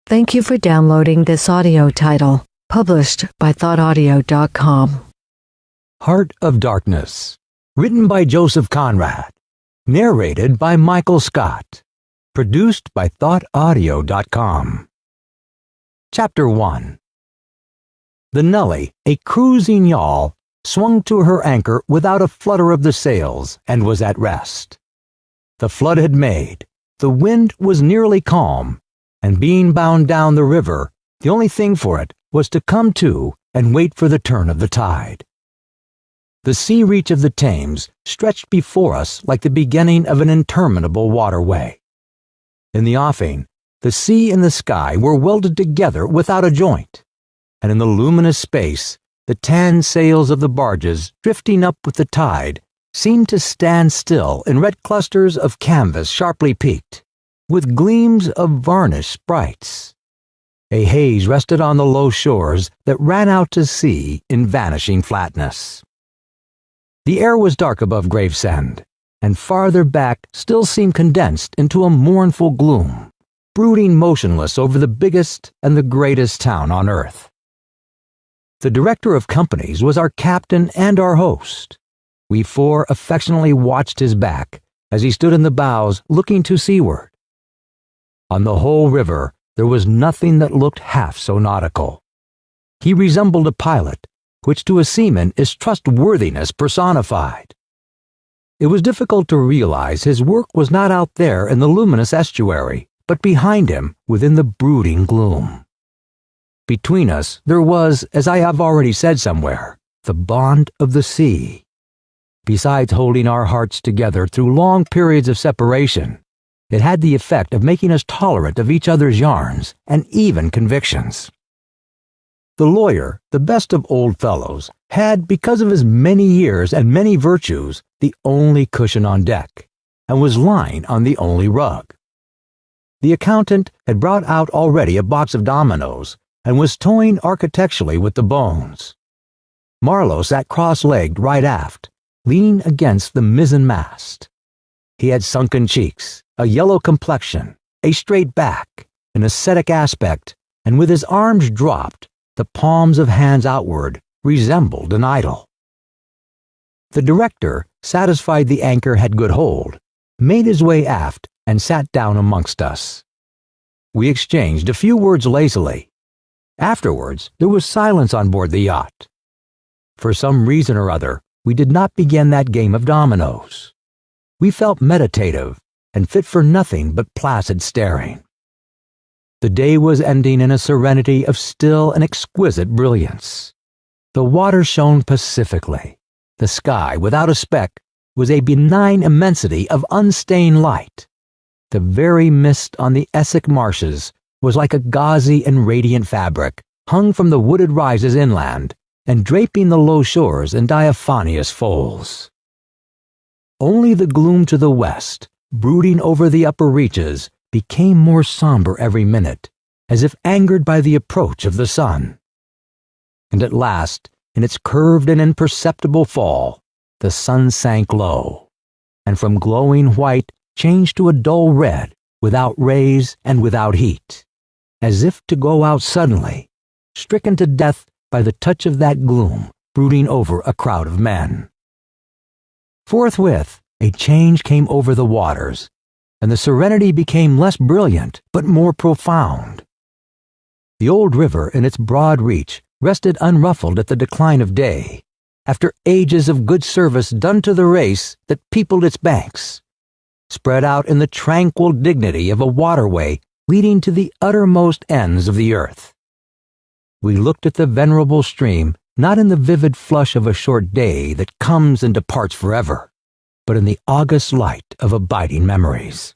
Thank you for downloading this audio title, published by thoughtaudio.com. Heart of Darkness, written by Joseph Conrad, narrated by Michael Scott, produced by thoughtaudio.com. Chapter 1. The Nelly, a cruising yawl, swung to her anchor without a flutter of the sails and was at rest. The flood had made, the wind was nearly calm, and being bound down the river, the only thing for it was to come to and wait for the turn of the tide. The sea reach of the Thames stretched before us like the beginning of an interminable waterway. In the offing, the sea and the sky were welded together without a joint, and in the luminous space, the tan sails of the barges drifting up with the tide seemed to stand still in red clusters of canvas sharply peaked, with gleams of varnished sprites. A haze rested on the low shores that ran out to sea in vanishing flatness. The air was dark above Gravesend, and farther back still seemed condensed into a mournful gloom, brooding motionless over the biggest and the greatest town on earth. The director of companies was our captain and our host. We four affectionately watched his back as he stood in the bows looking to seaward. On the whole river, there was nothing that looked half so nautical. He resembled a pilot, which to a seaman is trustworthiness personified. It was difficult to realize his work was not out there in the luminous estuary, but behind him within the brooding gloom. Between us there was, as I have already said somewhere, the bond of the sea. Besides holding our hearts together through long periods of separation, it had the effect of making us tolerant of each other's yarns and even convictions. The lawyer, the best of old fellows, had, because of his many years and many virtues, the only cushion on deck, and was lying on the only rug. The accountant had brought out already a box of dominoes, and was toying architecturally with the bones. Marlowe sat cross-legged right aft, leaning against the mizzen mast. He had sunken cheeks, a yellow complexion, a straight back, an ascetic aspect, and with his arms dropped, the palms of hands outward, resembled an idol. The director, satisfied the anchor had good hold, made his way aft and sat down amongst us. We exchanged a few words lazily. Afterwards, there was silence on board the yacht. For some reason or other, we did not begin that game of dominoes. We felt meditative and fit for nothing but placid staring. The day was ending in a serenity of still and exquisite brilliance. The water shone pacifically. The sky, without a speck, was a benign immensity of unstained light. The very mist on the Essex marshes was like a gauzy and radiant fabric hung from the wooded rises inland and draping the low shores in diaphanous folds. Only the gloom to the west, brooding over the upper reaches, became more somber every minute, as if angered by the approach of the sun. And at last, in its curved and imperceptible fall, the sun sank low, and from glowing white changed to a dull red, without rays and without heat, as if to go out suddenly, stricken to death by the touch of that gloom brooding over a crowd of men. Forthwith, a change came over the waters, and the serenity became less brilliant but more profound. The old river in its broad reach rested unruffled at the decline of day, after ages of good service done to the race that peopled its banks, spread out in the tranquil dignity of a waterway leading to the uttermost ends of the earth. We looked at the venerable stream not in the vivid flush of a short day that comes and departs forever, but in the august light of abiding memories.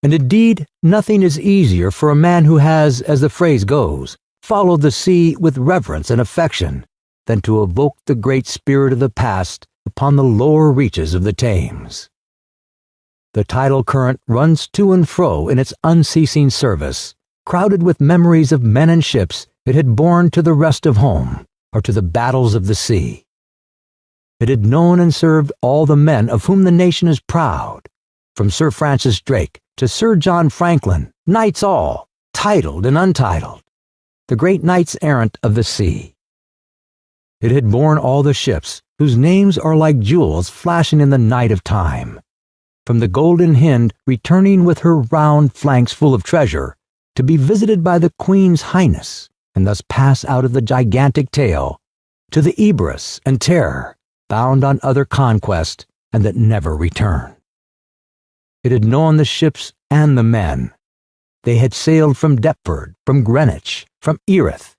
And indeed, nothing is easier for a man who has, as the phrase goes, followed the sea with reverence and affection, than to evoke the great spirit of the past upon the lower reaches of the Thames. The tidal current runs to and fro in its unceasing service, crowded with memories of men and ships it had borne to the rest of home, or to the battles of the sea. It had known and served all the men of whom the nation is proud, from Sir Francis Drake to Sir John Franklin, knights all, titled and untitled, the great knights errant of the sea. It had borne all the ships whose names are like jewels flashing in the night of time, from the Golden Hind returning with her round flanks full of treasure, to be visited by the Queen's Highness, and thus pass out of the gigantic tail, to the Ebrus and Terror, bound on other conquest, and that never return. It had known the ships and the men. They had sailed from Deptford, from Greenwich, from Erith,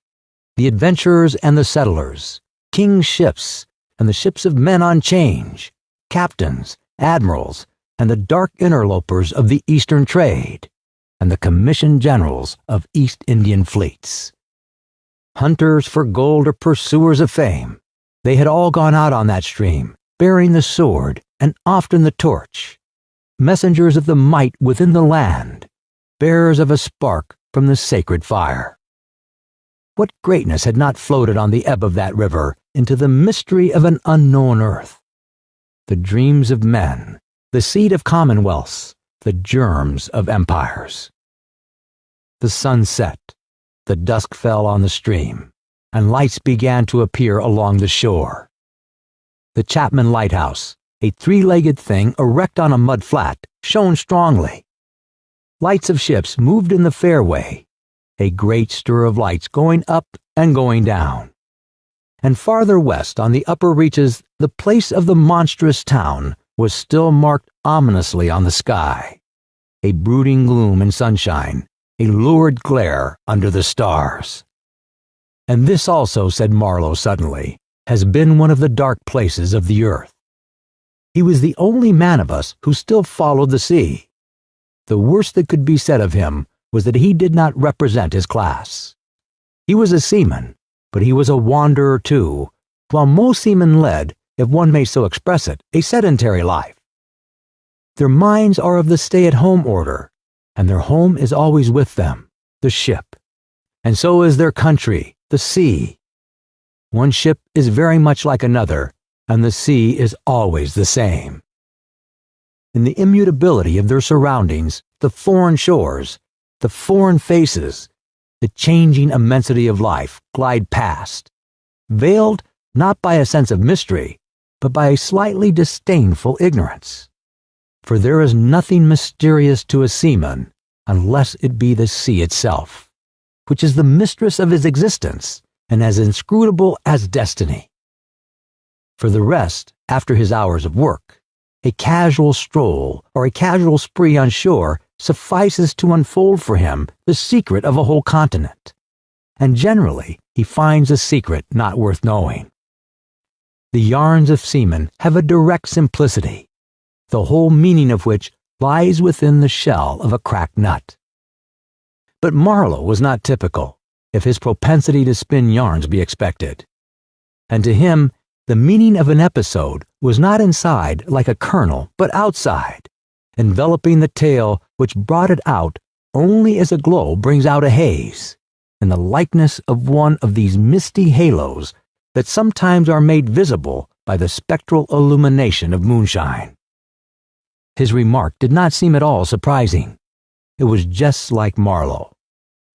the adventurers and the settlers, king's ships, and the ships of men on change, captains, admirals, and the dark interlopers of the Eastern trade, and the commissioned generals of East Indian fleets. Hunters for gold or pursuers of fame, they had all gone out on that stream, bearing the sword and often the torch, messengers of the might within the land, bearers of a spark from the sacred fire. What greatness had not floated on the ebb of that river into the mystery of an unknown earth? The dreams of men, the seed of commonwealths, the germs of empires. The sun set, the dusk fell on the stream, and lights began to appear along the shore. The Chapman Lighthouse, a three-legged thing erect on a mud flat, shone strongly. Lights of ships moved in the fairway, a great stir of lights going up and going down. And farther west on the upper reaches, the place of the monstrous town was still marked ominously on the sky, a brooding gloom in sunshine, a lurid glare under the stars. And this also, said Marlowe suddenly, has been one of the dark places of the earth. He was the only man of us who still followed the sea. The worst that could be said of him was that he did not represent his class. He was a seaman, but he was a wanderer too, while most seamen led, if one may so express it, a sedentary life. Their minds are of the stay-at-home order, and their home is always with them, the ship. And so is their country, the sea. One ship is very much like another, and the sea is always the same. In the immutability of their surroundings, the foreign shores, the foreign faces, the changing immensity of life glide past, veiled not by a sense of mystery, but by a slightly disdainful ignorance. For there is nothing mysterious to a seaman unless it be the sea itself, which is the mistress of his existence and as inscrutable as destiny. For the rest, after his hours of work, a casual stroll or a casual spree on shore suffices to unfold for him the secret of a whole continent, and generally he finds a secret not worth knowing. The yarns of seamen have a direct simplicity, the whole meaning of which lies within the shell of a cracked nut. But Marlowe was not typical, if his propensity to spin yarns be expected. And to him, the meaning of an episode was not inside like a kernel, but outside, enveloping the tale which brought it out only as a glow brings out a haze, in the likeness of one of these misty halos that sometimes are made visible by the spectral illumination of moonshine. His remark did not seem at all surprising. It was just like Marlowe.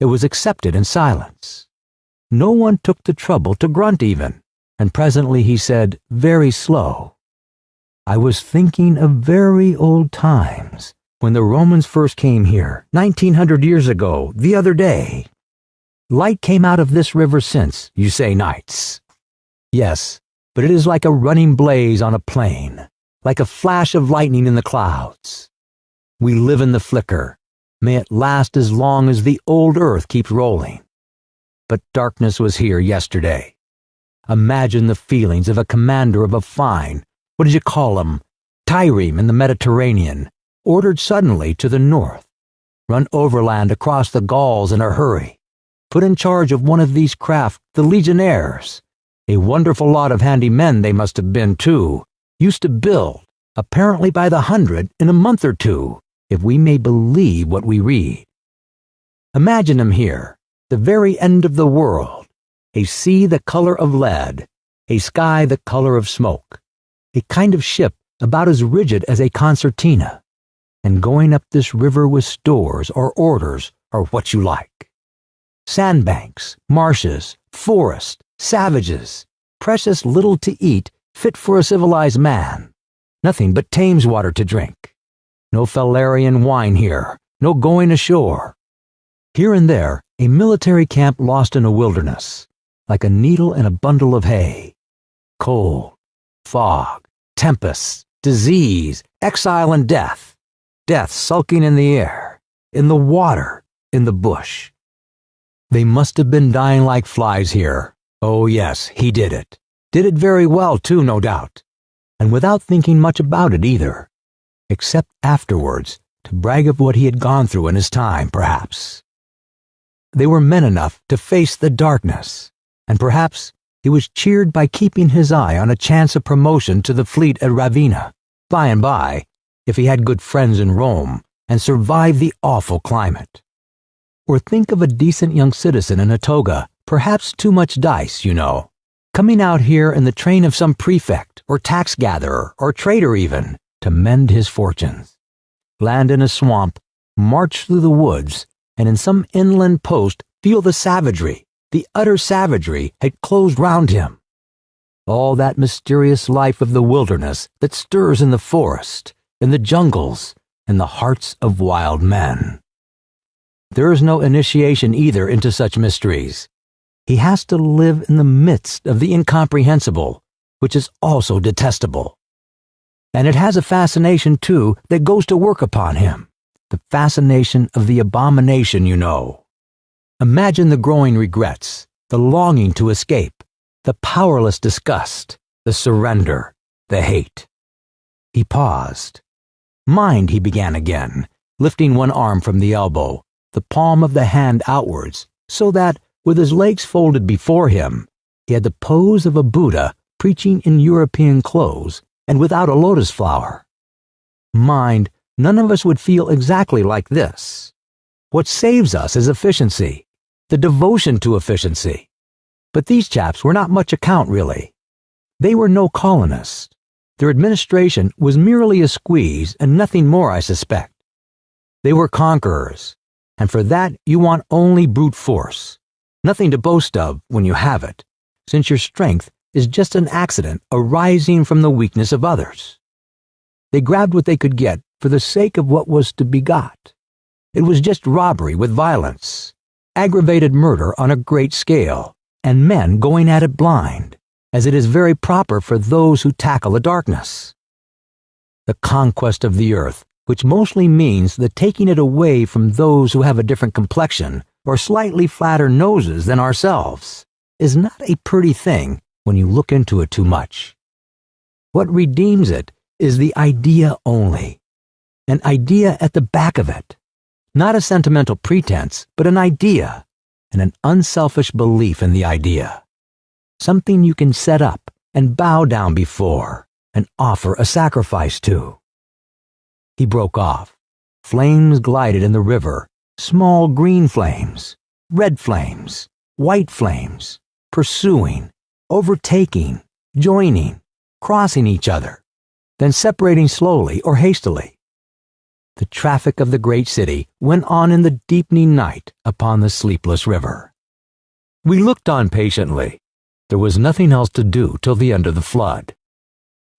It was accepted in silence. No one took the trouble to grunt even, and presently he said, very slow, "I was thinking of very old times, when the Romans first came here, 1900 years ago, the other day. Light came out of this river since, you say, knights. Yes, but it is like a running blaze on a plain, like a flash of lightning in the clouds. We live in the flicker. May it last as long as the old earth keeps rolling. But darkness was here yesterday. Imagine the feelings of a commander of a fine, what did you call 'em, trireme in the Mediterranean, ordered suddenly to the north, run overland across the Gauls in a hurry, put in charge of one of these craft, the Legionnaires. A wonderful lot of handy men they must have been, too, used to build, apparently by the hundred, in a month or two, if we may believe what we read. Imagine him here, the very end of the world, a sea the color of lead, a sky the color of smoke, a kind of ship about as rigid as a concertina, and going up this river with stores or orders or what you like. Sandbanks, marshes, forest, savages, precious little to eat, fit for a civilized man. Nothing but Thames water to drink. No Falernian wine here, no going ashore. Here and there, a military camp lost in a wilderness, like a needle in a bundle of hay. Cold, fog, tempests, disease, exile and death. Death sulking in the air, in the water, in the bush. They must have been dying like flies here. Oh yes, he did it. Did it very well too, no doubt. And without thinking much about it either. Except afterwards, to brag of what he had gone through in his time, perhaps. They were men enough to face the darkness, and perhaps he was cheered by keeping his eye on a chance of promotion to the fleet at Ravenna, by and by, if he had good friends in Rome, and survived the awful climate. Or think of a decent young citizen in a toga, perhaps too much dice, you know, coming out here in the train of some prefect, or tax gatherer, or trader even, to mend his fortunes. Land in a swamp, march through the woods, and in some inland post feel the savagery, the utter savagery had closed round him. All that mysterious life of the wilderness that stirs in the forest, in the jungles, in the hearts of wild men. There is no initiation either into such mysteries. He has to live in the midst of the incomprehensible, which is also detestable. And it has a fascination, too, that goes to work upon him. The fascination of the abomination, you know. Imagine the growing regrets, the longing to escape, the powerless disgust, the surrender, the hate. He paused. Mind, he began again, lifting one arm from the elbow, the palm of the hand outwards, so that, with his legs folded before him, he had the pose of a Buddha preaching in European clothes and without a lotus flower. Mind, none of us would feel exactly like this. What saves us is efficiency, the devotion to efficiency. But these chaps were not much account, really. They were no colonists. Their administration was merely a squeeze and nothing more, I suspect. They were conquerors, and for that you want only brute force. Nothing to boast of when you have it, since your strength is just an accident arising from the weakness of others. They grabbed what they could get for the sake of what was to be got. It was just robbery with violence, aggravated murder on a great scale, and men going at it blind, as it is very proper for those who tackle the darkness. The conquest of the earth, which mostly means the taking it away from those who have a different complexion or slightly flatter noses than ourselves, is not a pretty thing when you look into it too much. What redeems it is the idea only, an idea at the back of it, not a sentimental pretense, but an idea, and an unselfish belief in the idea, something you can set up and bow down before and offer a sacrifice to. He broke off. Flames glided in the river, small green flames, red flames, white flames, pursuing, overtaking, joining, crossing each other, then separating slowly or hastily. The traffic of the great city went on in the deepening night upon the sleepless river. We looked on patiently. There was nothing else to do till the end of the flood.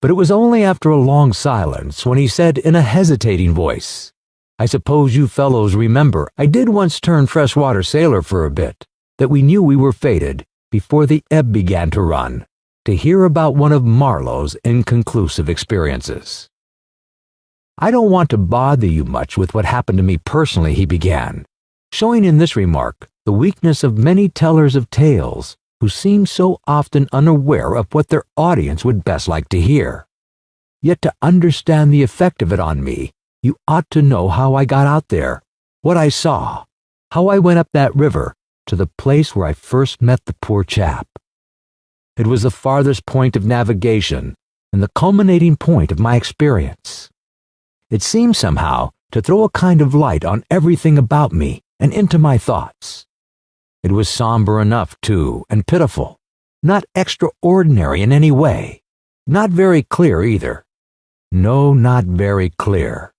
But it was only after a long silence when he said in a hesitating voice, "I suppose you fellows remember I did once turn freshwater sailor for a bit, that we knew we were fated, before the ebb began to run, to hear about one of Marlowe's inconclusive experiences. I don't want to bother you much with what happened to me personally," he began, showing in this remark the weakness of many tellers of tales who seem so often unaware of what their audience would best like to hear. Yet to understand the effect of it on me, you ought to know how I got out there, what I saw, how I went up that river to the place where I first met the poor chap. It was the farthest point of navigation and the culminating point of my experience. It seemed somehow to throw a kind of light on everything about me and into my thoughts. It was somber enough, too, and pitiful, not extraordinary in any way, not very clear either. No, not very clear.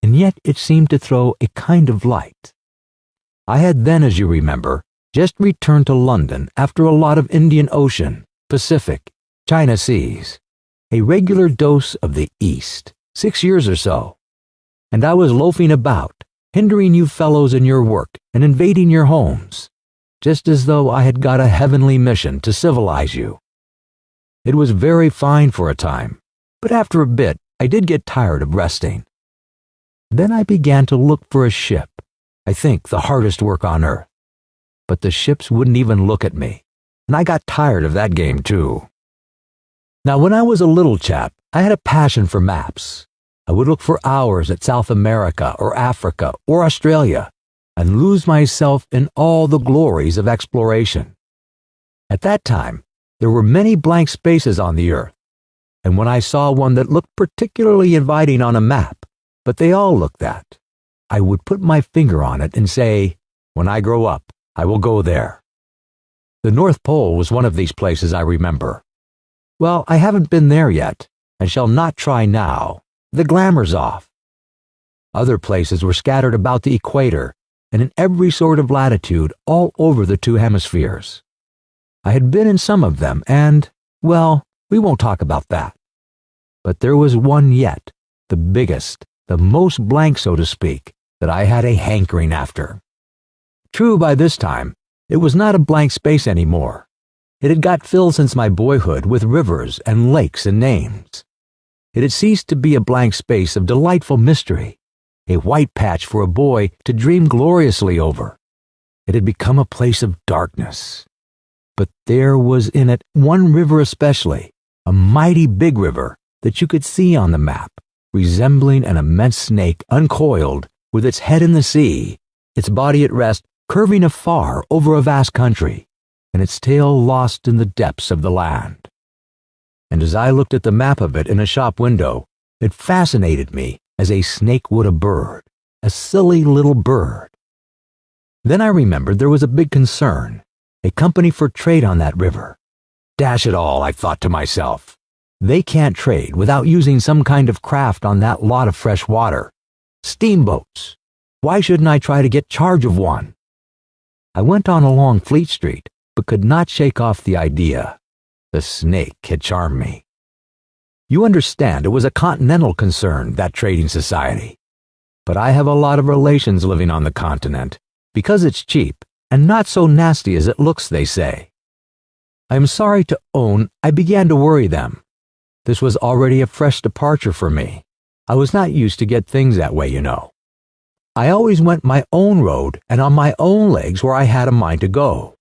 And yet it seemed to throw a kind of light. I had then, as you remember, just returned to London after a lot of Indian Ocean, Pacific, China Seas, a regular dose of the East, 6 years or so. And I was loafing about, hindering you fellows in your work and invading your homes, just as though I had got a heavenly mission to civilize you. It was very fine for a time, but after a bit I did get tired of resting. Then I began to look for a ship, I think the hardest work on earth. But the ships wouldn't even look at me, and I got tired of that game too. Now, when I was a little chap, I had a passion for maps. I would look for hours at South America or Africa or Australia and lose myself in all the glories of exploration. At that time, there were many blank spaces on the earth, and when I saw one that looked particularly inviting on a map, but they all looked that, I would put my finger on it and say, when I grow up, I will go there. The North Pole was one of these places I remember. Well, I haven't been there yet, and shall not try now. The glamour's off. Other places were scattered about the equator, and in every sort of latitude all over the two hemispheres. I had been in some of them, and, well, we won't talk about that. But there was one yet, the biggest, the most blank, so to speak, that I had a hankering after. True, by this time, it was not a blank space anymore. It had got filled since my boyhood with rivers and lakes and names. It had ceased to be a blank space of delightful mystery, a white patch for a boy to dream gloriously over. It had become a place of darkness. But there was in it one river especially, a mighty big river that you could see on the map, resembling an immense snake uncoiled, with its head in the sea, its body at rest, curving afar over a vast country, and its tail lost in the depths of the land. And as I looked at the map of it in a shop window, it fascinated me as a snake would a bird, a silly little bird. Then I remembered there was a big concern, a company for trade on that river. Dash it all, I thought to myself. They can't trade without using some kind of craft on that lot of fresh water. Steamboats. Why shouldn't I try to get charge of one? I went on along Fleet Street, but could not shake off the idea. The snake had charmed me. You understand, it was a continental concern, that trading society. But I have a lot of relations living on the continent, because it's cheap, and not so nasty as it looks, they say. I am sorry to own I began to worry them. This was already a fresh departure for me. I was not used to get things that way, you know. I always went my own road and on my own legs where I had a mind to go.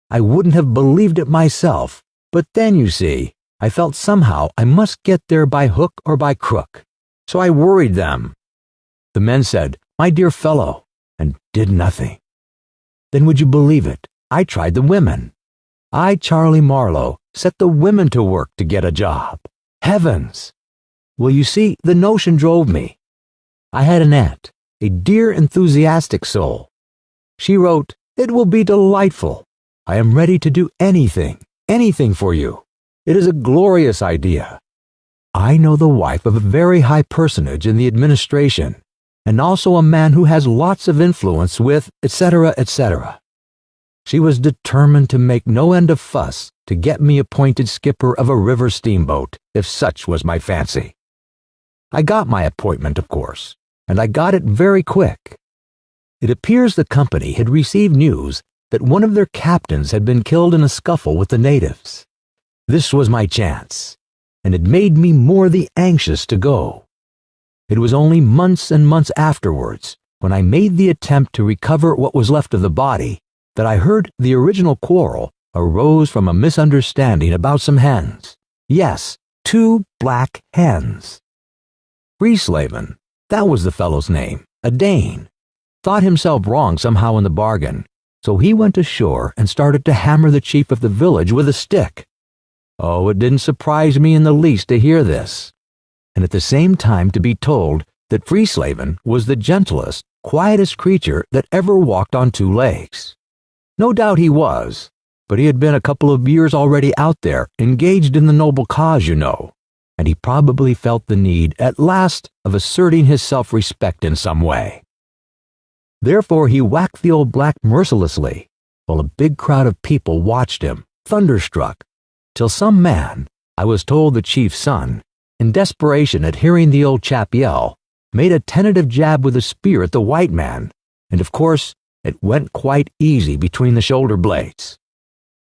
I wouldn't have believed it myself, but then, you see, I felt somehow I must get there by hook or by crook. So I worried them. The men said, "My dear fellow," and did nothing. Then would you believe it? I tried the women. I, Charlie Marlowe, set the women to work to get a job. Heavens! Well, you see, the notion drove me. I had an aunt, a dear, enthusiastic soul. She wrote, "It will be delightful. I am ready to do anything for you. It is a glorious idea. I know the wife of a very high personage in the administration, and also a man who has lots of influence with, etc., etc." She was determined to make no end of fuss to get me appointed skipper of a river steamboat, if such was my fancy. I got my appointment, of course, and I got it very quick. It appears the company had received news that one of their captains had been killed in a scuffle with the natives. This was my chance, and it made me more the anxious to go. It was only months and months afterwards, when I made the attempt to recover what was left of the body, that I heard the original quarrel arose from a misunderstanding about some hens. Yes, 2 black hens. Freeslaven, that was the fellow's name, a Dane, thought himself wrong somehow in the bargain, so he went ashore and started to hammer the chief of the village with a stick. Oh, it didn't surprise me in the least to hear this, and at the same time to be told that Freeslaven was the gentlest, quietest creature that ever walked on 2 legs. No doubt he was, but he had been a couple of years already out there, engaged in the noble cause, you know, and he probably felt the need at last of asserting his self-respect in some way. Therefore he whacked the old black mercilessly, while a big crowd of people watched him, thunderstruck, till some man, I was told the chief's son, in desperation at hearing the old chap yell, made a tentative jab with a spear at the white man, and of course it went quite easy between the shoulder blades.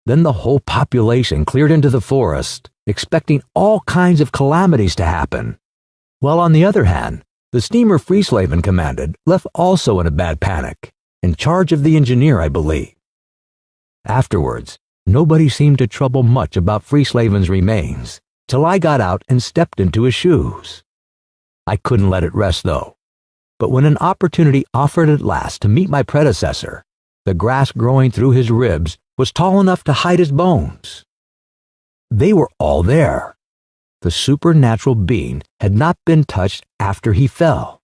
Then the whole population cleared into the forest, expecting all kinds of calamities to happen, while on the other hand, the steamer Freeslaven commanded left also in a bad panic, in charge of the engineer, I believe. Afterwards, nobody seemed to trouble much about Freeslaven's remains, till I got out and stepped into his shoes. I couldn't let it rest, though. But when an opportunity offered at last to meet my predecessor, the grass growing through his ribs was tall enough to hide his bones. They were all there. The supernatural being had not been touched after he fell,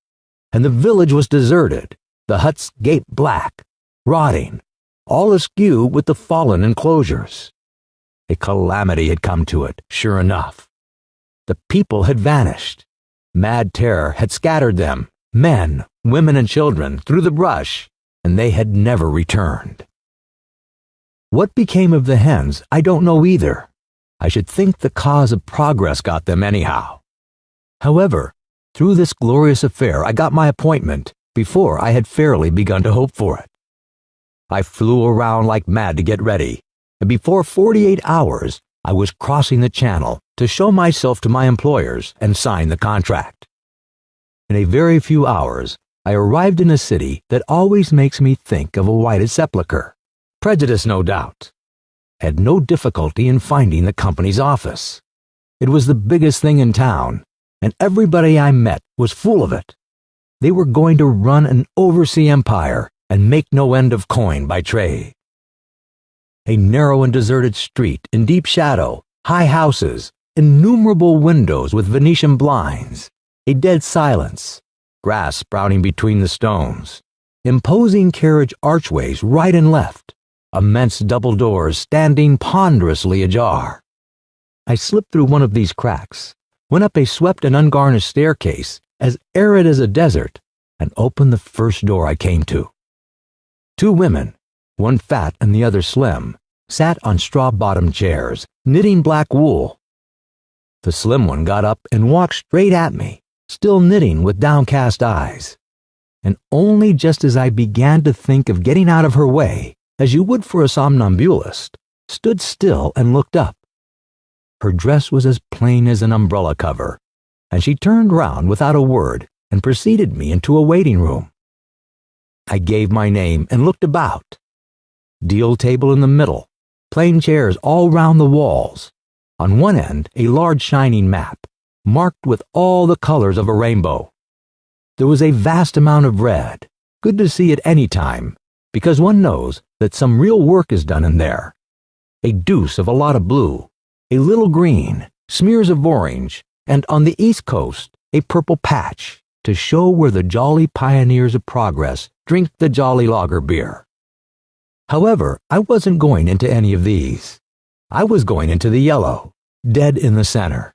and the village was deserted, the huts gaped black, rotting, all askew with the fallen enclosures. A calamity had come to it, sure enough. The people had vanished. Mad terror had scattered them, men, women, and children, through the brush, and they had never returned. What became of the hens, I don't know either. I should think the cause of progress got them anyhow. However, through this glorious affair I got my appointment before I had fairly begun to hope for it. I flew around like mad to get ready, and before 48 hours I was crossing the channel to show myself to my employers and sign the contract. In a very few hours I arrived in a city that always makes me think of a whited sepulchre. Prejudice, no doubt. Had no difficulty in finding the company's office. It was the biggest thing in town, and everybody I met was full of it. They were going to run an oversea empire and make no end of coin by trade. A narrow and deserted street in deep shadow, high houses, innumerable windows with Venetian blinds, a dead silence, grass sprouting between the stones, imposing carriage archways right and left, immense double doors standing ponderously ajar. I slipped through one of these cracks, went up a swept and ungarnished staircase as arid as a desert, and opened the first door I came to. Two women, one fat and the other slim, sat on straw-bottomed chairs, knitting black wool. The slim one got up and walked straight at me, still knitting with downcast eyes. And only just as I began to think of getting out of her way, as you would for a somnambulist, stood still and looked up. Her dress was as plain as an umbrella cover, and she turned round without a word and preceded me into a waiting room. I gave my name and looked about. Deal table in the middle, plain chairs all round the walls. On one end, a large shining map, marked with all the colors of a rainbow. There was a vast amount of red, good to see at any time, because one knows that some real work is done in there. A deuce of a lot of blue, a little green, smears of orange, and on the East Coast, a purple patch, to show where the jolly pioneers of progress drink the jolly lager beer. However, I wasn't going into any of these. I was going into the yellow, dead in the center.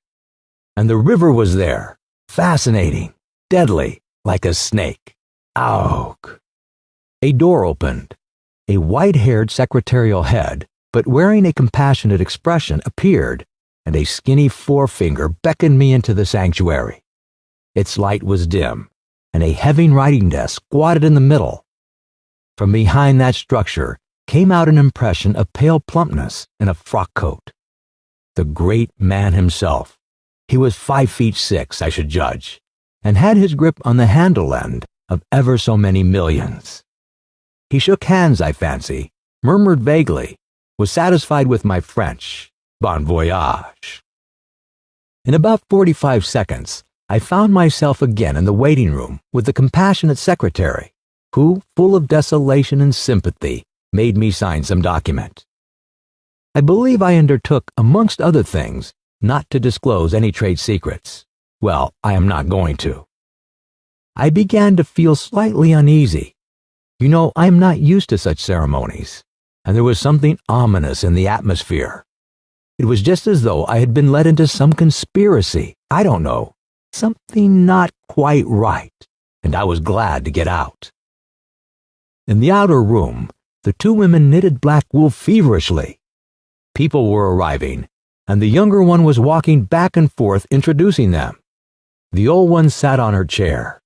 And the river was there, fascinating, deadly, like a snake. Augh! A door opened. A white-haired secretarial head, but wearing a compassionate expression, appeared, and a skinny forefinger beckoned me into the sanctuary. Its light was dim, and a heavy writing desk squatted in the middle. From behind that structure came out an impression of pale plumpness in a frock coat. The great man himself. He was 5'6", I should judge, and had his grip on the handle end of ever so many millions. He shook hands, I fancy, murmured vaguely, was satisfied with my French, bon voyage. In about 45 seconds, I found myself again in the waiting room with the compassionate secretary, who, full of desolation and sympathy, made me sign some document. I believe I undertook, amongst other things, not to disclose any trade secrets. Well, I am not going to. I began to feel slightly uneasy. You know, I am not used to such ceremonies, and there was something ominous in the atmosphere. It was just as though I had been led into some conspiracy, I don't know, something not quite right, and I was glad to get out. In the outer room, The two women knitted black wool feverishly. People were arriving, and the younger one was walking back and forth introducing them. The old one sat on her chair.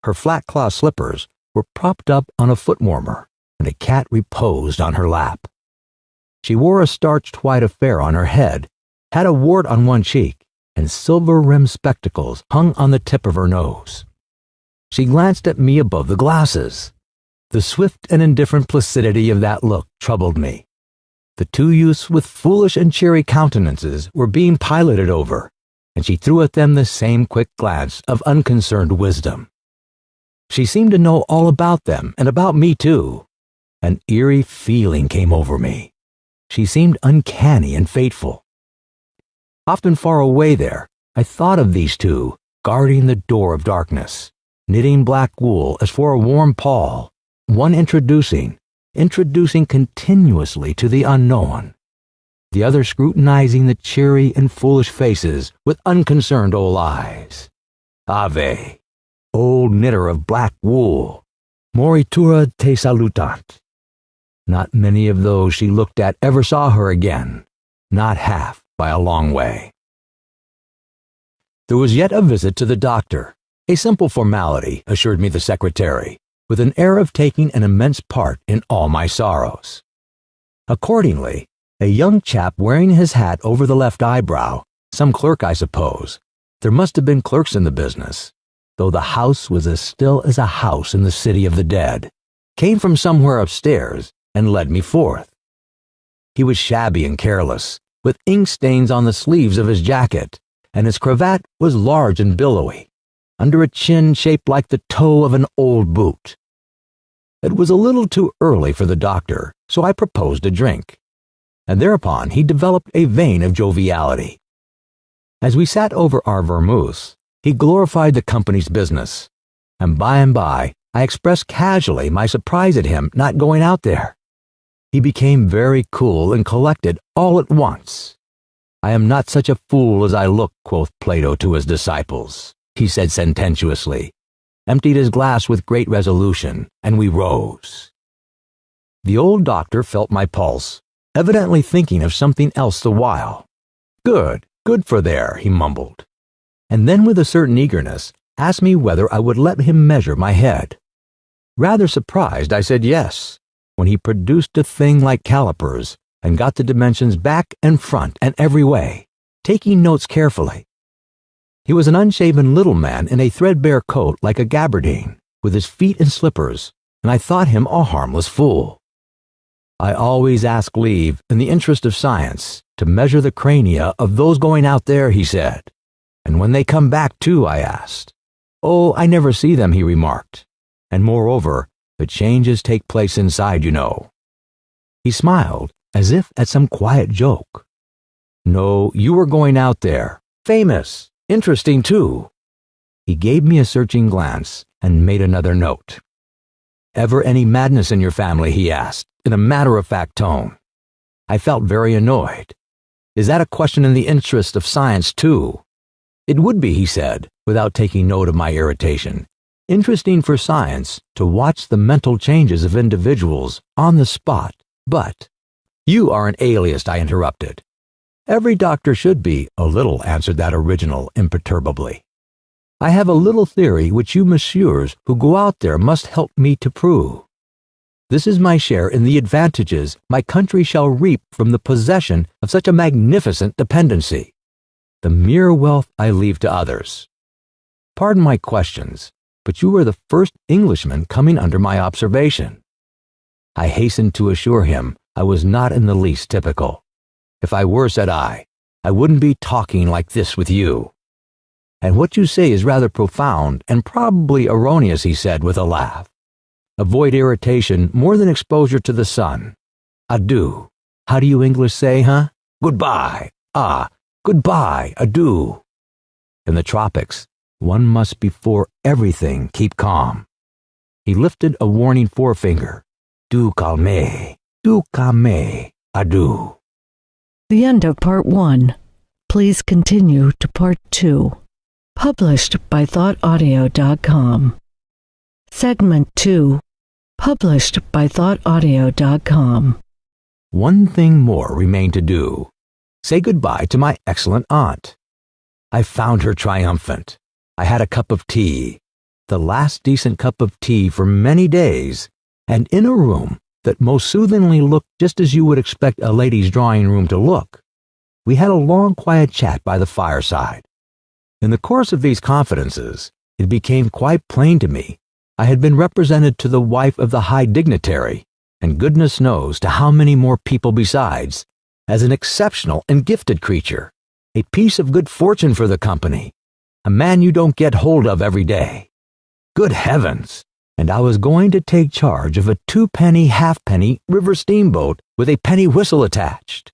Her flat cloth slippers were propped up on a foot warmer, and a cat reposed on her lap. She wore a starched white affair on her head, had a wart on one cheek, and silver-rimmed spectacles hung on the tip of her nose. She glanced at me above the glasses. The swift and indifferent placidity of that look troubled me. The two youths with foolish and cheery countenances were being piloted over, and she threw at them the same quick glance of unconcerned wisdom. She seemed to know all about them and about me too. An eerie feeling came over me. She seemed uncanny and fateful. Often far away there, I thought of these two, guarding the door of darkness, knitting black wool as for a warm pall, one introducing continuously to the unknown, the other scrutinizing the cheery and foolish faces with unconcerned old eyes. Ave, old knitter of black wool, moritura te salutant. Not many of those she looked at ever saw her again, not half by a long way. There was yet a visit to the doctor, a simple formality, assured me the secretary, with an air of taking an immense part in all my sorrows. Accordingly, a young chap wearing his hat over the left eyebrow, some clerk I suppose, there must have been clerks in the business, though the house was as still as a house in the city of the dead, came from somewhere upstairs and led me forth. He was shabby and careless, with ink stains on the sleeves of his jacket, and his cravat was large and billowy, under a chin shaped like the toe of an old boot. It was a little too early for the doctor, so I proposed a drink, and thereupon he developed a vein of joviality. As we sat over our vermouths, he glorified the company's business, and by I expressed casually my surprise at him not going out there. He became very cool and collected all at once. I am not such a fool as I look, quoth Plato to his disciples, he said sententiously, emptied his glass with great resolution, and we rose. The old doctor felt my pulse, evidently thinking of something else the while. Good for there, he mumbled, and then with a certain eagerness asked me whether I would let him measure my head. Rather surprised, I said yes, when he produced a thing like calipers and got the dimensions back and front and every way, taking notes carefully. He was an unshaven little man in a threadbare coat like a gabardine, with his feet in slippers, and I thought him a harmless fool. I always ask leave, in the interest of science, to measure the crania of those going out there, he said. And when they come back too, I asked. Oh, I never see them, he remarked. And moreover, the changes take place inside, you know. He smiled, as if at some quiet joke. No, you were going out there. Famous. Interesting, too. He gave me a searching glance and made another note. Ever any madness in your family, he asked, in a matter-of-fact tone. I felt very annoyed. Is that a question in the interest of science, too? It would be, he said, without taking note of my irritation, interesting for science to watch the mental changes of individuals on the spot, but— You are an alienist, I interrupted. Every doctor should be, a little, answered that original imperturbably. I have a little theory which you messieurs who go out there must help me to prove. This is my share in the advantages my country shall reap from the possession of such a magnificent dependency. The mere wealth I leave to others. Pardon my questions, but you are the first Englishman coming under my observation. I hastened to assure him I was not in the least typical. If I were, said I wouldn't be talking like this with you. And what you say is rather profound and probably erroneous, he said with a laugh. Avoid irritation more than exposure to the sun. Adieu. How do you English say, huh? Goodbye. Ah, goodbye, adieu. In the tropics, one must before everything keep calm. He lifted a warning forefinger. Du calme, adieu. The end of Part 1. Please continue to Part 2. Published by thoughtaudio.com. Segment 2. Published by thoughtaudio.com. One thing more remained to do. Say goodbye to my excellent aunt. I found her triumphant. I had a cup of tea, the last decent cup of tea for many days, and in a room that most soothingly looked just as you would expect a lady's drawing room to look. We had a long, quiet chat by the fireside. In the course of these confidences, it became quite plain to me I had been represented to the wife of the high dignitary, and goodness knows to how many more people besides, as an exceptional and gifted creature, a piece of good fortune for the company, a man you don't get hold of every day. Good heavens! And I was going to take charge of a 2-penny halfpenny river steamboat with a penny whistle attached.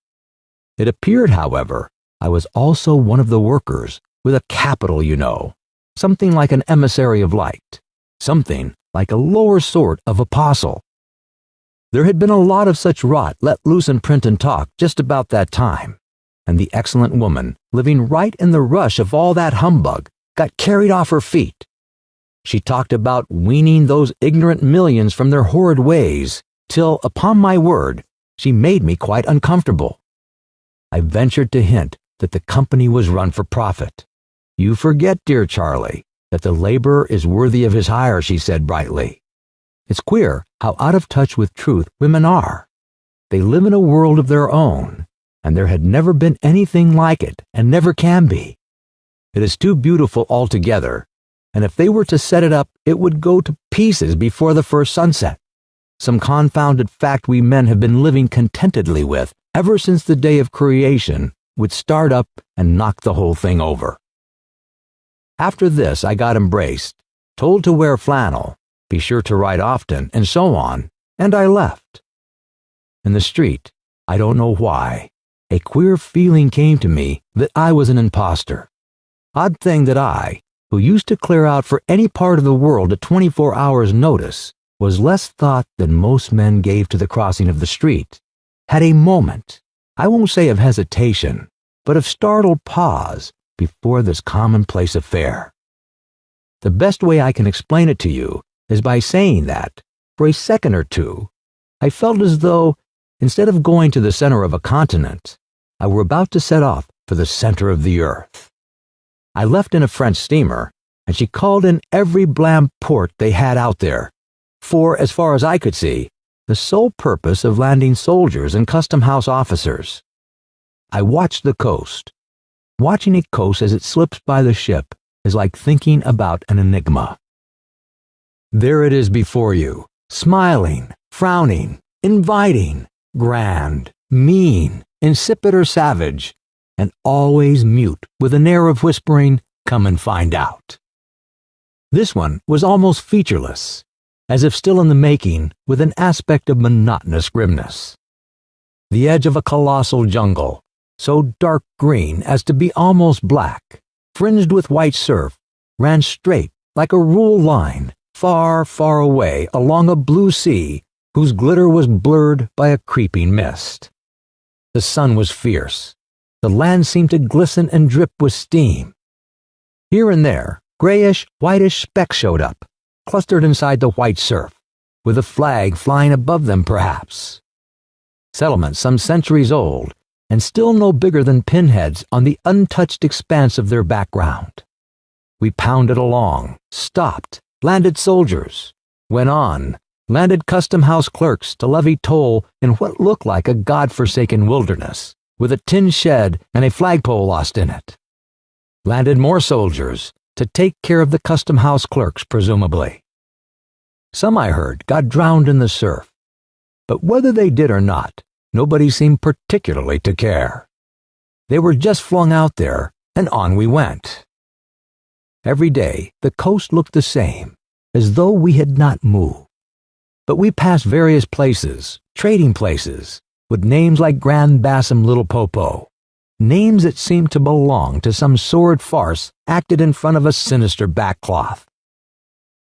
It appeared, however, I was also one of the workers, with a capital, you know, something like an emissary of light, something like a lower sort of apostle. There had been a lot of such rot let loose in print and talk just about that time, and the excellent woman, living right in the rush of all that humbug, got carried off her feet. She talked about weaning those ignorant millions from their horrid ways, till, upon my word, she made me quite uncomfortable. I ventured to hint that the company was run for profit. You forget, dear Charlie, that the laborer is worthy of his hire, she said brightly. It's queer how out of touch with truth women are. They live in a world of their own, and there had never been anything like it, and never can be. It is too beautiful altogether, and if they were to set it up, it would go to pieces before the first sunset. Some confounded fact we men have been living contentedly with ever since the day of creation would start up and knock the whole thing over. After this, I got embraced, told to wear flannel, be sure to write often, and so on, and I left. In the street, I don't know why, a queer feeling came to me that I was an imposter. Odd thing that I, who used to clear out for any part of the world at 24 hours' notice, was less thought than most men gave to the crossing of the street, had a moment, I won't say of hesitation, but of startled pause before this commonplace affair. The best way I can explain it to you is by saying that, for a second or two, I felt as though, instead of going to the center of a continent, I were about to set off for the center of the earth. I left in a French steamer, and she called in every blam port they had out there, for, as far as I could see, the sole purpose of landing soldiers and custom house officers. I watched the coast. Watching a coast as it slips by the ship is like thinking about an enigma. There it is before you, smiling, frowning, inviting, grand, mean, insipid or savage, and always mute with an air of whispering, "Come and find out." This one was almost featureless, as if still in the making, with an aspect of monotonous grimness. The edge of a colossal jungle, so dark green as to be almost black, fringed with white surf, ran straight like a ruled line, far, far away along a blue sea whose glitter was blurred by a creeping mist. The sun was fierce. The land seemed to glisten and drip with steam. Here and there, grayish, whitish specks showed up, clustered inside the white surf, with a flag flying above them perhaps. Settlements some centuries old, and still no bigger than pinheads on the untouched expanse of their background. We pounded along, stopped, landed soldiers, went on, landed custom house clerks to levy toll in what looked like a god-forsaken wilderness, with a tin shed and a flagpole lost in it. Landed more soldiers to take care of the custom house clerks, presumably. Some, I heard, got drowned in the surf, but whether they did or not, nobody seemed particularly to care. They were just flung out there, and on we went. Every day, the coast looked the same, as though we had not moved. But we passed various places, trading places, with names like Grand Bassam Little Popo, names that seemed to belong to some sordid farce acted in front of a sinister backcloth.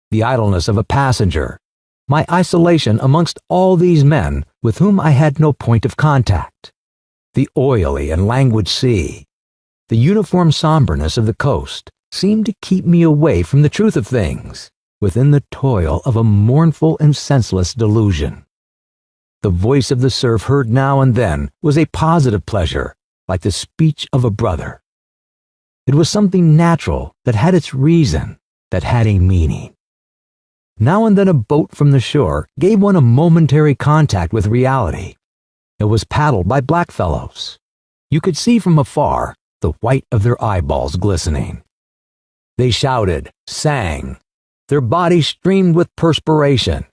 The idleness of a passenger, my isolation amongst all these men with whom I had no point of contact, the oily and languid sea, the uniform somberness of the coast seemed to keep me away from the truth of things, within the toil of a mournful and senseless delusion. The voice of the surf heard now and then was a positive pleasure, like the speech of a brother. It was something natural that had its reason, that had a meaning. Now and then a boat from the shore gave one a momentary contact with reality. It was paddled by blackfellows. You could see from afar the white of their eyeballs glistening. They shouted, sang. Their bodies streamed with perspiration.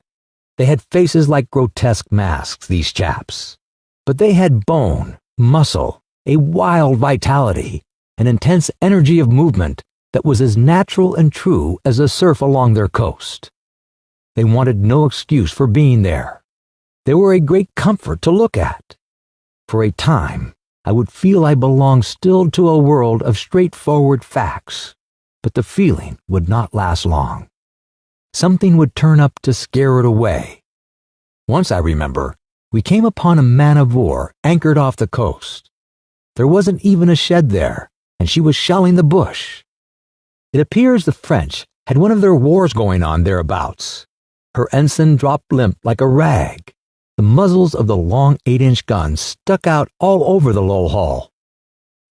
They had faces like grotesque masks, these chaps. But they had bone, muscle, a wild vitality, an intense energy of movement that was as natural and true as the surf along their coast. They wanted no excuse for being there. They were a great comfort to look at. For a time, I would feel I belonged still to a world of straightforward facts, but the feeling would not last long. Something would turn up to scare it away. Once, I remember, we came upon a man-of-war anchored off the coast. There wasn't even a shed there, and she was shelling the bush. It appears the French had one of their wars going on thereabouts. Her ensign dropped limp like a rag. The muzzles of the long 8-inch guns stuck out all over the low hull.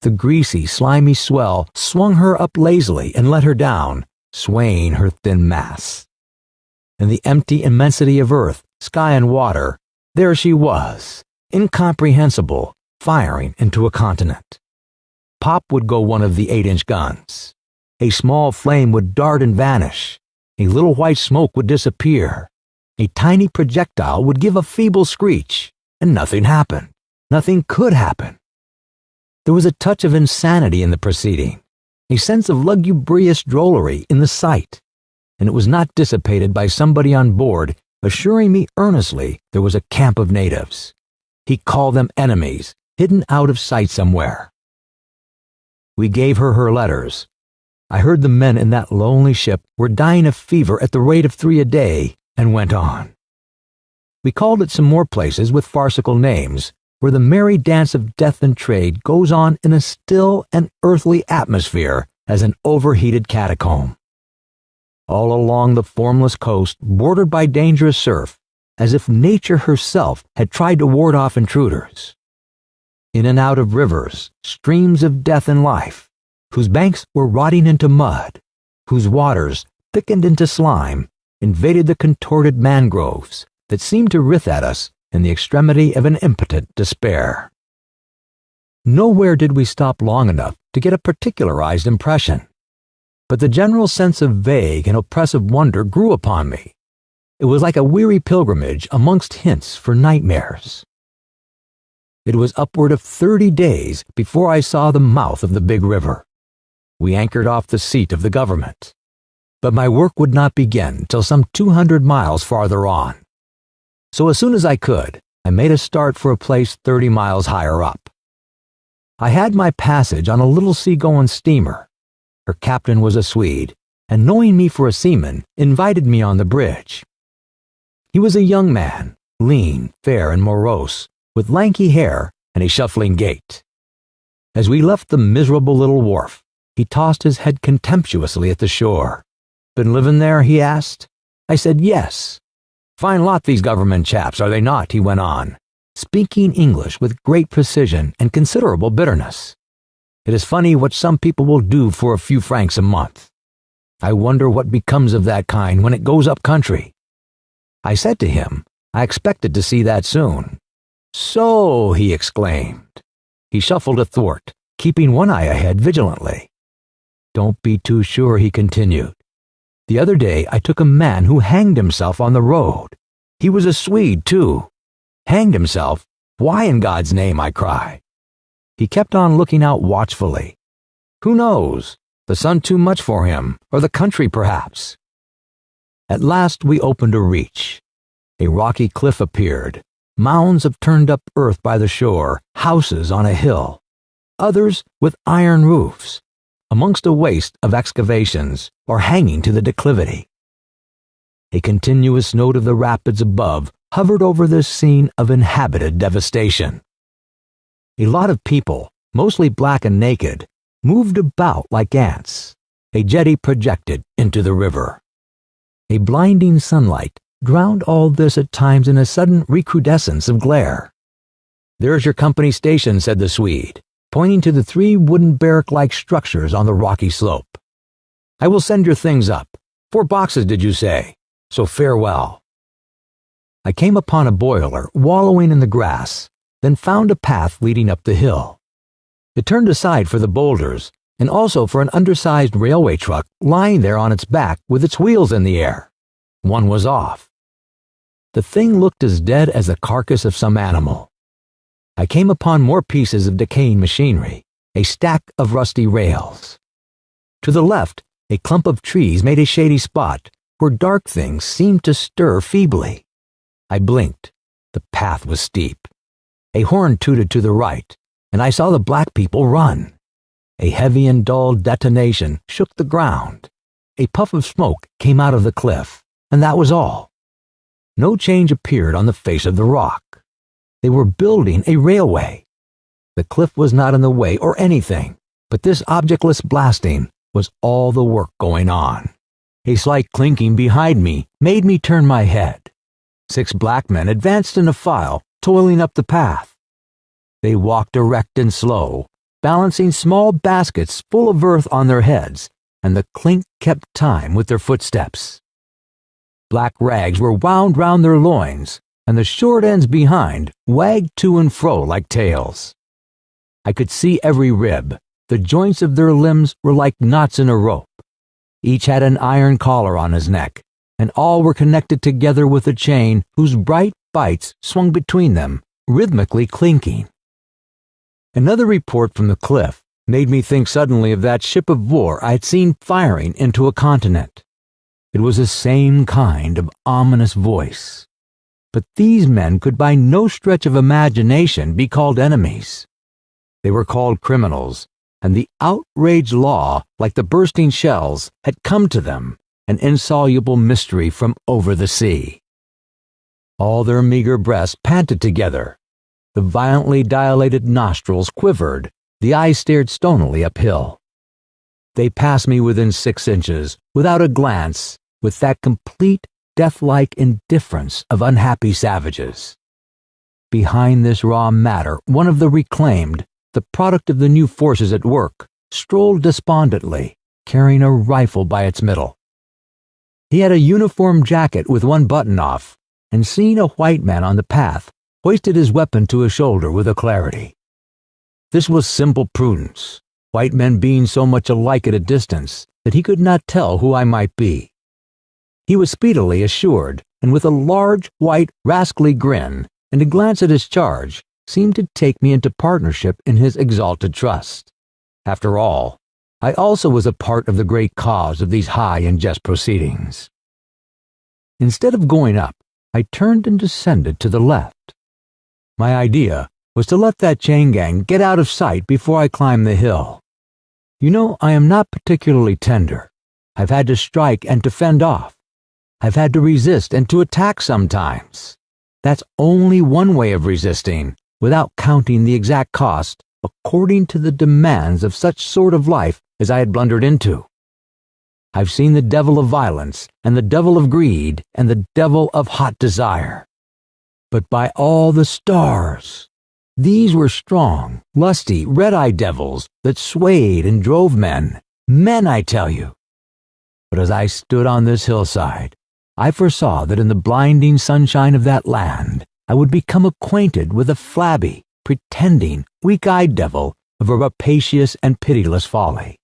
The greasy, slimy swell swung her up lazily and let her down, swaying her thin mass. In the empty immensity of earth, sky and water, there she was, incomprehensible, firing into a continent. Pop would go one of the 8-inch guns. A small flame would dart and vanish. A little white smoke would disappear. A tiny projectile would give a feeble screech, and nothing happened. Nothing could happen. There was a touch of insanity in the proceeding, a sense of lugubrious drollery in the sight, and it was not dissipated by somebody on board assuring me earnestly there was a camp of natives. He called them enemies, hidden out of sight somewhere. We gave her her letters. I heard the men in that lonely ship were dying of fever at the rate of 3 a day, and went on. We called at some more places with farcical names, where the merry dance of death and trade goes on in a still and earthly atmosphere as an overheated catacomb. All along the formless coast, bordered by dangerous surf, as if nature herself had tried to ward off intruders. In and out of rivers, streams of death and life, whose banks were rotting into mud, whose waters, thickened into slime, invaded the contorted mangroves that seemed to writhe at us in the extremity of an impotent despair. Nowhere did we stop long enough to get a particularized impression, but the general sense of vague and oppressive wonder grew upon me. It was like a weary pilgrimage amongst hints for nightmares. It was upward of 30 days before I saw the mouth of the big river. We anchored off the seat of the government, but my work would not begin till some 200 miles farther on. So as soon as I could, I made a start for a place 30 miles higher up. I had my passage on a little sea-going steamer. Her captain was a Swede, and knowing me for a seaman, invited me on the bridge. He was a young man, lean, fair, and morose, with lanky hair and a shuffling gait. As we left the miserable little wharf, he tossed his head contemptuously at the shore. "Been living there?" he asked. I said yes. "Fine lot these government chaps, are they not?" he went on, speaking English with great precision and considerable bitterness. "It is funny what some people will do for a few francs a month. I wonder what becomes of that kind when it goes up country." I said to him, I expected to see that soon. "So," he exclaimed. He shuffled athwart, keeping one eye ahead vigilantly. "Don't be too sure," he continued. "The other day I took a man who hanged himself on the road. He was a Swede, too. Hanged himself? Why in God's name?" I cried. He kept on looking out watchfully. "Who knows? The sun too much for him, or the country perhaps." At last we opened a reach. A rocky cliff appeared, mounds of turned-up earth by the shore, houses on a hill, others with iron roofs, amongst a waste of excavations, or hanging to the declivity. A continuous note of the rapids above hovered over this scene of inhabited devastation. A lot of people, mostly black and naked, moved about like ants. A jetty projected into the river. A blinding sunlight drowned all this at times in a sudden recrudescence of glare. "There's your company station," said the Swede, pointing to the 3 wooden barrack-like structures on the rocky slope. "I will send your things up. 4 boxes, did you say? So farewell." I came upon a boiler wallowing in the grass, then found a path leading up the hill. It turned aside for the boulders, and also for an undersized railway truck lying there on its back with its wheels in the air. One was off. The thing looked as dead as the carcass of some animal. I came upon more pieces of decaying machinery, a stack of rusty rails. To the left, a clump of trees made a shady spot where dark things seemed to stir feebly. I blinked. The path was steep. A horn tooted to the right, and I saw the black people run. A heavy and dull detonation shook the ground. A puff of smoke came out of the cliff, and that was all. No change appeared on the face of the rock. They were building a railway. The cliff was not in the way or anything, but this objectless blasting was all the work going on. A slight clinking behind me made me turn my head. 6 black men advanced in a file, toiling up the path. They walked erect and slow, balancing small baskets full of earth on their heads, and the clink kept time with their footsteps. Black rags were wound round their loins, and the short ends behind wagged to and fro like tails. I could see every rib. The joints of their limbs were like knots in a rope. Each had an iron collar on his neck, and all were connected together with a chain whose bright bites swung between them, rhythmically clinking. Another report from the cliff made me think suddenly of that ship of war I had seen firing into a continent. It was the same kind of ominous voice. But these men could by no stretch of imagination be called enemies. They were called criminals, and the outraged law, like the bursting shells, had come to them, an insoluble mystery from over the sea. All their meager breasts panted together. The violently dilated nostrils quivered, the eyes stared stonily uphill. They passed me within 6 inches, without a glance, with that complete, death-like indifference of unhappy savages. Behind this raw matter, one of the reclaimed, the product of the new forces at work, strolled despondently, carrying a rifle by its middle. He had a uniform jacket with one button off, and seeing a white man on the path, hoisted his weapon to his shoulder with alacrity. This was simple prudence, white men being so much alike at a distance that he could not tell who I might be. He was speedily assured, and with a large, white, rascally grin and a glance at his charge, seemed to take me into partnership in his exalted trust. After all, I also was a part of the great cause of these high and just proceedings. Instead of going up, I turned and descended to the left. My idea was to let that chain gang get out of sight before I climbed the hill. You know, I am not particularly tender. I've had to strike and to fend off. I've had to resist and to attack sometimes. That's only one way of resisting, without counting the exact cost, according to the demands of such sort of life as I had blundered into. I've seen the devil of violence, and the devil of greed, and the devil of hot desire. But by all the stars, these were strong, lusty, red-eyed devils that swayed and drove men, I tell you. But as I stood on this hillside, I foresaw that in the blinding sunshine of that land, I would become acquainted with a flabby, pretending, weak-eyed devil of a rapacious and pitiless folly.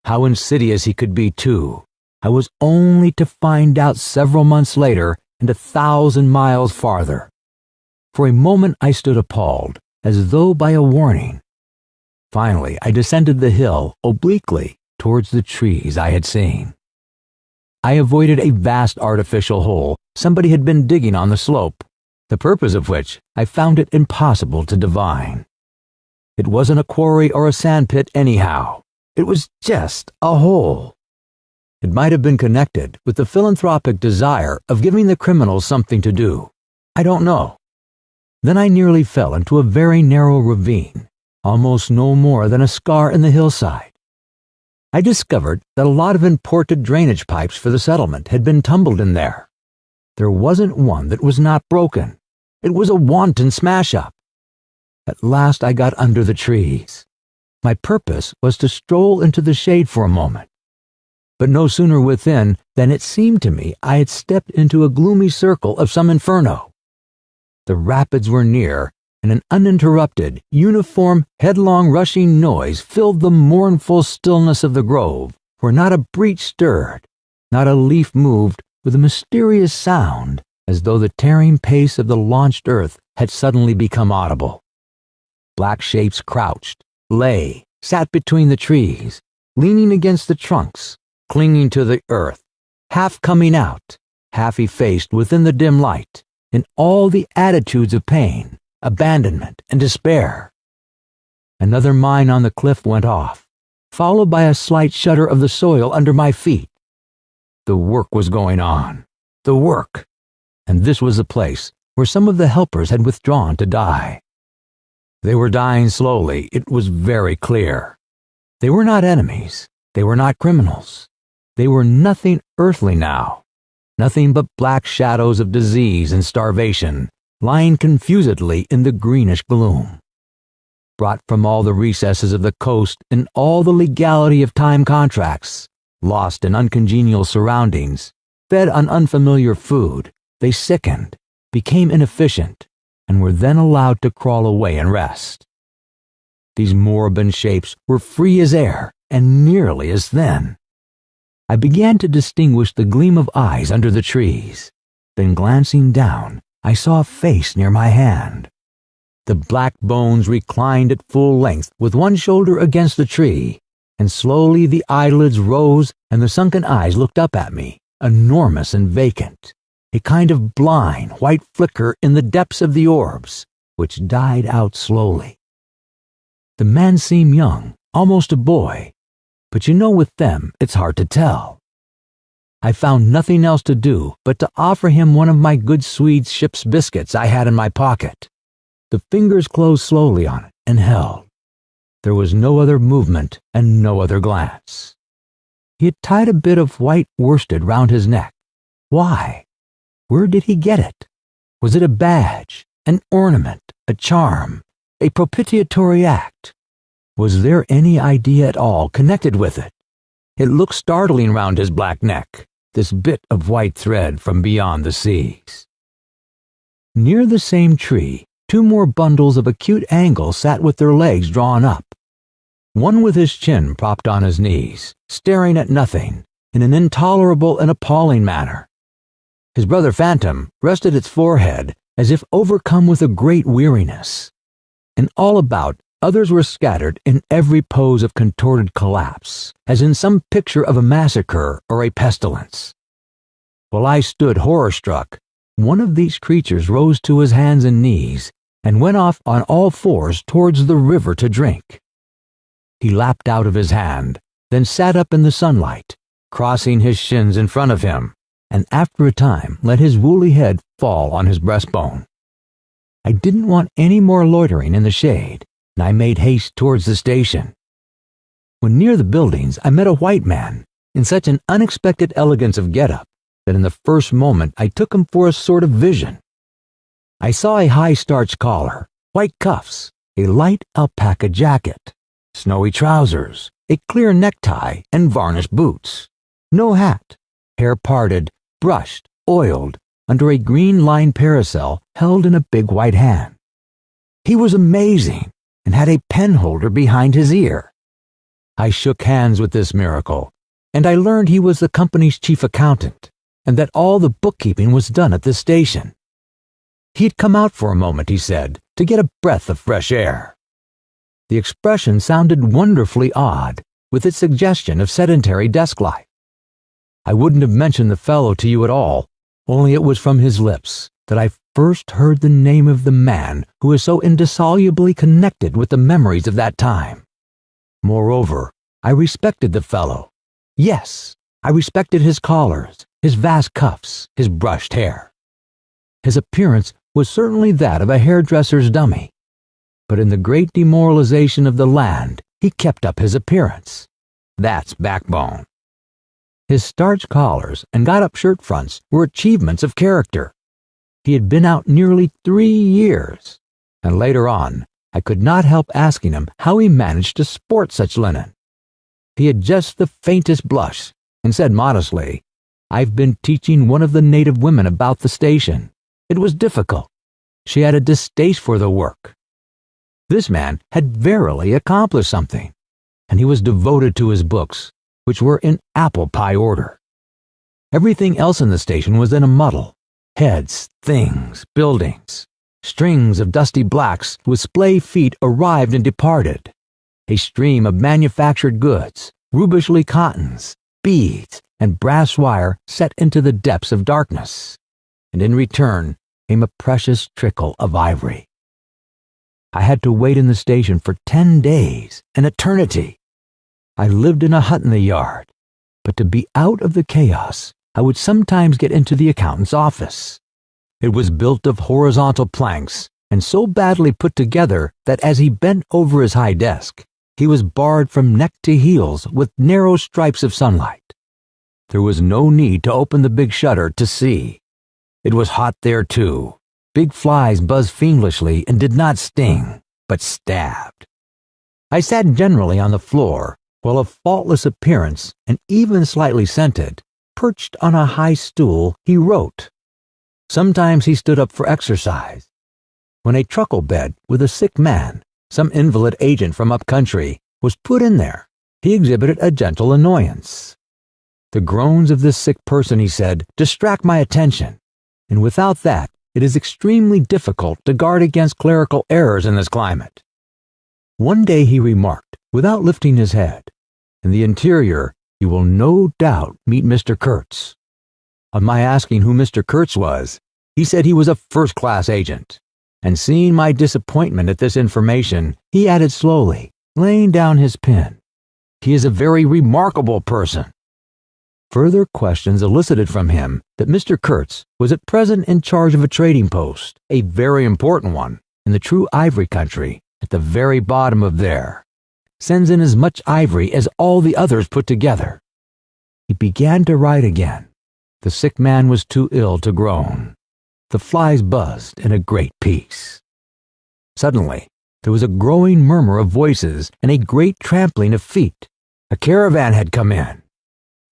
How insidious he could be, too, I was only to find out several months later and 1,000 miles farther. For a moment I stood appalled, as though by a warning. Finally, I descended the hill obliquely towards the trees I had seen. I avoided a vast artificial hole somebody had been digging on the slope, the purpose of which I found it impossible to divine. It wasn't a quarry or a sandpit anyhow. It was just a hole. It might have been connected with the philanthropic desire of giving the criminals something to do. I don't know. Then I nearly fell into a very narrow ravine, almost no more than a scar in the hillside. I discovered that a lot of imported drainage pipes for the settlement had been tumbled in there. There wasn't one that was not broken. It was a wanton smash-up. At last I got under the trees. My purpose was to stroll into the shade for a moment. But no sooner within than it seemed to me I had stepped into a gloomy circle of some inferno. The rapids were near, and an uninterrupted, uniform, headlong rushing noise filled the mournful stillness of the grove, where not a breeze stirred, not a leaf moved, with a mysterious sound, as though the tearing pace of the launched earth had suddenly become audible. Black shapes crouched, lay, sat between the trees, leaning against the trunks, clinging to the earth, half coming out, half effaced within the dim light, in all the attitudes of pain, abandonment, and despair. Another mine on the cliff went off, followed by a slight shudder of the soil under my feet. The work was going on. The work. And this was the place where some of the helpers had withdrawn to die. They were dying slowly, it was very clear. They were not enemies. They were not criminals. They were nothing earthly now. Nothing but black shadows of disease and starvation, lying confusedly in the greenish gloom. Brought from all the recesses of the coast in all the legality of time contracts, lost in uncongenial surroundings, fed on unfamiliar food, they sickened, became inefficient, and were then allowed to crawl away and rest. These moribund shapes were free as air and nearly as thin. I began to distinguish the gleam of eyes under the trees. Then glancing down, I saw a face near my hand. The black bones reclined at full length with one shoulder against the tree, and slowly the eyelids rose and the sunken eyes looked up at me, enormous and vacant, a kind of blind white flicker in the depths of the orbs, which died out slowly. The man seemed young, almost a boy, but with them it's hard to tell. I found nothing else to do but to offer him one of my good Swede ship's biscuits I had in my pocket. The fingers closed slowly on it and held. There was no other movement and no other glance. He had tied a bit of white worsted round his neck. Why? Where did he get it? Was it a badge, an ornament, a charm, a propitiatory act? Was there any idea at all connected with it? It looked startling round his black neck, this bit of white thread from beyond the seas. Near the same tree, two more bundles of acute angle sat with their legs drawn up. One with his chin propped on his knees, staring at nothing, in an intolerable and appalling manner. His brother Phantom rested its forehead as if overcome with a great weariness. And all about, others were scattered in every pose of contorted collapse, as in some picture of a massacre or a pestilence. While I stood horror-struck, one of these creatures rose to his hands and knees and went off on all fours towards the river to drink. He lapped out of his hand, then sat up in the sunlight, crossing his shins in front of him, and after a time let his woolly head fall on his breastbone. I didn't want any more loitering in the shade, and I made haste towards the station. When near the buildings, I met a white man, in such an unexpected elegance of get-up that in the first moment I took him for a sort of vision. I saw a high starched collar, white cuffs, a light alpaca jacket, snowy trousers, a clear necktie, and varnished boots. No hat, hair parted, brushed, oiled, under a green-lined parasol held in a big white hand. He was amazing, and had a penholder behind his ear. I shook hands with this miracle, and I learned he was the company's chief accountant, and that all the bookkeeping was done at the station. He had come out for a moment, he said, to get a breath of fresh air. The expression sounded wonderfully odd, with its suggestion of sedentary desk life. I wouldn't have mentioned the fellow to you at all, only it was from his lips that I first heard the name of the man who is so indissolubly connected with the memories of that time. Moreover, I respected the fellow. Yes, I respected his collars, his vast cuffs, his brushed hair. His appearance was certainly that of a hairdresser's dummy, but in the great demoralization of the land, he kept up his appearance. That's backbone. His starched collars and got-up shirt fronts were achievements of character. He had been out nearly 3 years, and later on, I could not help asking him how he managed to sport such linen. He had just the faintest blush and said modestly, "I've been teaching one of the native women about the station. It was difficult. She had a distaste for the work." This man had verily accomplished something, and he was devoted to his books, which were in apple pie order. Everything else in the station was in a muddle. Heads, things, buildings. Strings of dusty blacks with splay feet arrived and departed. A stream of manufactured goods, rubishly cottons, beads, and brass wire set into the depths of darkness. And in return came a precious trickle of ivory. I had to wait in the station for 10 days, an eternity. I lived in a hut in the yard, but to be out of the chaos, I would sometimes get into the accountant's office. It was built of horizontal planks and so badly put together that as he bent over his high desk, he was barred from neck to heels with narrow stripes of sunlight. There was no need to open the big shutter to see. It was hot there too. Big flies buzzed fiendishly and did not sting, but stabbed. I sat generally on the floor, while a faultless appearance, and even slightly scented, perched on a high stool, he wrote. Sometimes he stood up for exercise. When a truckle bed with a sick man, some invalid agent from up country, was put in there, he exhibited a gentle annoyance. The groans of this sick person, he said, distract my attention, and without that, it is extremely difficult to guard against clerical errors in this climate. One day he remarked, without lifting his head, in the interior you will no doubt meet Mr. Kurtz. On my asking who Mr. Kurtz was, he said he was a first-class agent, and seeing my disappointment at this information, he added slowly, laying down his pen, "He is a very remarkable person." Further questions elicited from him that Mr. Kurtz was at present in charge of a trading post, a very important one, in the true ivory country, at the very bottom of there. Sends in as much ivory as all the others put together. He began to write again. The sick man was too ill to groan. The flies buzzed in a great peace. Suddenly, there was a growing murmur of voices and a great trampling of feet. A caravan had come in.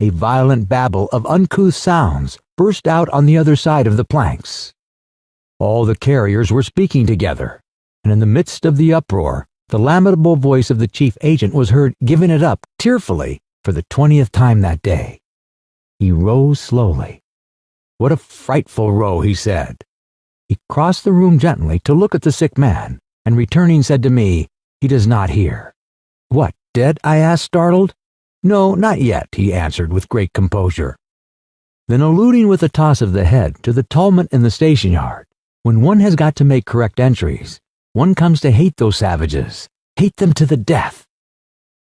A violent babble of uncouth sounds burst out on the other side of the planks. All the carriers were speaking together, and in the midst of the uproar, the lamentable voice of the chief agent was heard giving it up tearfully for the 20th time that day. He rose slowly. "What a frightful row," he said. He crossed the room gently to look at the sick man, and returning said to me, "He does not hear." "What, dead?" I asked, startled. "No, not yet," he answered with great composure. Then alluding with a toss of the head to the tumult in the station yard, "When one has got to make correct entries, one comes to hate those savages, hate them to the death."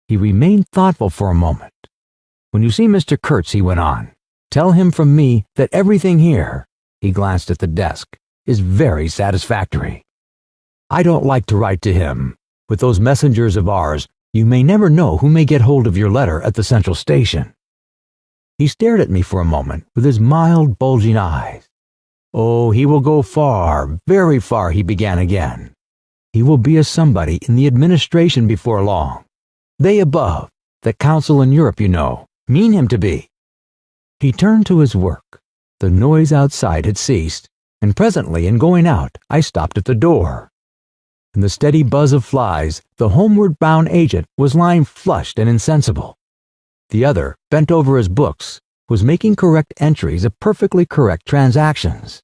He remained thoughtful for a moment. "When you see Mr. Kurtz," he went on, "tell him from me that everything here," he glanced at the desk, "is very satisfactory. I don't like to write to him. With those messengers of ours, you may never know who may get hold of your letter at the central station." He stared at me for a moment with his mild, bulging eyes. "Oh, he will go far, very far," he began again. "He will be a somebody in the administration before long. They above, the council in Europe, you know, mean him to be." He turned to his work. The noise outside had ceased, and presently, in going out, I stopped at the door. In the steady buzz of flies, the homeward bound agent was lying flushed and insensible. The other, bent over his books, was making correct entries of perfectly correct transactions.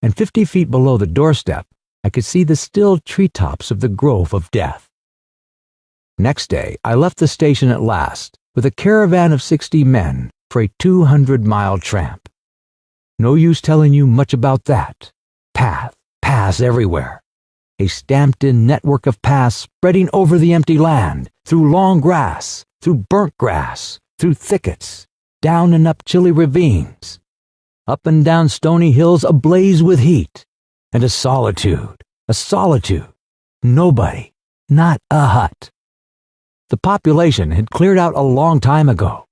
And 50 feet below the doorstep, I could see the still treetops of the grove of death. Next day, I left the station at last, with a caravan of 60 men, for a 200-mile tramp. No use telling you much about that. Paths everywhere. A stamped-in network of paths spreading over the empty land, through long grass, through burnt grass, through thickets, down and up chilly ravines, up and down stony hills ablaze with heat, and a solitude, nobody, not a hut. The population had cleared out a long time ago.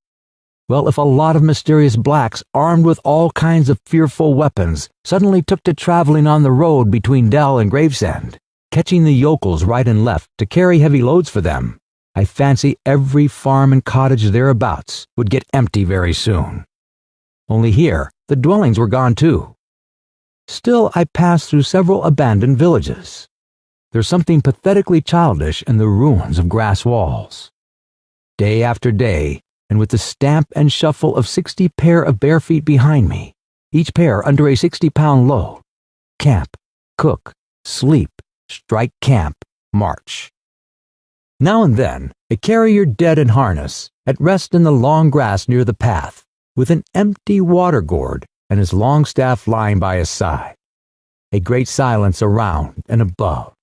Well, if a lot of mysterious blacks armed with all kinds of fearful weapons suddenly took to traveling on the road between Dell and Gravesend, catching the yokels right and left to carry heavy loads for them, I fancy every farm and cottage thereabouts would get empty very soon. Only here, the dwellings were gone too. Still, I passed through several abandoned villages. There's something pathetically childish in the ruins of grass walls. Day after day, and with the stamp and shuffle of 60 pair of bare feet behind me, each pair under a 60-pound load. Camp, cook, sleep, strike camp, march. Now and then, a carrier dead in harness, at rest in the long grass near the path, with an empty water gourd and his long staff lying by his side. A great silence around and above.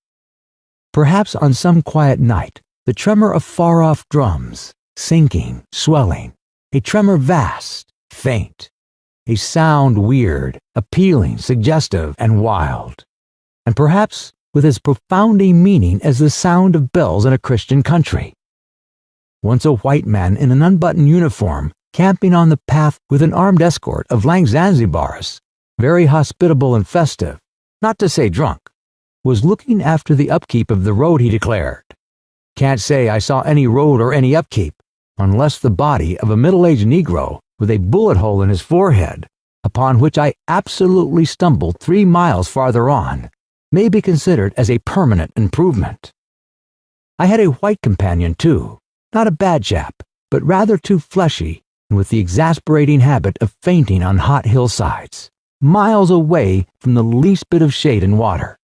Perhaps on some quiet night, the tremor of far-off drums, sinking, swelling, a tremor vast, faint, a sound weird, appealing, suggestive, and wild, and perhaps with as profound a meaning as the sound of bells in a Christian country. Once a white man in an unbuttoned uniform, camping on the path with an armed escort of lank Zanzibars, very hospitable and festive, not to say drunk, was looking after the upkeep of the road, he declared. Can't say I saw any road or any upkeep, unless the body of a middle-aged Negro with a bullet hole in his forehead, upon which I absolutely stumbled 3 miles farther on, may be considered as a permanent improvement. I had a white companion too, not a bad chap, but rather too fleshy and with the exasperating habit of fainting on hot hillsides, miles away from the least bit of shade and water.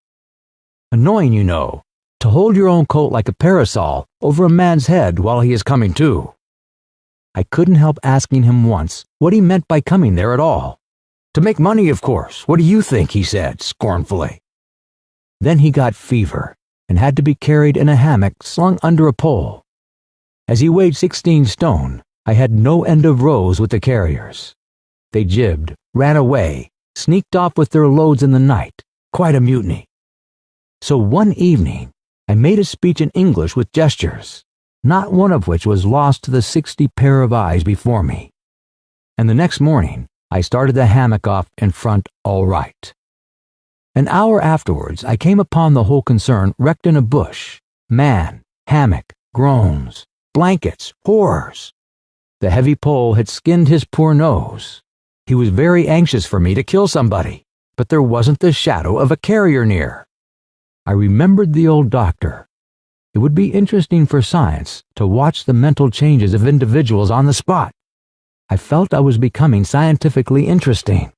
Annoying, you know, to hold your own coat like a parasol over a man's head while he is coming to. I couldn't help asking him once what he meant by coming there at all. To make money, of course. What do you think? He said scornfully. Then he got fever and had to be carried in a hammock slung under a pole. As he weighed 16 stone, I had no end of rows with the carriers. They jibbed, ran away, sneaked off with their loads in the night. Quite a mutiny. So one evening, I made a speech in English with gestures, not one of which was lost to the 60 pair of eyes before me. And the next morning, I started the hammock off in front all right. An hour afterwards, I came upon the whole concern wrecked in a bush. Man, hammock, groans, blankets, horrors. The heavy pole had skinned his poor nose. He was very anxious for me to kill somebody, but there wasn't the shadow of a carrier near. I remembered the old doctor. It would be interesting for science to watch the mental changes of individuals on the spot. I felt I was becoming scientifically interesting.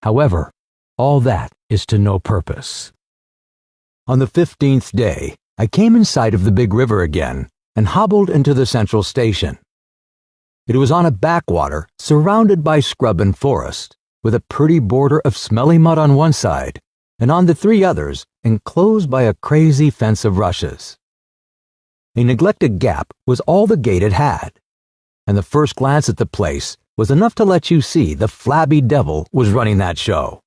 However, all that is to no purpose. On the 15th day, I came in sight of the big river again and hobbled into the central station. It was on a backwater surrounded by scrub and forest, with a pretty border of smelly mud on one side, and on the 3 others enclosed by a crazy fence of rushes. A neglected gap was all the gate it had, and the first glance at the place was enough to let you see the flabby devil was running that show.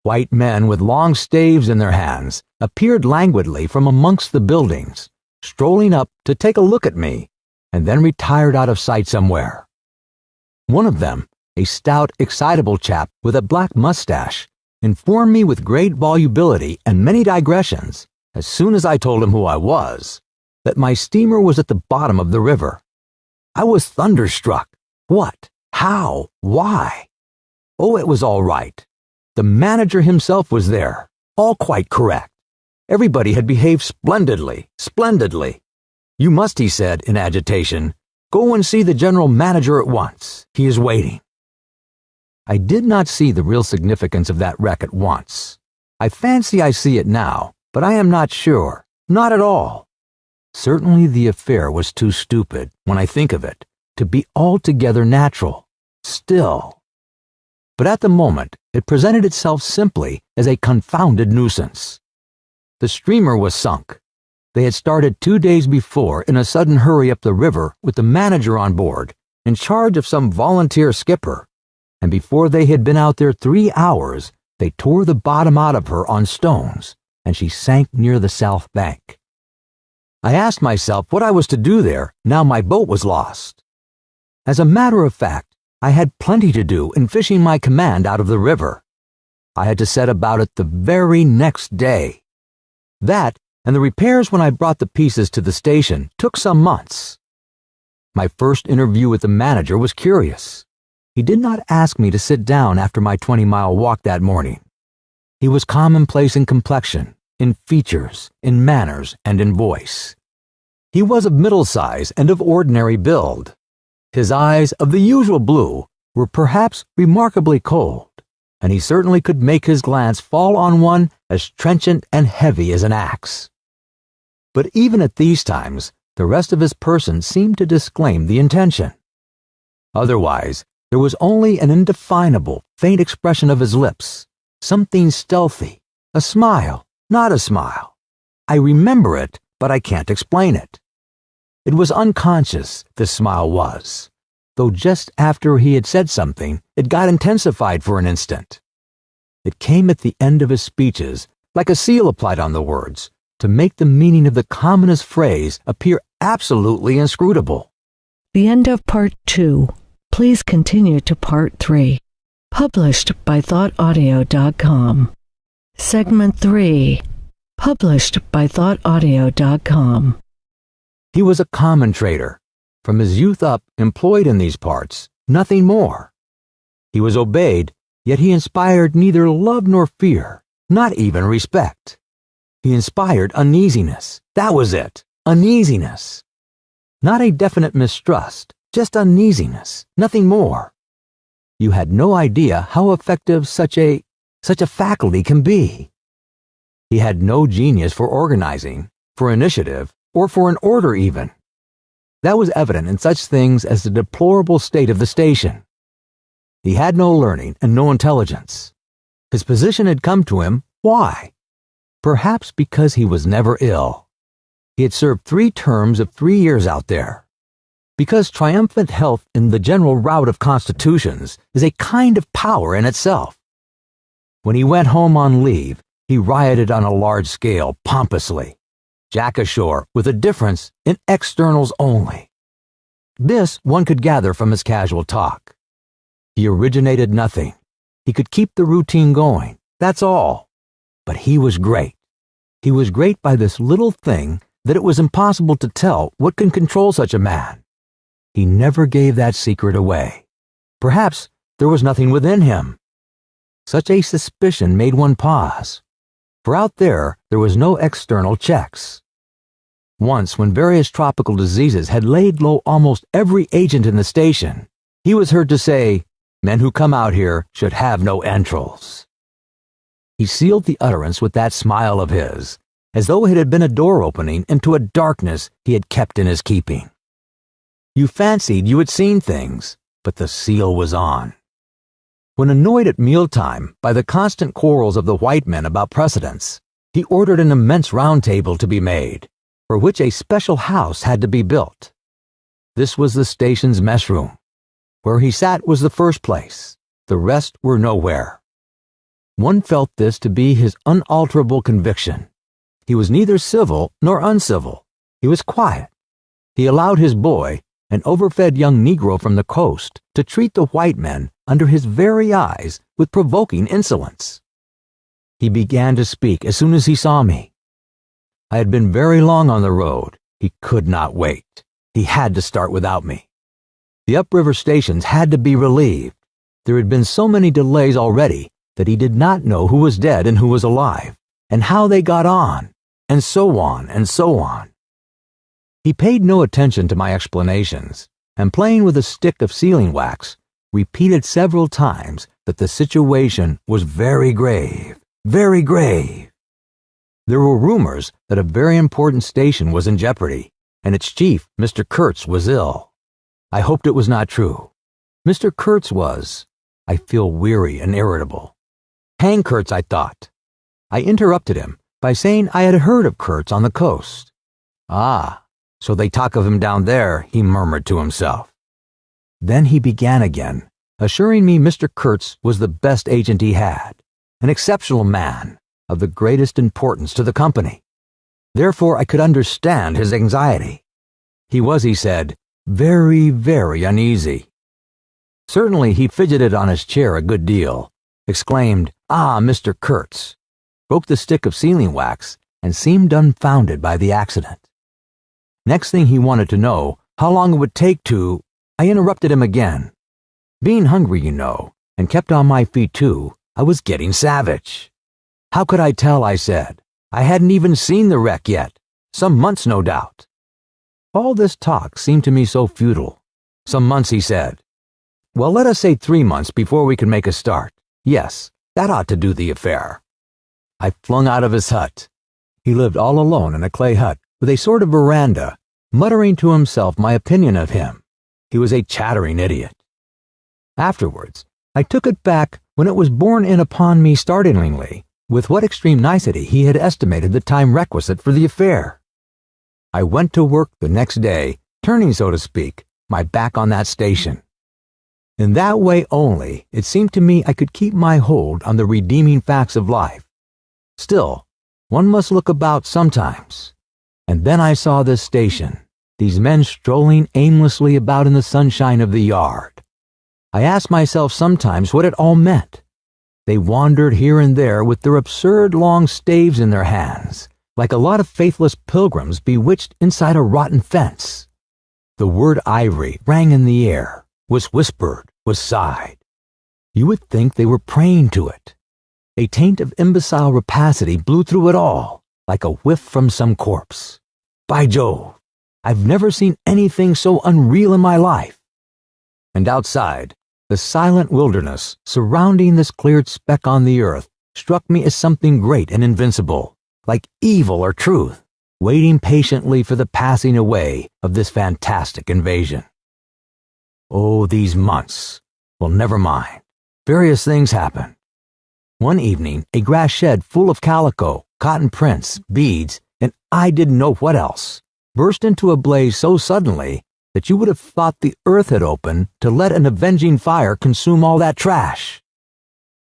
White men with long staves in their hands appeared languidly from amongst the buildings, strolling up to take a look at me, and then retired out of sight somewhere. One of them, a stout, excitable chap with a black mustache, informed me with great volubility and many digressions, as soon as I told him who I was, that my steamer was at the bottom of the river. I was thunderstruck. What? How? Why? Oh, it was all right. The manager himself was there, all quite correct. Everybody had behaved splendidly, splendidly. You must, he said in agitation, go and see the general manager at once. He is waiting. I did not see the real significance of that wreck at once. I fancy I see it now, but I am not sure. Not at all. Certainly the affair was too stupid, when I think of it, to be altogether natural. Still. But at the moment, it presented itself simply as a confounded nuisance. The steamer was sunk. They had started 2 days before in a sudden hurry up the river with the manager on board, in charge of some volunteer skipper, and before they had been out there 3 hours, they tore the bottom out of her on stones, and she sank near the south bank. I asked myself what I was to do there now my boat was lost. As a matter of fact, I had plenty to do in fishing my command out of the river. I had to set about it the very next day. That and the repairs when I brought the pieces to the station took some months. My first interview with the manager was curious. He did not ask me to sit down after my 20-mile walk that morning. He was commonplace in complexion, in features, in manners, and in voice. He was of middle size and of ordinary build. His eyes, of the usual blue, were perhaps remarkably cold, and he certainly could make his glance fall on one as trenchant and heavy as an axe. But even at these times, the rest of his person seemed to disclaim the intention. Otherwise, there was only an indefinable, faint expression of his lips, something stealthy, a smile, not a smile. I remember it, but I can't explain it. It was unconscious, this smile was, though just after he had said something, it got intensified for an instant. It came at the end of his speeches, like a seal applied on the words, to make the meaning of the commonest phrase appear absolutely inscrutable. The end of Part 2. Please continue to Part 3. Published by thoughtaudio.com. Segment 3. Published by thoughtaudio.com. He was a common trader, from his youth up employed in these parts, nothing more. He was obeyed, yet he inspired neither love nor fear, not even respect. He inspired uneasiness. That was it, uneasiness. Not a definite mistrust, just uneasiness, nothing more. You had no idea how effective such a faculty can be. He had no genius for organizing, for initiative, or for an order even. That was evident in such things as the deplorable state of the station. He had no learning and no intelligence. His position had come to him. Why? Perhaps because he was never ill. He had served 3 terms of 3 years out there. Because triumphant health in the general rout of constitutions is a kind of power in itself. When he went home on leave, he rioted on a large scale, pompously. Jack ashore, with a difference in externals only. This one could gather from his casual talk. He originated nothing. He could keep the routine going, that's all. But he was great. He was great by this little thing that it was impossible to tell what can control such a man. He never gave that secret away. Perhaps there was nothing within him. Such a suspicion made one pause. For out there was no external checks. Once, when various tropical diseases had laid low almost every agent in the station, he was heard to say, "Men who come out here should have no entrails." He sealed the utterance with that smile of his, as though it had been a door opening into a darkness he had kept in his keeping. You fancied you had seen things, but the seal was on. When annoyed at mealtime by the constant quarrels of the white men about precedence, he ordered an immense round table to be made, for which a special house had to be built. This was the station's mess room. Where he sat was the first place, the rest were nowhere. One felt this to be his unalterable conviction. He was neither civil nor uncivil. He was quiet. He allowed his boy, an overfed young Negro from the coast, to treat the white men under his very eyes with provoking insolence. He began to speak as soon as he saw me. I had been very long on the road. He could not wait. He had to start without me. The upriver stations had to be relieved. There had been so many delays already that he did not know who was dead and who was alive, and how they got on, and so on and so on. He paid no attention to my explanations, and playing with a stick of sealing wax, repeated several times that the situation was very grave, very grave. There were rumors that a very important station was in jeopardy, and its chief, Mr. Kurtz, was ill. I hoped it was not true. Mr. Kurtz was, I feel weary and irritable. Hang Kurtz, I thought. I interrupted him by saying I had heard of Kurtz on the coast. Ah, so they talk of him down there, he murmured to himself. Then he began again, assuring me Mr. Kurtz was the best agent he had, an exceptional man, of the greatest importance to the company. Therefore, I could understand his anxiety. He was, he said, very, very uneasy. Certainly he fidgeted on his chair a good deal, exclaimed, "Ah, Mr. Kurtz," broke the stick of sealing wax, and seemed dumbfounded by the accident. Next thing he wanted to know how long it would take to— I interrupted him again. Being hungry, you know, and kept on my feet too, I was getting savage. How could I tell, I said. I hadn't even seen the wreck yet. Some months, no doubt. All this talk seemed to me so futile. Some months, he said. Well, let us say 3 months before we can make a start. Yes, that ought to do the affair. I flung out of his hut. He lived all alone in a clay hut with a sort of veranda, muttering to himself my opinion of him. He was a chattering idiot. Afterwards, I took it back when it was borne in upon me startlingly with what extreme nicety he had estimated the time requisite for the affair. I went to work the next day, turning, so to speak, my back on that station. In that way only, it seemed to me I could keep my hold on the redeeming facts of life. Still, one must look about sometimes. And then I saw this station, these men strolling aimlessly about in the sunshine of the yard. I asked myself sometimes what it all meant. They wandered here and there with their absurd long staves in their hands, like a lot of faithless pilgrims bewitched inside a rotten fence. The word ivory rang in the air, was whispered, was sighed. You would think they were praying to it. A taint of imbecile rapacity blew through it all, like a whiff from some corpse. By Jove, I've never seen anything so unreal in my life. And outside, the silent wilderness surrounding this cleared speck on the earth struck me as something great and invincible, like evil or truth, waiting patiently for the passing away of this fantastic invasion. Oh, these months. Well, never mind. Various things happened. One evening, a grass shed full of calico, cotton prints, beads, and I didn't know what else, burst into a blaze so suddenly that you would have thought the earth had opened to let an avenging fire consume all that trash.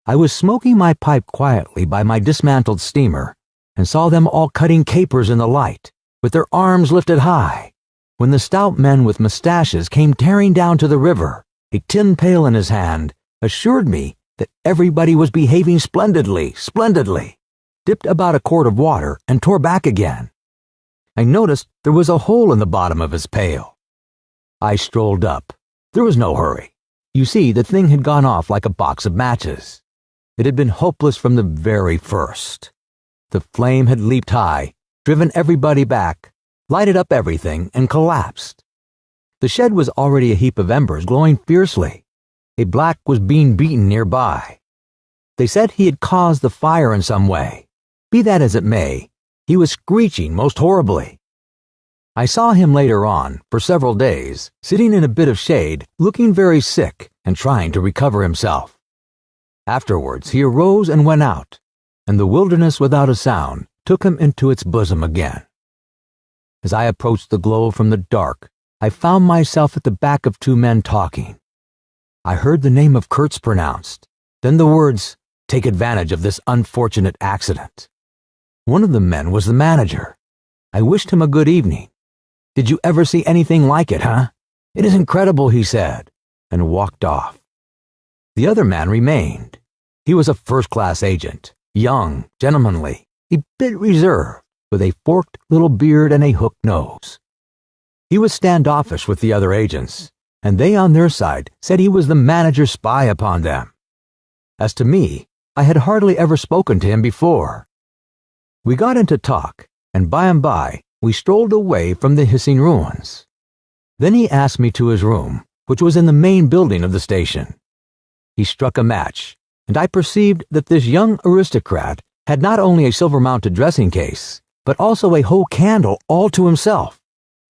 I was smoking my pipe quietly by my dismantled steamer and saw them all cutting capers in the light, with their arms lifted high, when the stout men with mustaches came tearing down to the river, a tin pail in his hand, assured me that everybody was behaving splendidly, dipped about a quart of water and tore back again. I noticed there was a hole in the bottom of his pail. I strolled up. There was no hurry. You see, the thing had gone off like a box of matches. It had been hopeless from the very first. The flame had leaped high, driven everybody back, lighted up everything, and collapsed. The shed was already a heap of embers glowing fiercely. A black was being beaten nearby. They said he had caused the fire in some way. Be that as it may, he was screeching most horribly. I saw him later on, for several days, sitting in a bit of shade, looking very sick and trying to recover himself. Afterwards he arose and went out, and the wilderness without a sound took him into its bosom again. As I approached the glow from the dark, I found myself at the back of 2 men talking. I heard the name of Kurtz pronounced, then the words, "Take advantage of this unfortunate accident." One of the men was the manager. I wished him a good evening. "Did you ever see anything like it, huh? It is incredible," he said, and walked off. The other man remained. He was a first-class agent, young, gentlemanly, a bit reserved, with a forked little beard and a hooked nose. He was standoffish with the other agents, and they on their side said he was the manager's spy upon them. As to me, I had hardly ever spoken to him before. We got into talk, and by we strolled away from the hissing ruins. Then he asked me to his room, which was in the main building of the station. He struck a match, and I perceived that this young aristocrat had not only a silver-mounted dressing case, but also a whole candle all to himself.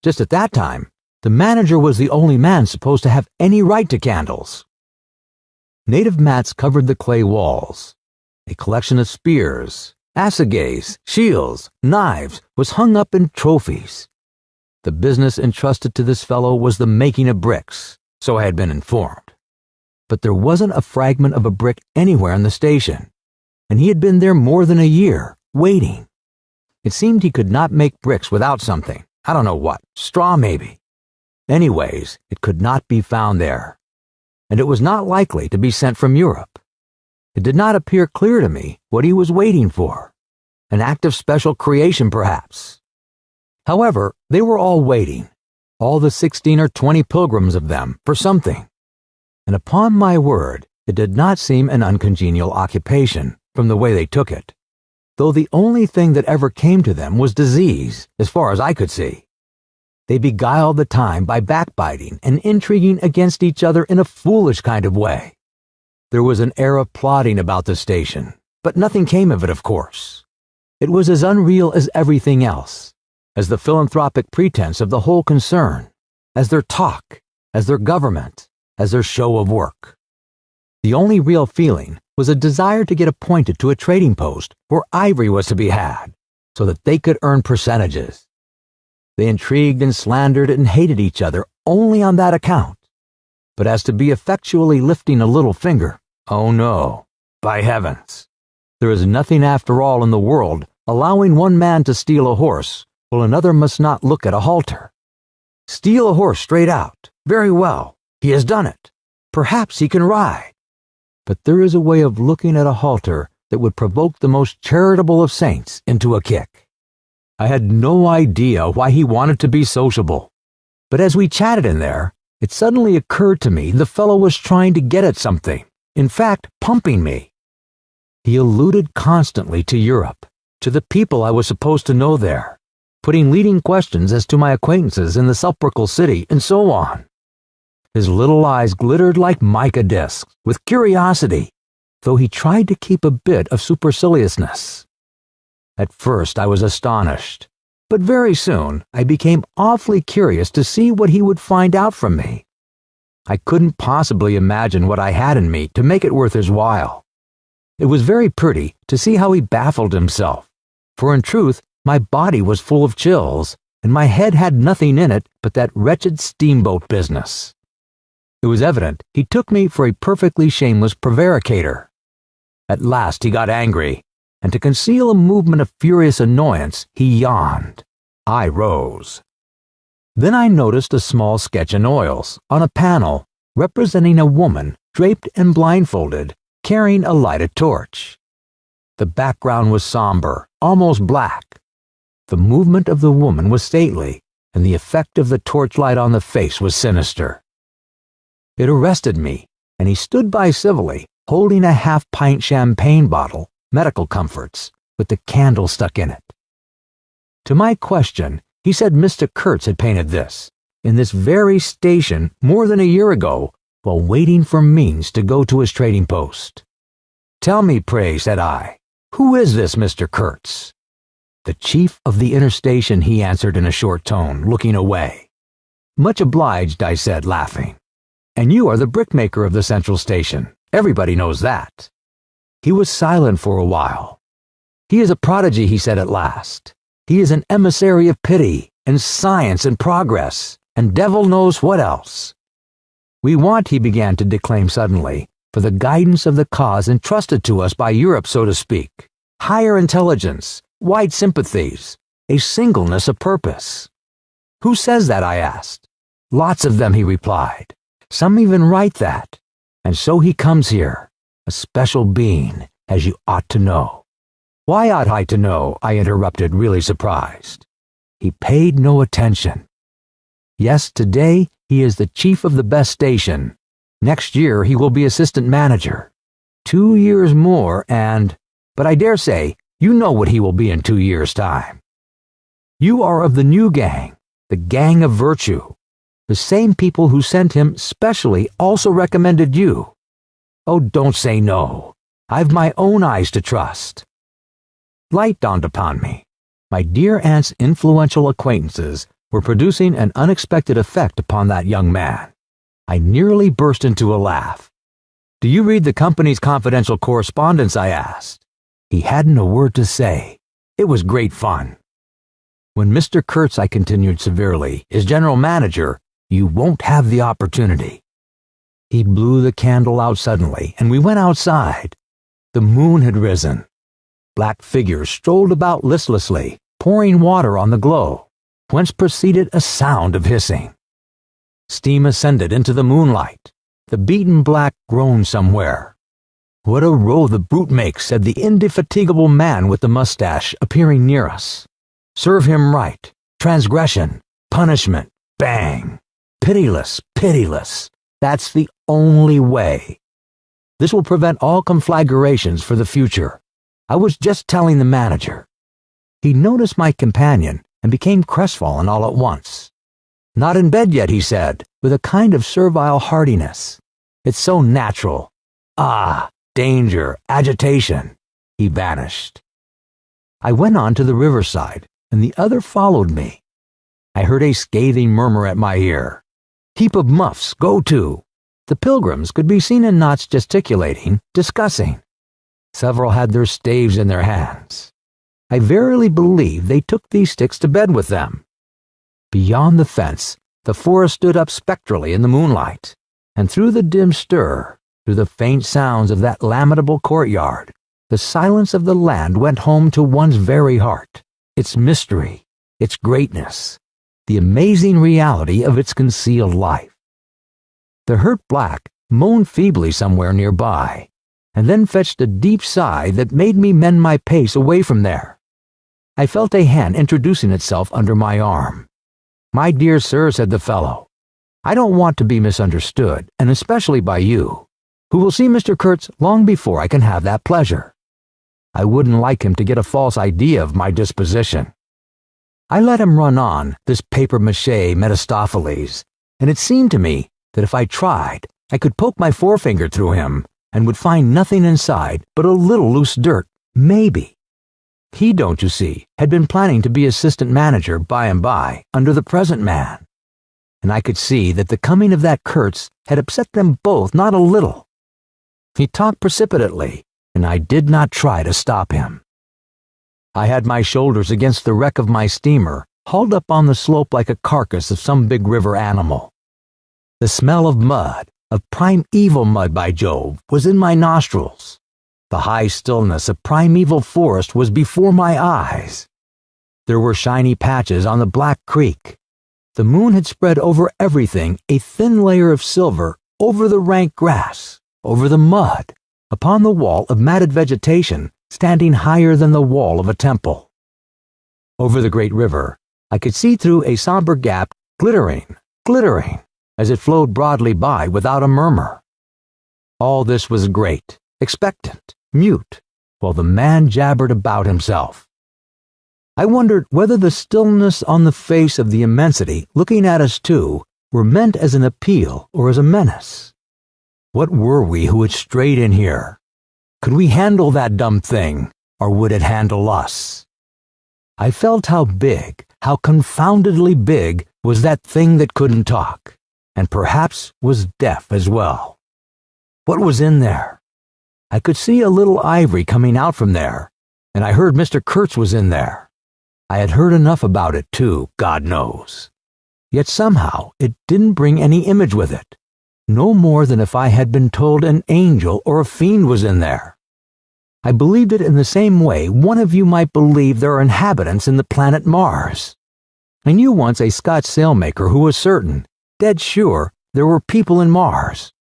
Just at that time, the manager was the only man supposed to have any right to candles. Native mats covered the clay walls. A collection of spears, assegais, shields, knives was hung up in trophies. The business entrusted to this fellow was the making of bricks, so I had been informed. But there wasn't a fragment of a brick anywhere in the station, and he had been there more than a year, waiting. It seemed he could not make bricks without something. I don't know what. Straw, maybe. Anyways, it could not be found there. And it was not likely to be sent from Europe. It did not appear clear to me what he was waiting for. An act of special creation, perhaps. However, they were all waiting, all the 16 or 20 pilgrims of them, for something. And upon my word, it did not seem an uncongenial occupation, from the way they took it, though the only thing that ever came to them was disease, as far as I could see. They beguiled the time by backbiting and intriguing against each other in a foolish kind of way. There was an air of plotting about the station, but nothing came of it, of course. It was as unreal as everything else, as the philanthropic pretense of the whole concern, as their talk, as their government, as their show of work. The only real feeling was a desire to get appointed to a trading post where ivory was to be had, so that they could earn percentages. They intrigued and slandered and hated each other only on that account. But as to be effectually lifting a little finger, oh no, by heavens. There is nothing after all in the world allowing one man to steal a horse while another must not look at a halter. Steal a horse straight out. Very well, he has done it. Perhaps he can ride. But there is a way of looking at a halter that would provoke the most charitable of saints into a kick. I had no idea why he wanted to be sociable. But as we chatted in there, it suddenly occurred to me the fellow was trying to get at something, in fact, pumping me. He alluded constantly to Europe, to the people I was supposed to know there, putting leading questions as to my acquaintances in the sepulchral city, and so on. His little eyes glittered like mica discs with curiosity, though he tried to keep a bit of superciliousness. At first I was astonished, but very soon I became awfully curious to see what he would find out from me. I couldn't possibly imagine what I had in me to make it worth his while. It was very pretty to see how he baffled himself, for in truth my body was full of chills, and my head had nothing in it but that wretched steamboat business. It was evident he took me for a perfectly shameless prevaricator. At last he got angry, and to conceal a movement of furious annoyance, he yawned. I rose. Then I noticed a small sketch in oils, on a panel, representing a woman, draped and blindfolded, carrying a lighted torch. The background was somber, almost black. The movement of the woman was stately, and the effect of the torchlight on the face was sinister. It arrested me, and he stood by civilly, holding a half-pint champagne bottle, medical comforts, with the candle stuck in it. To my question, he said Mr. Kurtz had painted this, in this very station more than a year ago, while waiting for means to go to his trading post. Tell me, pray, said I, who is this Mr. Kurtz? The chief of the interstation, he answered in a short tone, looking away. Much obliged, I said, laughing. And you are the brickmaker of the central station. Everybody knows that. He was silent for a while. He is a prodigy, he said at last. He is an emissary of pity, and science and progress, and devil knows what else. We want, he began to declaim suddenly, for the guidance of the cause entrusted to us by Europe, so to speak, higher intelligence, wide sympathies, a singleness of purpose. Who says that, I asked. Lots of them, he replied. Some even write that. And so he comes here, a special being, as you ought to know. Why ought I to know? I interrupted, really surprised. He paid no attention. Yes, today he is the chief of the best station. Next year he will be assistant manager. 2 years more but I dare say you know what he will be in 2 years' time. You are of the new gang, the gang of virtue. The same people who sent him specially also recommended you. Oh, don't say no. I've my own eyes to trust. Light dawned upon me. My dear aunt's influential acquaintances were producing an unexpected effect upon that young man. I nearly burst into a laugh. Do you read the company's confidential correspondence? I asked. He hadn't a word to say. It was great fun. When Mr. Kurtz, I continued severely, is general manager, you won't have the opportunity. He blew the candle out suddenly, and we went outside. The moon had risen. Black figures strolled about listlessly, pouring water on the glow, whence proceeded a sound of hissing. Steam ascended into the moonlight. The beaten black groaned somewhere. "What a row the brute makes," said the indefatigable man with the mustache, appearing near us. "Serve him right. Transgression. Punishment. Bang. Pitiless, pitiless. That's the only way. This will prevent all conflagrations for the future. I was just telling the manager." He noticed my companion and became crestfallen all at once. "Not in bed yet," he said, with a kind of servile heartiness. "It's so natural. Ah, danger, agitation." He vanished. I went on to the riverside, and the other followed me. I heard a scathing murmur at my ear. "Heap of muffs, go to." The pilgrims could be seen in knots gesticulating, discussing. Several had their staves in their hands. I verily believe they took these sticks to bed with them. Beyond the fence, the forest stood up spectrally in the moonlight, and through the dim stir, through the faint sounds of that lamentable courtyard, the silence of the land went home to one's very heart, its mystery, its greatness, the amazing reality of its concealed life. The hurt black moaned feebly somewhere nearby, and then fetched a deep sigh that made me mend my pace away from there. I felt a hand introducing itself under my arm. "My dear sir," said the fellow, "I don't want to be misunderstood, and especially by you, who will see Mr. Kurtz long before I can have that pleasure. I wouldn't like him to get a false idea of my disposition." I let him run on, this papier-mâché Mephistopheles, and it seemed to me that if I tried, I could poke my forefinger through him and would find nothing inside but a little loose dirt, maybe. He, don't you see, had been planning to be assistant manager by and by under the present man, and I could see that the coming of that Kurtz had upset them both not a little. He talked precipitately, and I did not try to stop him. I had my shoulders against the wreck of my steamer, hauled up on the slope like a carcass of some big river animal. The smell of mud, of primeval mud by Jove, was in my nostrils. The high stillness of primeval forest was before my eyes. There were shiny patches on the black creek. The moon had spread over everything a thin layer of silver, over the rank grass, over the mud, upon the wall of matted vegetation standing higher than the wall of a temple. Over the great river, I could see through a somber gap, glittering, glittering, as it flowed broadly by without a murmur. All this was great, expectant, mute, while the man jabbered about himself. I wondered whether the stillness on the face of the immensity looking at us two were meant as an appeal or as a menace. What were we who had strayed in here? Could we handle that dumb thing, or would it handle us? I felt how big, how confoundedly big, was that thing that couldn't talk, and perhaps was deaf as well. What was in there? I could see a little ivory coming out from there, and I heard Mr. Kurtz was in there. I had heard enough about it too, God knows. Yet somehow it didn't bring any image with it, no more than if I had been told an angel or a fiend was in there. I believed it in the same way one of you might believe there are inhabitants in the planet Mars. I knew once a Scotch sailmaker who was certain, dead sure, there were people in Mars.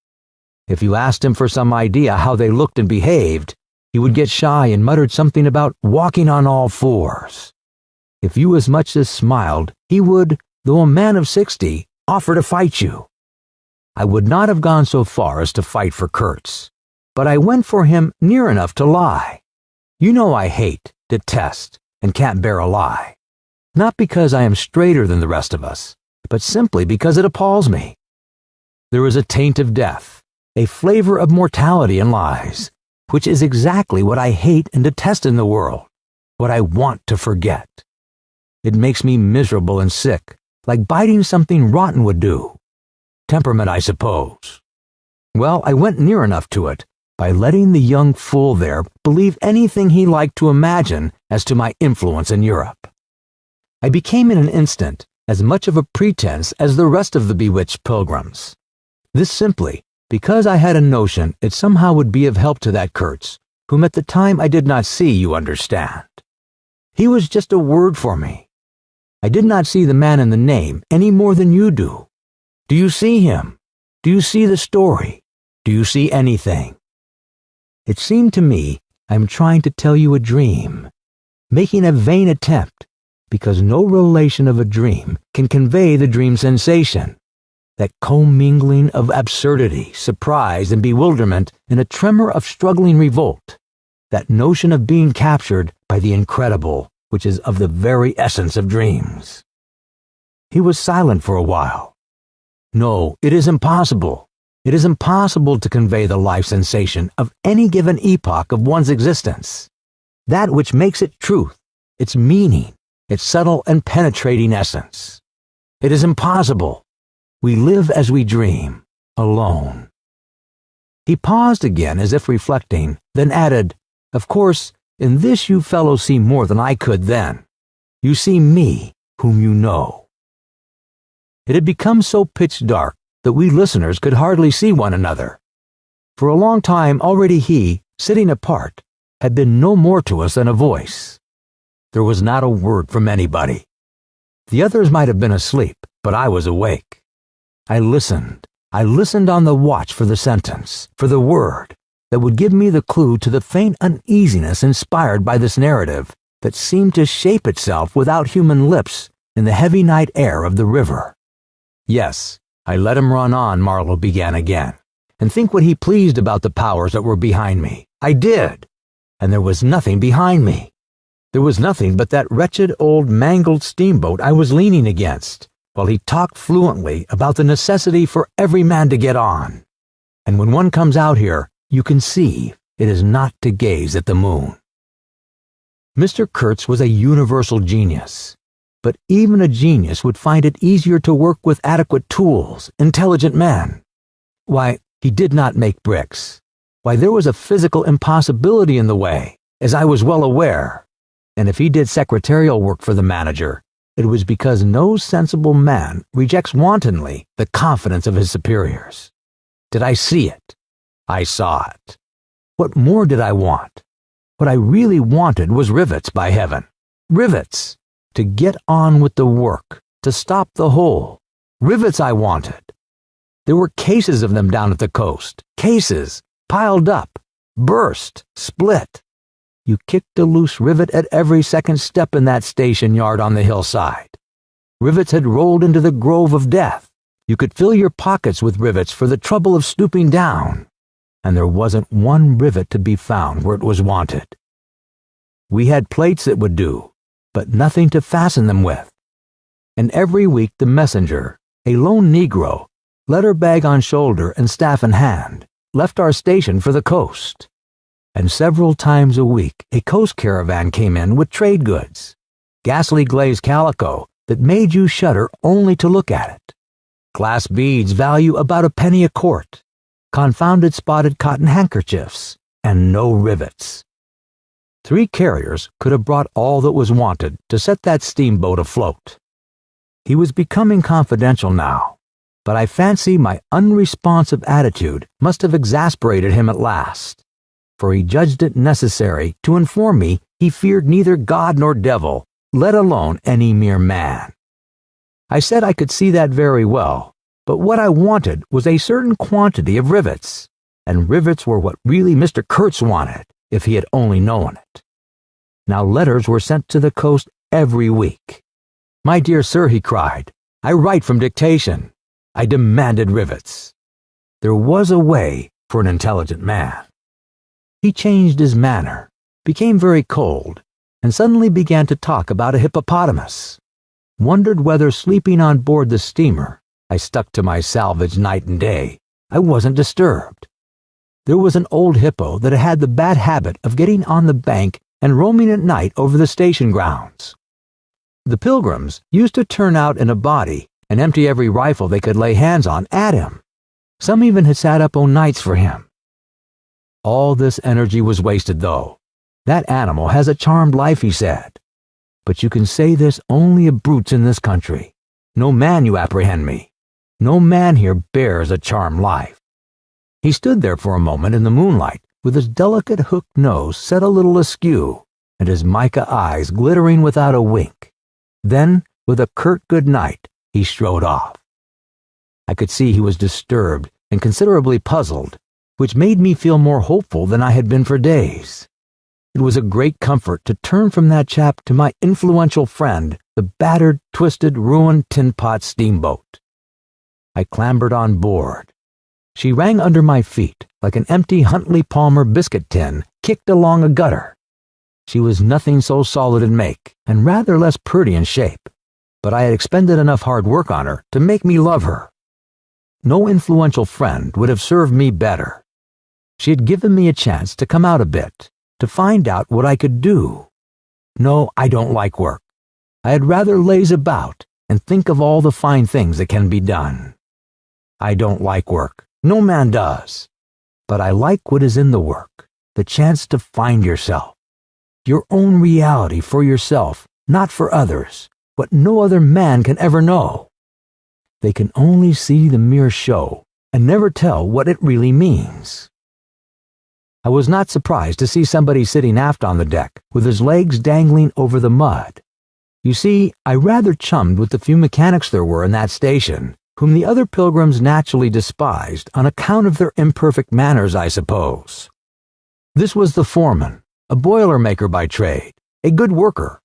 If you asked him for some idea how they looked and behaved, he would get shy and muttered something about walking on all fours. If you as much as smiled, he would, though a man of 60, offer to fight you. I would not have gone so far as to fight for Kurtz, but I went for him near enough to lie. You know I hate, detest, and can't bear a lie. Not because I am straighter than the rest of us, but simply because it appalls me. There is a taint of death, a flavor of mortality in lies, which is exactly what I hate and detest in the world, what I want to forget. It makes me miserable and sick, like biting something rotten would do. Temperament, I suppose. Well, I went near enough to it, by letting the young fool there believe anything he liked to imagine as to my influence in Europe. I became in an instant as much of a pretense as the rest of the bewitched pilgrims. This simply because I had a notion it somehow would be of help to that Kurtz, whom at the time I did not see, you understand. He was just a word for me. I did not see the man in the name any more than you do. Do you see him? Do you see the story? Do you see anything? It seemed to me I am trying to tell you a dream, making a vain attempt, because no relation of a dream can convey the dream sensation, that commingling of absurdity, surprise, and bewilderment in a tremor of struggling revolt, that notion of being captured by the incredible, which is of the very essence of dreams. He was silent for a while. No, it is impossible. It is impossible to convey the life sensation of any given epoch of one's existence, that which makes it truth, its meaning, its subtle and penetrating essence. It is impossible. We live as we dream, alone. He paused again as if reflecting, then added, "Of course, in this you fellows see more than I could then. You see me, whom you know." It had become so pitch dark that we listeners could hardly see one another. For a long time already he, sitting apart, had been no more to us than a voice. There was not a word from anybody. The others might have been asleep, but I was awake. I listened on the watch for the sentence, for the word, that would give me the clue to the faint uneasiness inspired by this narrative that seemed to shape itself without human lips in the heavy night air of the river. Yes, I let him run on, Marlowe began again, and think what he pleased about the powers that were behind me. I did, and there was nothing behind me. There was nothing but that wretched old mangled steamboat I was leaning against, while he talked fluently about the necessity for every man to get on. And when one comes out here, you can see it is not to gaze at the moon. Mr. Kurtz was a universal genius, but even a genius would find it easier to work with adequate tools, intelligent men. Why, he did not make bricks. Why, there was a physical impossibility in the way, as I was well aware. And if he did secretarial work for the manager, it was because no sensible man rejects wantonly the confidence of his superiors. Did I see it? I saw it. What more did I want? What I really wanted was rivets, by heaven. Rivets! To get on with the work, to stop the hole. Rivets I wanted. There were cases of them down at the coast. Cases, piled up, burst, split. You kicked a loose rivet at every second step in that station yard on the hillside. Rivets had rolled into the grove of death. You could fill your pockets with rivets for the trouble of stooping down, and there wasn't one rivet to be found where it was wanted. We had plates that would do, but nothing to fasten them with. And every week the messenger, a lone Negro, letter bag on shoulder and staff in hand, left our station for the coast. And several times a week a coast caravan came in with trade goods, ghastly glazed calico that made you shudder only to look at it, glass beads value about a penny a quart, confounded spotted cotton handkerchiefs, and no rivets. 3 carriers could have brought all that was wanted to set that steamboat afloat. He was becoming confidential now, but I fancy my unresponsive attitude must have exasperated him at last, for he judged it necessary to inform me he feared neither God nor devil, let alone any mere man. I said I could see that very well, but what I wanted was a certain quantity of rivets, and rivets were what really Mr. Kurtz wanted, if he had only known it. Now letters were sent to the coast every week. "My dear sir," he cried, "I write from dictation. I demanded rivets." There was a way for an intelligent man. He changed his manner, became very cold, and suddenly began to talk about a hippopotamus. Wondered whether, sleeping on board the steamer, I stuck to my salvage night and day, I wasn't disturbed. There was an old hippo that had the bad habit of getting on the bank and roaming at night over the station grounds. The pilgrims used to turn out in a body and empty every rifle they could lay hands on at him. Some even had sat up o' nights for him. All this energy was wasted, though. That animal has a charmed life, he said. But you can say this only of brutes in this country. No man, you apprehend me. No man here bears a charmed life. He stood there for a moment in the moonlight, with his delicate hooked nose set a little askew, and his mica eyes glittering without a wink. Then, with a curt good night, he strode off. I could see he was disturbed and considerably puzzled, which made me feel more hopeful than I had been for days. It was a great comfort to turn from that chap to my influential friend, the battered, twisted, ruined tin pot steamboat. I clambered on board. She rang under my feet like an empty Huntley Palmer biscuit tin kicked along a gutter. She was nothing so solid in make, and rather less pretty in shape, but I had expended enough hard work on her to make me love her. No influential friend would have served me better. She had given me a chance to come out a bit, to find out what I could do. No, I don't like work. I had rather laze about and think of all the fine things that can be done. I don't like work. No man does. But I like what is in the work, the chance to find yourself. Your own reality for yourself, not for others, what no other man can ever know. They can only see the mere show and never tell what it really means. I was not surprised to see somebody sitting aft on the deck with his legs dangling over the mud. You see, I rather chummed with the few mechanics there were in that station, whom the other pilgrims naturally despised on account of their imperfect manners, I suppose. This was the foreman, a boiler-maker by trade, a good worker.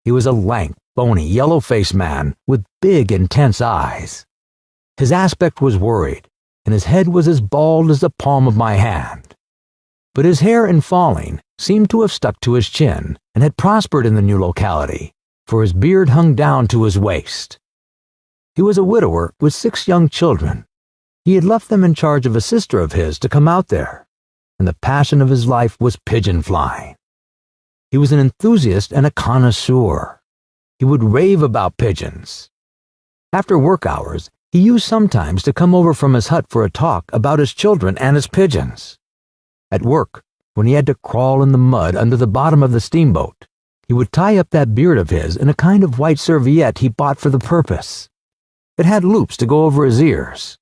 He was a lank, bony, yellow-faced man with big, intense eyes. His aspect was worried, and his head was as bald as the palm of my hand. But his hair in falling seemed to have stuck to his chin and had prospered in the new locality, for his beard hung down to his waist. He was a widower with 6 young children. He had left them in charge of a sister of his to come out there, and the passion of his life was pigeon flying. He was an enthusiast and a connoisseur. He would rave about pigeons. After work hours, he used sometimes to come over from his hut for a talk about his children and his pigeons. At work, when he had to crawl in the mud under the bottom of the steamboat, he would tie up that beard of his in a kind of white serviette he bought for the purpose. It had loops to go over his ears.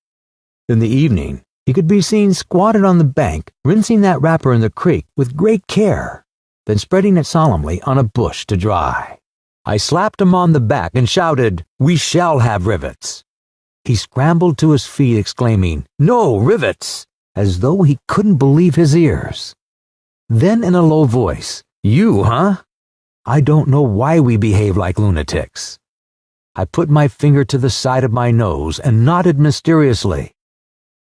In the evening, he could be seen squatted on the bank, rinsing that wrapper in the creek with great care, then spreading it solemnly on a bush to dry. I slapped him on the back and shouted, "We shall have rivets." He scrambled to his feet, exclaiming, "No rivets!" as though he couldn't believe his ears. Then in a low voice, "You, huh? I don't know why we behave like lunatics." I put my finger to the side of my nose and nodded mysteriously.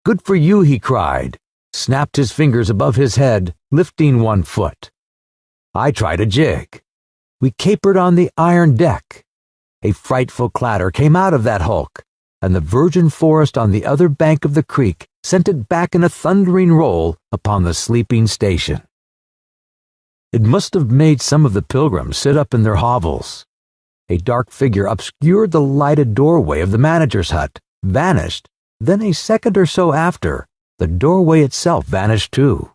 "Good for you," he cried, snapped his fingers above his head, lifting one foot. I tried a jig. We capered on the iron deck. A frightful clatter came out of that hulk, and the virgin forest on the other bank of the creek sent it back in a thundering roll upon the sleeping station. It must have made some of the pilgrims sit up in their hovels. A dark figure obscured the lighted doorway of the manager's hut, vanished, then a second or so after, the doorway itself vanished too.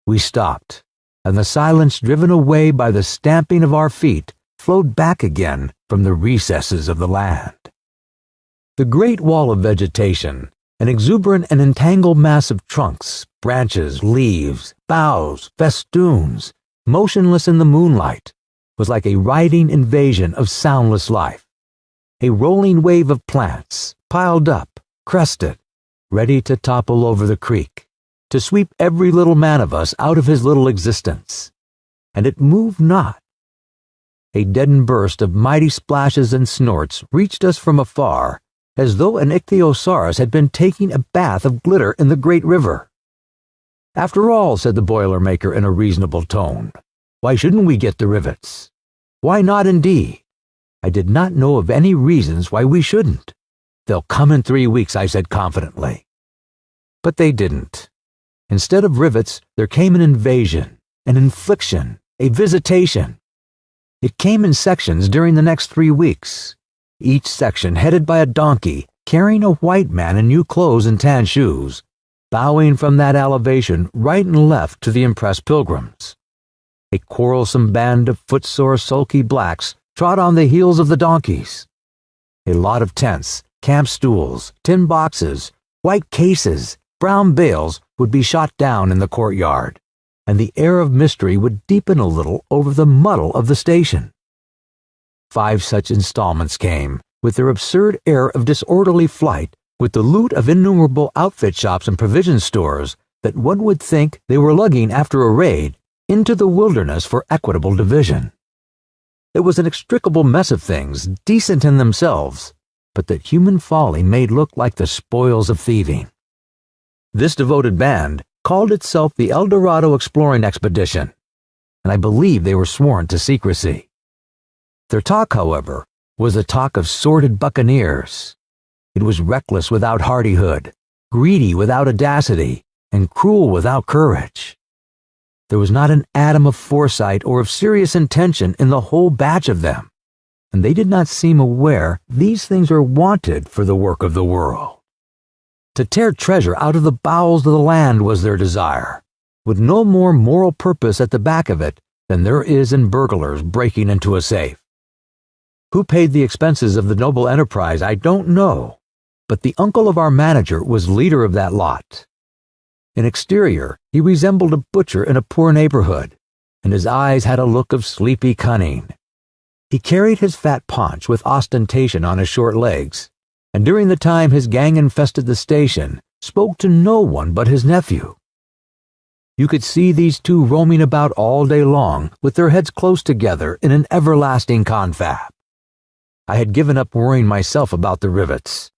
We stopped, and the silence driven away by the stamping of our feet flowed back again from the recesses of the land. The great wall of vegetation, an exuberant and entangled mass of trunks, branches, leaves, boughs, festoons, motionless in the moonlight, was like a riding invasion of soundless life. A rolling wave of plants, piled up, crested, ready to topple over the creek, to sweep every little man of us out of his little existence. And it moved not. A deadened burst of mighty splashes and snorts reached us from afar, as though an ichthyosaurus had been taking a bath of glitter in the great river. "After all," said the boiler-maker in a reasonable tone, "why shouldn't we get the rivets? Why not, indeed? I did not know of any reasons why we shouldn't. They'll come in 3 weeks," I said confidently. But they didn't. Instead of rivets, there came an invasion, an infliction, a visitation. It came in sections during the next 3 weeks, each section headed by a donkey carrying a white man in new clothes and tan shoes, bowing from that elevation right and left to the impressed pilgrims. A quarrelsome band of footsore, sulky blacks trot on the heels of the donkeys. A lot of tents, camp stools, tin boxes, white cases, brown bales would be shot down in the courtyard. and the air of mystery would deepen a little over the muddle of the station. 5 such installments came, with their absurd air of disorderly flight, with the loot of innumerable outfit shops and provision stores that one would think they were lugging after a raid into the wilderness for equitable division. It was an inextricable mess of things, decent in themselves, but that human folly made look like the spoils of thieving. This devoted band called itself the El Dorado Exploring Expedition, and I believe they were sworn to secrecy. Their talk, however, was the talk of sordid buccaneers. It was reckless without hardihood, greedy without audacity, and cruel without courage. There was not an atom of foresight or of serious intention in the whole batch of them, and they did not seem aware these things are wanted for the work of the world. To tear treasure out of the bowels of the land was their desire, with no more moral purpose at the back of it than there is in burglars breaking into a safe. Who paid the expenses of the noble enterprise, I don't know, but the uncle of our manager was leader of that lot. In exterior, he resembled a butcher in a poor neighborhood, and his eyes had a look of sleepy cunning. He carried his fat paunch with ostentation on his short legs, and during the time his gang infested the station, spoke to no one but his nephew. You could see these two roaming about all day long, with their heads close together in an everlasting confab. I had given up worrying myself about the rivets.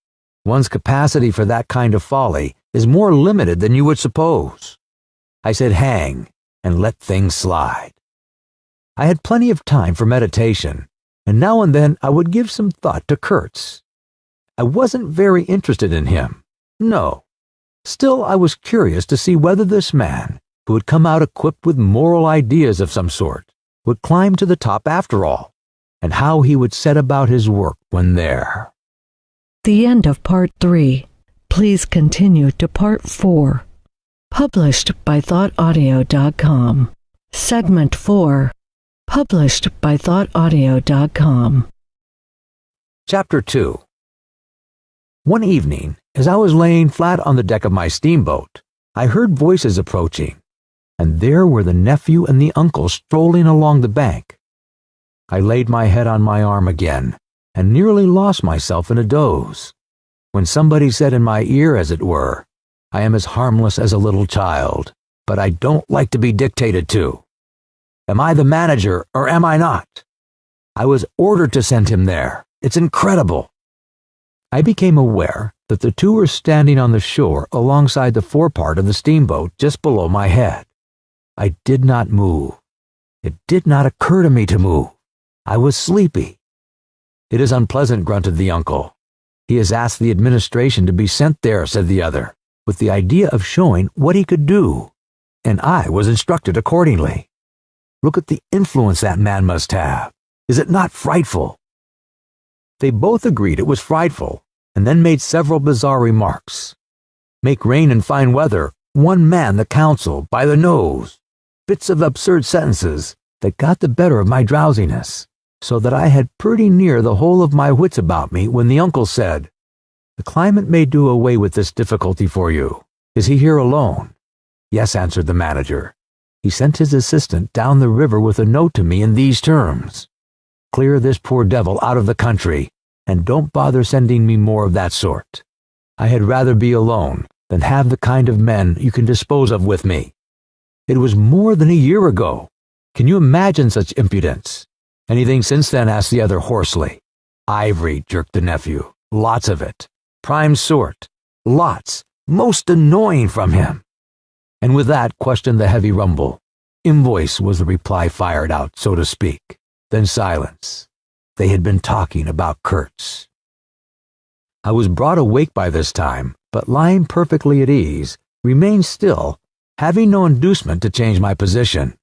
One's capacity for that kind of folly is more limited than you would suppose. I said hang, and let things slide. I had plenty of time for meditation, and now and then I would give some thought to Kurtz. I wasn't very interested in him, no. Still, I was curious to see whether this man, who had come out equipped with moral ideas of some sort, would climb to the top after all, and how he would set about his work when there. The end of Part 3. Please continue to Part 4. Published by thoughtaudio.com. Segment 4. Published by thoughtaudio.com. Chapter 2. One evening, as I was laying flat on the deck of my steamboat, I heard voices approaching, and there were the nephew and the uncle strolling along the bank. I laid my head on my arm again, and nearly lost myself in a doze, when somebody said in my ear, as it were, I am as harmless as a little child, but I don't like to be dictated to. Am I the manager, or am I not? I was ordered to send him there. It's incredible. I became aware that the two were standing on the shore alongside the forepart of the steamboat just below my head. I did not move. It did not occur to me to move. I was sleepy. It is unpleasant, grunted the uncle. He has asked the administration to be sent there, said the other, with the idea of showing what he could do, and I was instructed accordingly. Look at the influence that man must have. Is it not frightful? They both agreed it was frightful, and then made several bizarre remarks. Make rain in fine weather, one man the council, by the nose. Bits of absurd sentences that got the better of my drowsiness, so that I had pretty near the whole of my wits about me when the uncle said, The climate may do away with this difficulty for you. Is he here alone? Yes, answered the manager. He sent his assistant down the river with a note to me in these terms. Clear this poor devil out of the country, and don't bother sending me more of that sort. I had rather be alone than have the kind of men you can dispose of with me. It was more than a year ago. Can you imagine such impudence? Anything since then? Asked the other hoarsely. Ivory, jerked the nephew. Lots of it. Prime sort. Lots. Most annoying from him. And with that questioned the heavy rumble. Invoice was the reply fired out, so to speak. Then silence. They had been talking about Kurtz. I was brought awake by this time, but lying perfectly at ease, remained still, having no inducement to change my position.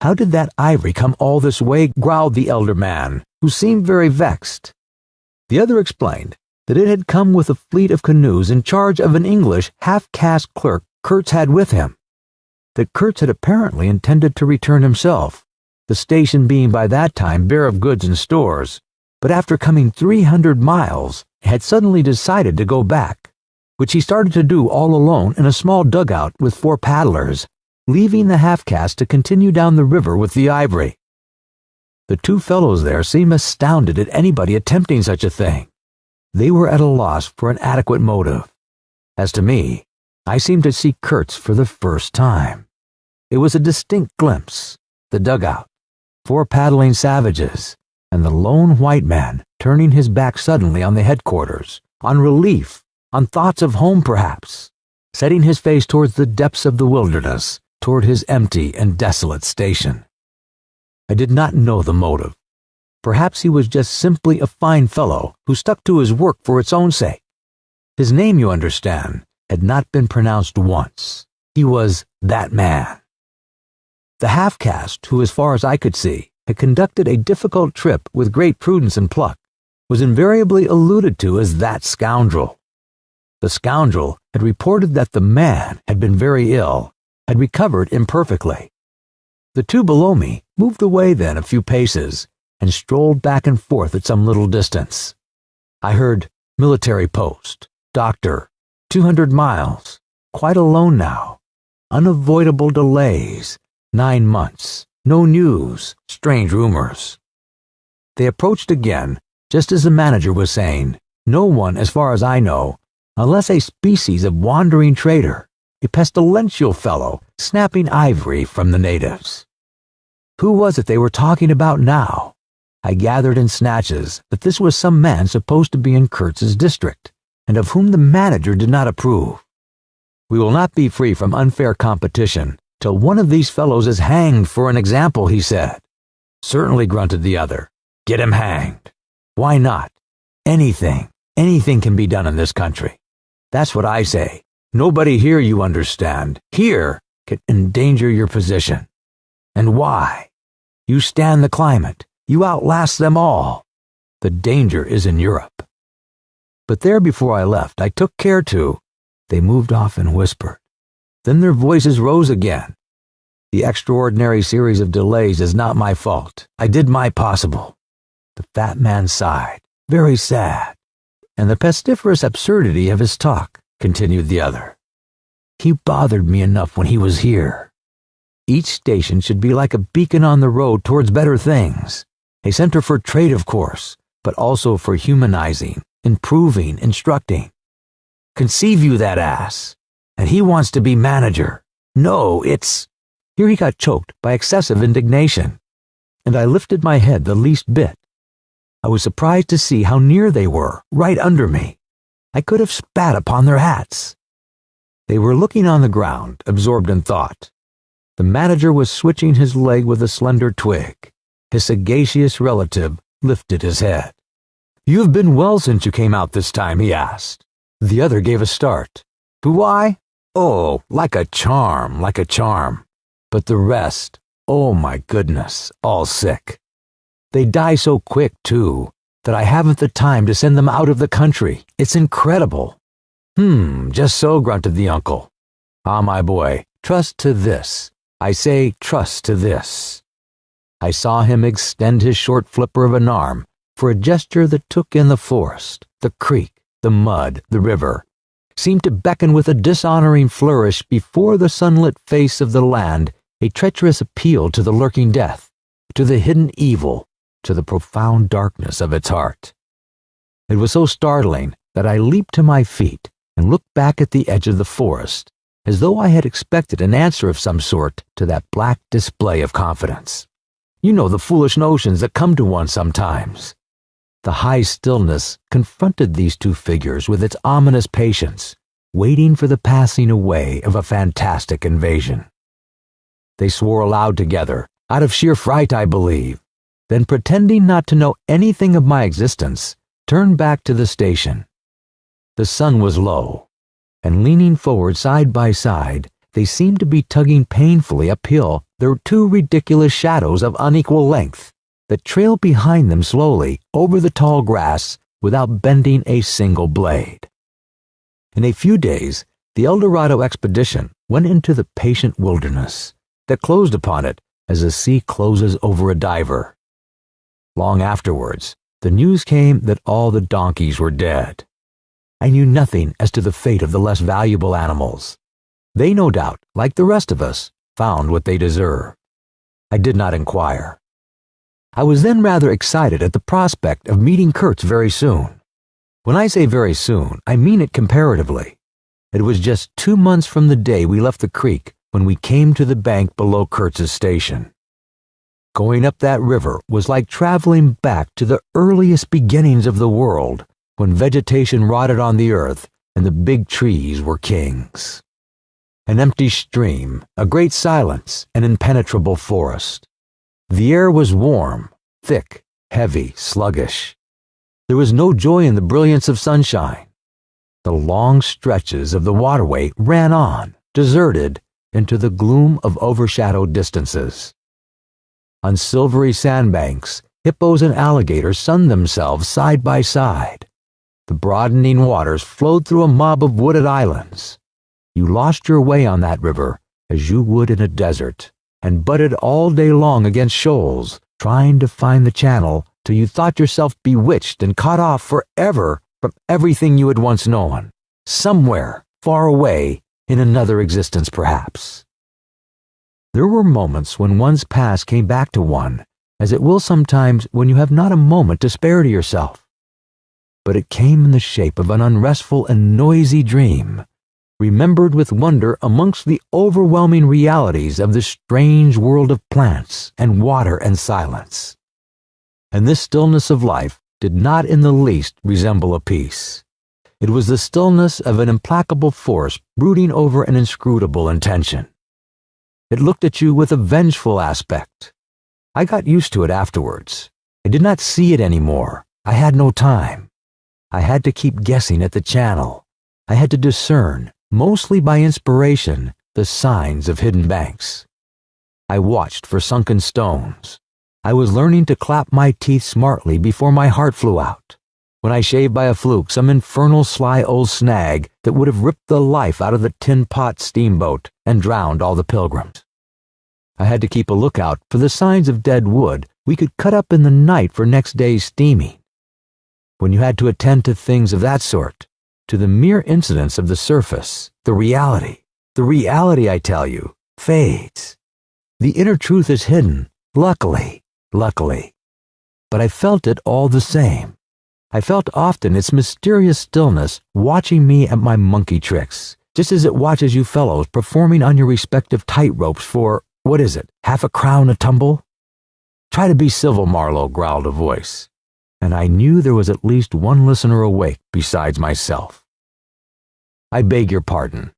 How did that ivory come all this way? Growled the elder man, who seemed very vexed. The other explained that it had come with a fleet of canoes in charge of an English half-caste clerk Kurtz had with him. That Kurtz had apparently intended to return himself, the station being by that time bare of goods and stores, but after coming 300 miles, had suddenly decided to go back, which he started to do all alone in a small dugout with 4 paddlers, leaving the half-caste to continue down the river with the ivory. The two fellows there seemed astounded at anybody attempting such a thing. They were at a loss for an adequate motive. As to me, I seemed to see Kurtz for the first time. It was a distinct glimpse, the dugout, 4 paddling savages, and the lone white man turning his back suddenly on the headquarters, on relief, on thoughts of home perhaps, setting his face towards the depths of the wilderness, toward his empty and desolate station. I did not know the motive. Perhaps he was just simply a fine fellow who stuck to his work for its own sake. His name, you understand, had not been pronounced once. He was that man. The half-caste, who as far as I could see, had conducted a difficult trip with great prudence and pluck, was invariably alluded to as that scoundrel. The scoundrel had reported that the man had been very ill, had recovered imperfectly. The two below me moved away then a few paces and strolled back and forth at some little distance. I heard military post, doctor, 200 miles, quite alone now, unavoidable delays, 9 months, no news, strange rumors. They approached again, just as the manager was saying, no one, as far as I know, unless a species of wandering trader, a pestilential fellow snapping ivory from the natives. Who was it they were talking about now? I gathered in snatches that this was some man supposed to be in Kurtz's district, and of whom the manager did not approve. We will not be free from unfair competition till one of these fellows is hanged for an example, he said. Certainly, grunted the other. Get him hanged. Why not? Anything can be done in this country. That's what I say. Nobody here, you understand, here can endanger your position. And why? You stand the climate. You outlast them all. The danger is in Europe. But there before I left, I took care to. They moved off and whispered. Then their voices rose again. The extraordinary series of delays is not my fault. I did my possible. The fat man sighed, very sad. And the pestiferous absurdity of his talk, continued the other. He bothered me enough when he was here. Each station should be like a beacon on the road towards better things. A center for trade, of course, but also for humanizing, improving, instructing. Conceive you that ass. And he wants to be manager. No, it's... Here he got choked by excessive indignation, and I lifted my head the least bit. I was surprised to see how near they were, right under me. I could have spat upon their hats. They were looking on the ground, absorbed in thought. The manager was switching his leg with a slender twig. His sagacious relative lifted his head. You have been well since you came out this time, he asked. The other gave a start. Do I? Oh, like a charm, like a charm. But the rest, oh my goodness, all sick. They die so quick, too, that I haven't the time to send them out of the country. It's incredible. Just so, grunted the uncle. Ah, my boy, trust to this. I say trust to this. I saw him extend his short flipper of an arm for a gesture that took in the forest, the creek, the mud, the river, seemed to beckon with a dishonoring flourish before the sunlit face of the land, a treacherous appeal to the lurking death, to the hidden evil, to the profound darkness of its heart. It was so startling that I leaped to my feet and looked back at the edge of the forest, as though I had expected an answer of some sort to that black display of confidence. You know the foolish notions that come to one sometimes. The high stillness confronted these two figures with its ominous patience, waiting for the passing away of a fantastic invasion. They swore aloud together, out of sheer fright, I believe, then pretending not to know anything of my existence, turned back to the station. The sun was low, and leaning forward side by side, they seemed to be tugging painfully uphill their two ridiculous shadows of unequal length that trailed behind them slowly over the tall grass without bending a single blade. In a few days, the El Dorado expedition went into the patient wilderness that closed upon it as the sea closes over a diver. Long afterwards, the news came that all the donkeys were dead. I knew nothing as to the fate of the less valuable animals. They, no doubt, like the rest of us, found what they deserved. I did not inquire. I was then rather excited at the prospect of meeting Kurtz very soon. When I say very soon, I mean it comparatively. It was just 2 months from the day we left the creek when we came to the bank below Kurtz's station. Going up that river was like traveling back to the earliest beginnings of the world, when vegetation rotted on the earth and the big trees were kings. An empty stream, a great silence, an impenetrable forest. The air was warm, thick, heavy, sluggish. There was no joy in the brilliance of sunshine. The long stretches of the waterway ran on, deserted, into the gloom of overshadowed distances. On silvery sandbanks, hippos and alligators sunned themselves side by side. The broadening waters flowed through a mob of wooded islands. You lost your way on that river as you would in a desert, and butted all day long against shoals, trying to find the channel till you thought yourself bewitched and cut off forever from everything you had once known, somewhere far away in another existence perhaps. There were moments when one's past came back to one, as it will sometimes when you have not a moment to spare to yourself. But it came in the shape of an unrestful and noisy dream, remembered with wonder amongst the overwhelming realities of the strange world of plants and water and silence. And this stillness of life did not in the least resemble a peace. It was the stillness of an implacable force brooding over an inscrutable intention. It looked at you with a vengeful aspect. I got used to it afterwards. I did not see it anymore. I had no time. I had to keep guessing at the channel. I had to discern, mostly by inspiration, the signs of hidden banks. I watched for sunken stones. I was learning to clap my teeth smartly before my heart flew out, when I shaved by a fluke some infernal sly old snag that would have ripped the life out of the tin pot steamboat and drowned all the pilgrims. I had to keep a lookout for the signs of dead wood we could cut up in the night for next day's steaming. When you had to attend to things of that sort, to the mere incidents of the surface, the reality, I tell you, fades. The inner truth is hidden, luckily. But I felt it all the same. I felt often its mysterious stillness watching me at my monkey tricks, just as it watches you fellows performing on your respective tightropes for, what is it, half a crown a tumble? Try to be civil, Marlowe, growled a voice, and I knew there was at least one listener awake besides myself. I beg your pardon.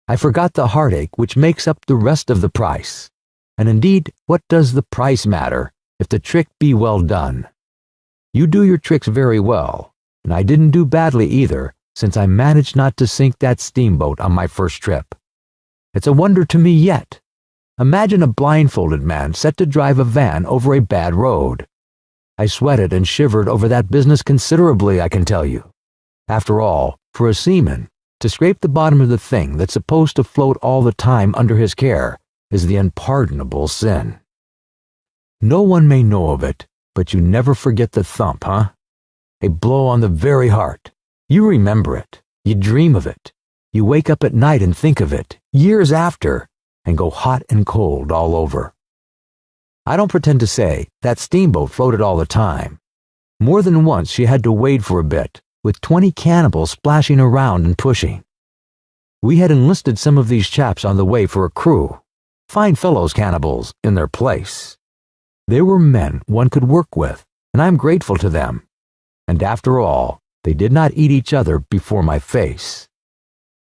I forgot the heartache which makes up the rest of the price. And indeed, what does the price matter if the trick be well done? You do your tricks very well, and I didn't do badly either, since I managed not to sink that steamboat on my first trip. It's a wonder to me yet. Imagine a blindfolded man set to drive a van over a bad road. I sweated and shivered over that business considerably, I can tell you. After all, for a seaman, to scrape the bottom of the thing that's supposed to float all the time under his care is the unpardonable sin. No one may know of it, but you never forget the thump, huh? A blow on the very heart. You remember it. You dream of it. You wake up at night and think of it, years after, and go hot and cold all over. I don't pretend to say that steamboat floated all the time. More than once she had to wade for a bit, with 20 cannibals splashing around and pushing. We had enlisted some of these chaps on the way for a crew. Fine fellows, cannibals, in their place. They were men one could work with, and I'm grateful to them. And after all, they did not eat each other before my face.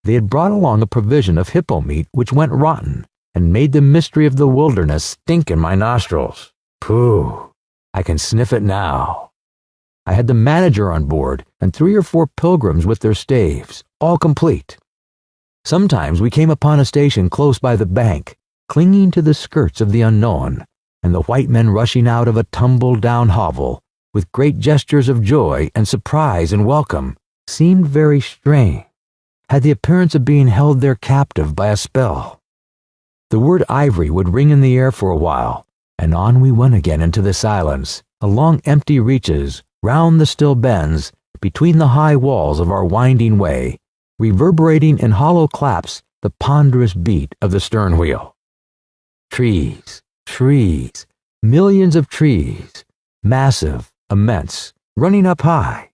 They had brought along a provision of hippo meat which went rotten, and made the mystery of the wilderness stink in my nostrils. Pooh, I can sniff it now. I had the manager on board and 3 or 4 pilgrims with their staves, all complete. Sometimes we came upon a station close by the bank, clinging to the skirts of the unknown, and the white men rushing out of a tumble-down hovel, with great gestures of joy and surprise and welcome, seemed very strange, had the appearance of being held there captive by a spell. The word ivory would ring in the air for a while, and on we went again into the silence, along empty reaches, round the still bends, between the high walls of our winding way, reverberating in hollow claps the ponderous beat of the stern wheel. Trees, trees, millions of trees, massive, immense, running up high.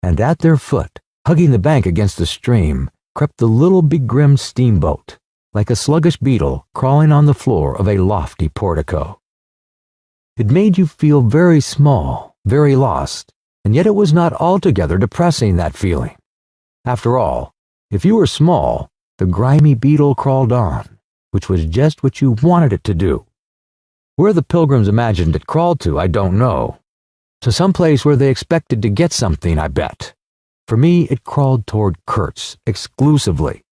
And at their foot, hugging the bank against the stream, crept the little begrimed steamboat, like a sluggish beetle crawling on the floor of a lofty portico. It made you feel very small, very lost, and yet it was not altogether depressing, that feeling. After all, if you were small, the grimy beetle crawled on, which was just what you wanted it to do. Where the pilgrims imagined it crawled to, I don't know. To some place where they expected to get something, I bet. For me, it crawled toward Kurtz, exclusively.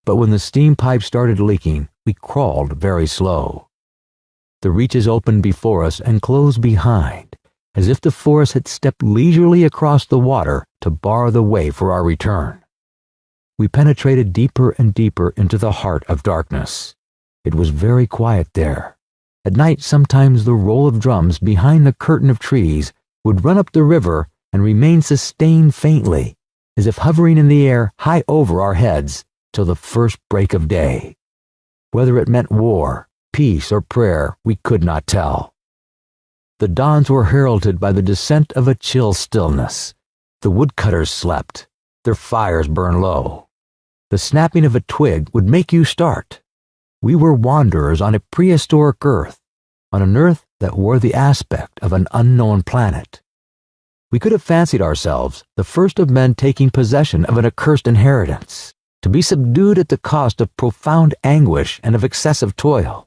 But when the steam pipe started leaking, we crawled very slow. The reaches opened before us and closed behind, as if the forest had stepped leisurely across the water to bar the way for our return. We penetrated deeper and deeper into the heart of darkness. It was very quiet there. At night, sometimes the roll of drums behind the curtain of trees would run up the river and remain sustained faintly, as if hovering in the air high over our heads till the first break of day. Whether it meant war, peace, or prayer, we could not tell. The dawns were heralded by the descent of a chill stillness. The woodcutters slept. Their fires burned low. The snapping of a twig would make you start. We were wanderers on a prehistoric earth, on an earth that wore the aspect of an unknown planet. We could have fancied ourselves the first of men taking possession of an accursed inheritance, to be subdued at the cost of profound anguish and of excessive toil.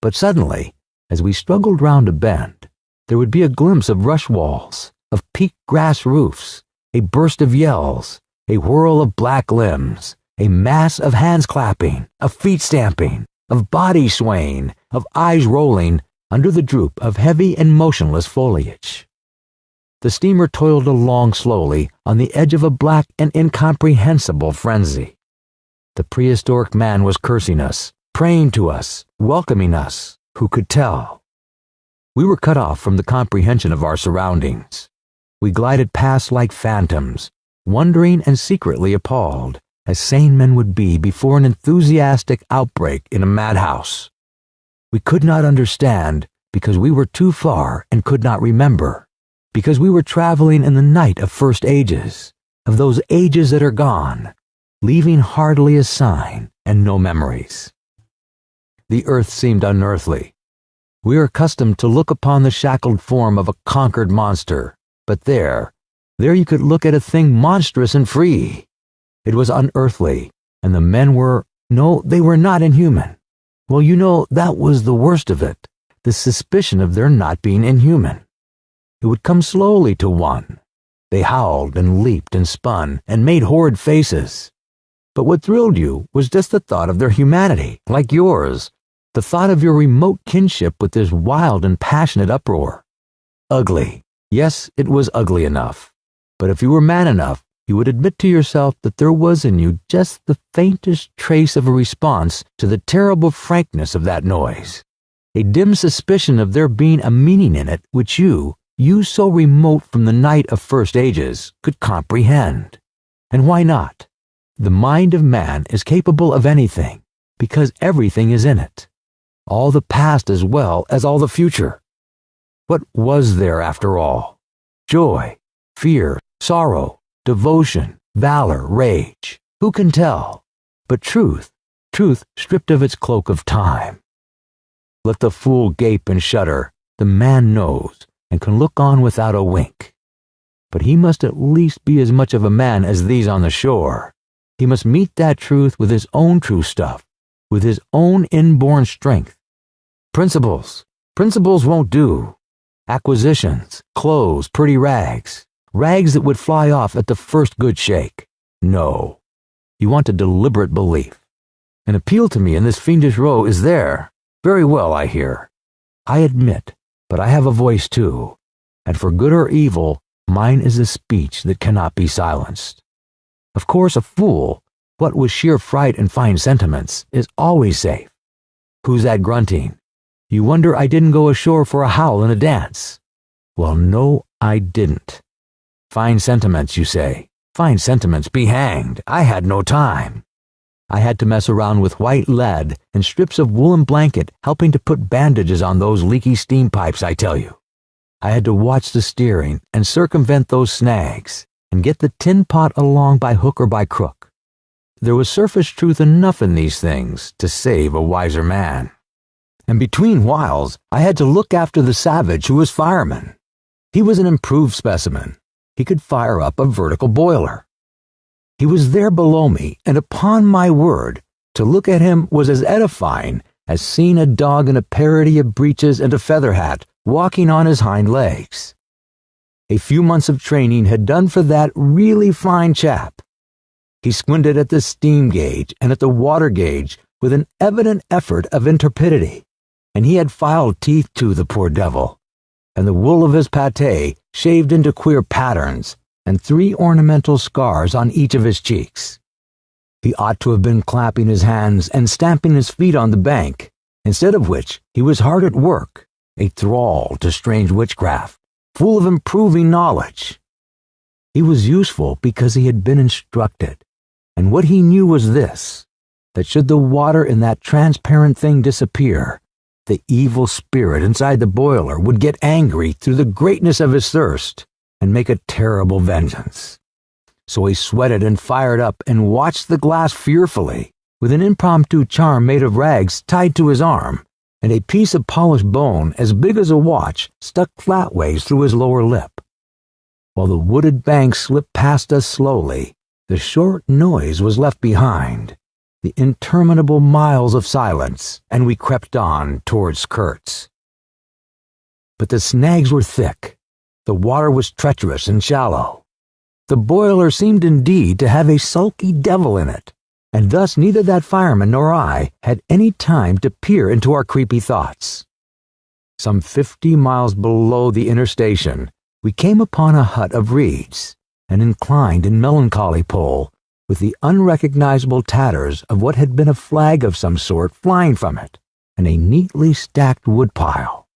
But suddenly, as we struggled round a bend, there would be a glimpse of rush walls, of peaked grass roofs, a burst of yells, a whirl of black limbs, a mass of hands clapping, of feet stamping, of bodies swaying, of eyes rolling under the droop of heavy and motionless foliage. The steamer toiled along slowly on the edge of a black and incomprehensible frenzy. The prehistoric man was cursing us, praying to us, welcoming us. Who could tell? We were cut off from the comprehension of our surroundings. We glided past like phantoms, wondering and secretly appalled, as sane men would be before an enthusiastic outbreak in a madhouse. We could not understand because we were too far and could not remember, because we were traveling in the night of first ages, of those ages that are gone, leaving hardly a sign and no memories. The earth seemed unearthly. We are accustomed to look upon the shackled form of a conquered monster, but there you could look at a thing monstrous and free. It was unearthly, and the men were, no, they were not inhuman. Well, you know, that was the worst of it, the suspicion of their not being inhuman. It would come slowly to one. They howled and leaped and spun and made horrid faces. But what thrilled you was just the thought of their humanity, like yours, the thought of your remote kinship with this wild and passionate uproar. Ugly. Yes, it was ugly enough. But if you were man enough, you would admit to yourself that there was in you just the faintest trace of a response to the terrible frankness of that noise, a dim suspicion of there being a meaning in it which you so remote from the night of first ages, could comprehend. And why not? The mind of man is capable of anything, because everything is in it, all the past as well as all the future. What was there after all? Joy, fear, sorrow, devotion, valor, rage. Who can tell? But truth stripped of its cloak of time. Let the fool gape and shudder. The man knows and can look on without a wink. But he must at least be as much of a man as these on the shore. He must meet that truth with his own true stuff, with his own inborn strength. Principles won't do. Acquisitions, clothes, pretty rags that would fly off at the first good shake. No. You want a deliberate belief. An appeal to me in this fiendish row is there. Very well, I hear. I admit, but I have a voice too, and for good or evil, mine is a speech that cannot be silenced. Of course, a fool, what with sheer fright and fine sentiments, is always safe. Who's that grunting? You wonder I didn't go ashore for a howl and a dance. Well, no, I didn't. Fine sentiments, you say. Fine sentiments be hanged. I had no time. I had to mess around with white lead and strips of woolen blanket, helping to put bandages on those leaky steam pipes, I tell you. I had to watch the steering and circumvent those snags and get the tin pot along by hook or by crook. There was surface truth enough in these things to save a wiser man. And between whiles, I had to look after the savage who was fireman. He was an improved specimen. He could fire up a vertical boiler. He was there below me, and upon my word, to look at him was as edifying as seeing a dog in a parody of breeches and a feather hat walking on his hind legs. A few months of training had done for that really fine chap. He squinted at the steam gauge and at the water gauge with an evident effort of intrepidity, and he had filed teeth too, the poor devil, and the wool of his pate shaved into queer patterns, and 3 ornamental scars on each of his cheeks. He ought to have been clapping his hands and stamping his feet on the bank, instead of which he was hard at work, a thrall to strange witchcraft, full of improving knowledge. He was useful because he had been instructed, and what he knew was this, that should the water in that transparent thing disappear, the evil spirit inside the boiler would get angry through the greatness of his thirst and make a terrible vengeance. So he sweated and fired up and watched the glass fearfully, with an impromptu charm made of rags tied to his arm, and a piece of polished bone as big as a watch stuck flatways through his lower lip. While the wooded bank slipped past us slowly, the short noise was left behind, the interminable miles of silence, and we crept on towards Kurtz. But the snags were thick. The water was treacherous and shallow. The boiler seemed indeed to have a sulky devil in it, and thus neither that fireman nor I had any time to peer into our creepy thoughts. Some 50 miles below the inner station, we came upon a hut of reeds, an inclined and melancholy pole, with the unrecognizable tatters of what had been a flag of some sort flying from it, and a neatly stacked woodpile.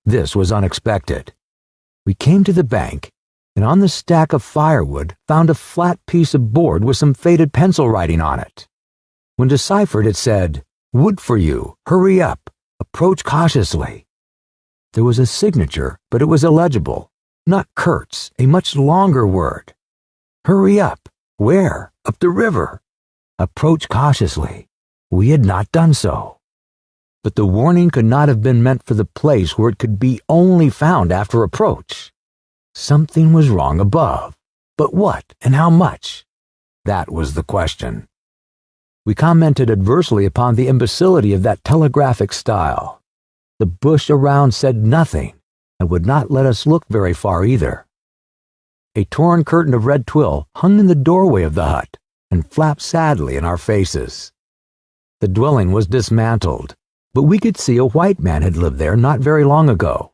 This was unexpected. We came to the bank, and on the stack of firewood found a flat piece of board with some faded pencil writing on it. When deciphered, it said, "Wood for you, hurry up, approach cautiously." There was a signature, but it was illegible, not Kurtz, a much longer word. Hurry up. Where? Up the river. Approach cautiously. We had not done so. But the warning could not have been meant for the place where it could be only found after approach. Something was wrong above. But what and how much? That was the question. We commented adversely upon the imbecility of that telegraphic style. The bush around said nothing, and would not let us look very far either. A torn curtain of red twill hung in the doorway of the hut, and flapped sadly in our faces. The dwelling was dismantled, but we could see a white man had lived there not very long ago.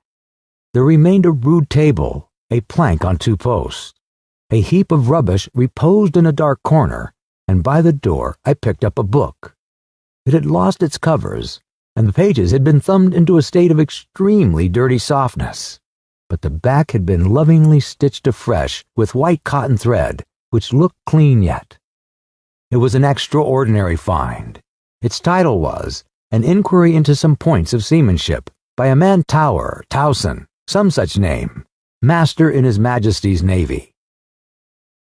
There remained a rude table, a plank on 2 posts. A heap of rubbish reposed in a dark corner, and by the door I picked up a book. It had lost its covers, and the pages had been thumbed into a state of extremely dirty softness, but the back had been lovingly stitched afresh with white cotton thread, which looked clean yet. It was an extraordinary find. Its title was An Inquiry into Some Points of Seamanship by a man Towson, some such name, Master in His Majesty's Navy.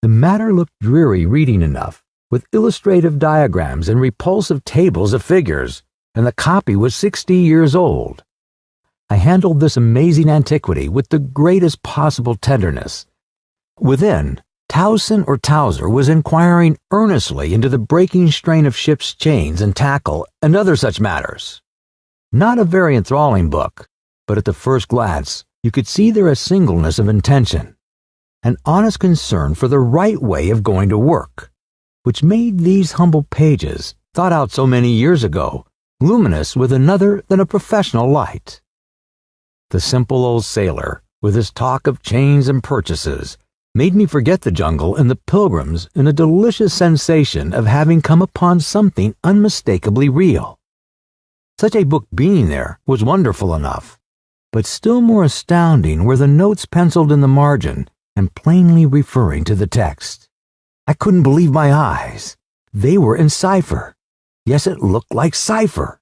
The matter looked dreary reading enough, with illustrative diagrams and repulsive tables of figures, and the copy was 60 years old. I handled this amazing antiquity with the greatest possible tenderness. Within, Towson or Towser was inquiring earnestly into the breaking strain of ships' chains and tackle and other such matters. Not a very enthralling book, but at the first glance you could see there a singleness of intention, an honest concern for the right way of going to work, which made these humble pages, thought out so many years ago, luminous with another than a professional light. The simple old sailor, with his talk of chains and purchases, made me forget the jungle and the pilgrims in a delicious sensation of having come upon something unmistakably real. Such a book being there was wonderful enough, but still more astounding were the notes penciled in the margin and plainly referring to the text. I couldn't believe my eyes. They were in cipher. Yes, it looked like cipher.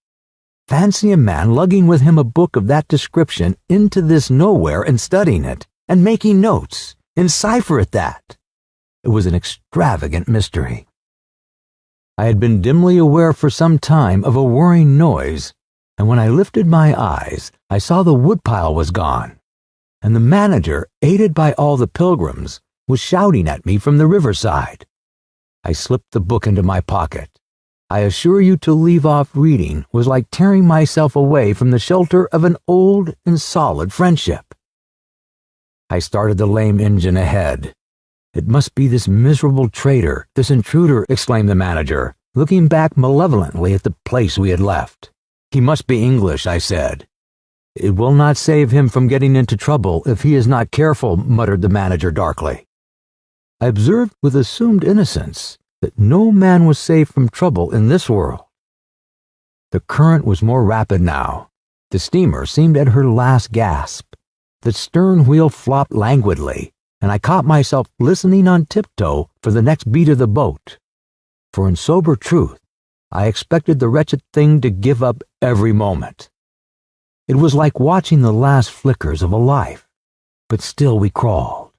Fancy a man lugging with him a book of that description into this nowhere and studying it, and making notes, in cipher at that. It was an extravagant mystery. I had been dimly aware for some time of a whirring noise, and when I lifted my eyes, I saw the woodpile was gone, and the manager, aided by all the pilgrims, was shouting at me from the riverside. I slipped the book into my pocket. I assure you, to leave off reading was like tearing myself away from the shelter of an old and solid friendship. I started the lame engine ahead. It must be this miserable traitor, this intruder, exclaimed the manager, looking back malevolently at the place we had left. He must be English, I said. It will not save him from getting into trouble if he is not careful, muttered the manager darkly. I observed with assumed innocence that no man was safe from trouble in this world. The current was more rapid now. The steamer seemed at her last gasp. The stern wheel flopped languidly, and I caught myself listening on tiptoe for the next beat of the boat. For in sober truth, I expected the wretched thing to give up every moment. It was like watching the last flickers of a life, but still we crawled.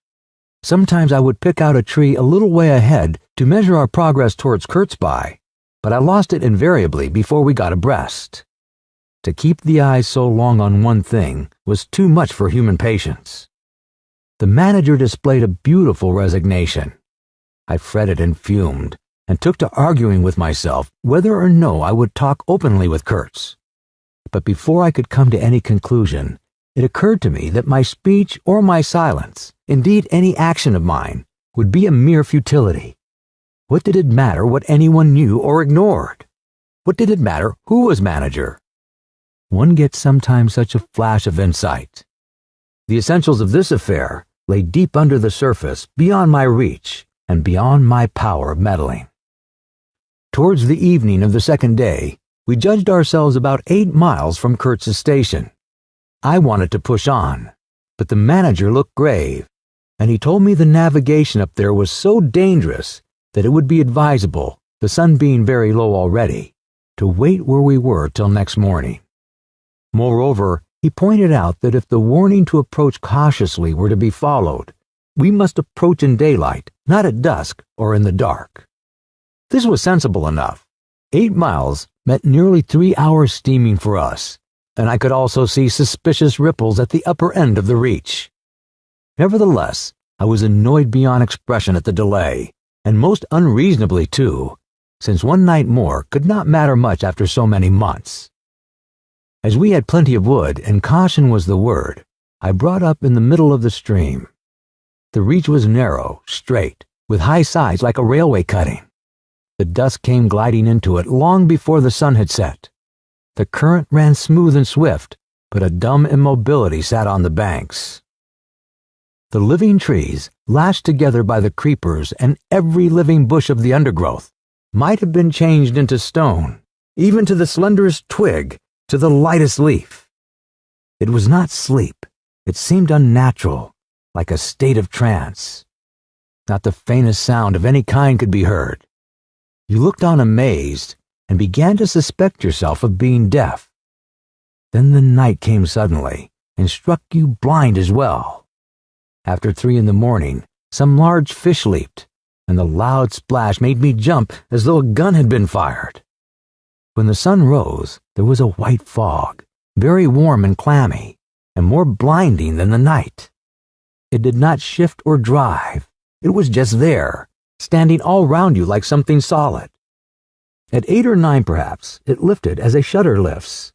Sometimes I would pick out a tree a little way ahead to measure our progress towards Kurtzby, but I lost it invariably before we got abreast. To keep the eyes so long on one thing was too much for human patience. The manager displayed a beautiful resignation. I fretted and fumed, and took to arguing with myself whether or no I would talk openly with Kurtz. But before I could come to any conclusion, it occurred to me that my speech or my silence, indeed any action of mine, would be a mere futility. What did it matter what anyone knew or ignored? What did it matter who was manager? One gets sometimes such a flash of insight. The essentials of this affair lay deep under the surface, beyond my reach, and beyond my power of meddling. Towards the evening of the second day, we judged ourselves about 8 miles from Kurtz's station. I wanted to push on, but the manager looked grave, and he told me the navigation up there was so dangerous that it would be advisable, the sun being very low already, to wait where we were till next morning. Moreover, he pointed out that if the warning to approach cautiously were to be followed, we must approach in daylight, not at dusk or in the dark. This was sensible enough. 8 miles meant nearly 3 hours steaming for us, and I could also see suspicious ripples at the upper end of the reach. Nevertheless, I was annoyed beyond expression at the delay, and most unreasonably too, since one night more could not matter much after so many months. As we had plenty of wood and caution was the word, I brought up in the middle of the stream. The reach was narrow, straight, with high sides like a railway cutting. The dusk came gliding into it long before the sun had set. The current ran smooth and swift, but a dumb immobility sat on the banks. The living trees, lashed together by the creepers and every living bush of the undergrowth, might have been changed into stone, even to the slenderest twig, to the lightest leaf. It was not sleep. It seemed unnatural, like a state of trance. Not the faintest sound of any kind could be heard. You looked on amazed, and began to suspect yourself of being deaf. Then the night came suddenly, and struck you blind as well. After 3 a.m, some large fish leaped, and the loud splash made me jump as though a gun had been fired. When the sun rose, there was a white fog, very warm and clammy, and more blinding than the night. It did not shift or drive. It was just there, standing all round you like something solid. At 8 or 9 perhaps, it lifted as a shutter lifts.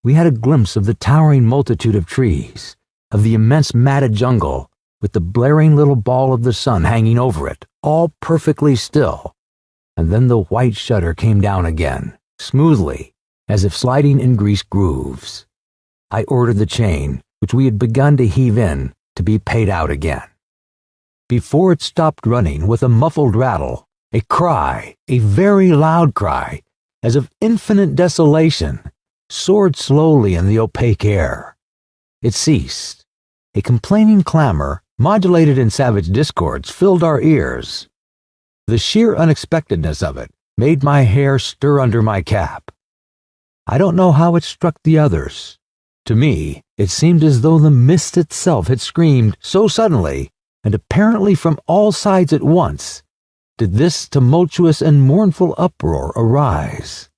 We had a glimpse of the towering multitude of trees, of the immense matted jungle, with the blaring little ball of the sun hanging over it, all perfectly still. And then the white shutter came down again, smoothly, as if sliding in grease grooves. I ordered the chain, which we had begun to heave in, to be paid out again. Before it stopped running with a muffled rattle, a cry, a very loud cry, as of infinite desolation, soared slowly in the opaque air. It ceased. A complaining clamor, modulated in savage discords, filled our ears. The sheer unexpectedness of it made my hair stir under my cap. I don't know how it struck the others. To me, it seemed as though the mist itself had screamed so suddenly, and apparently from all sides at once, did this tumultuous and mournful uproar arise.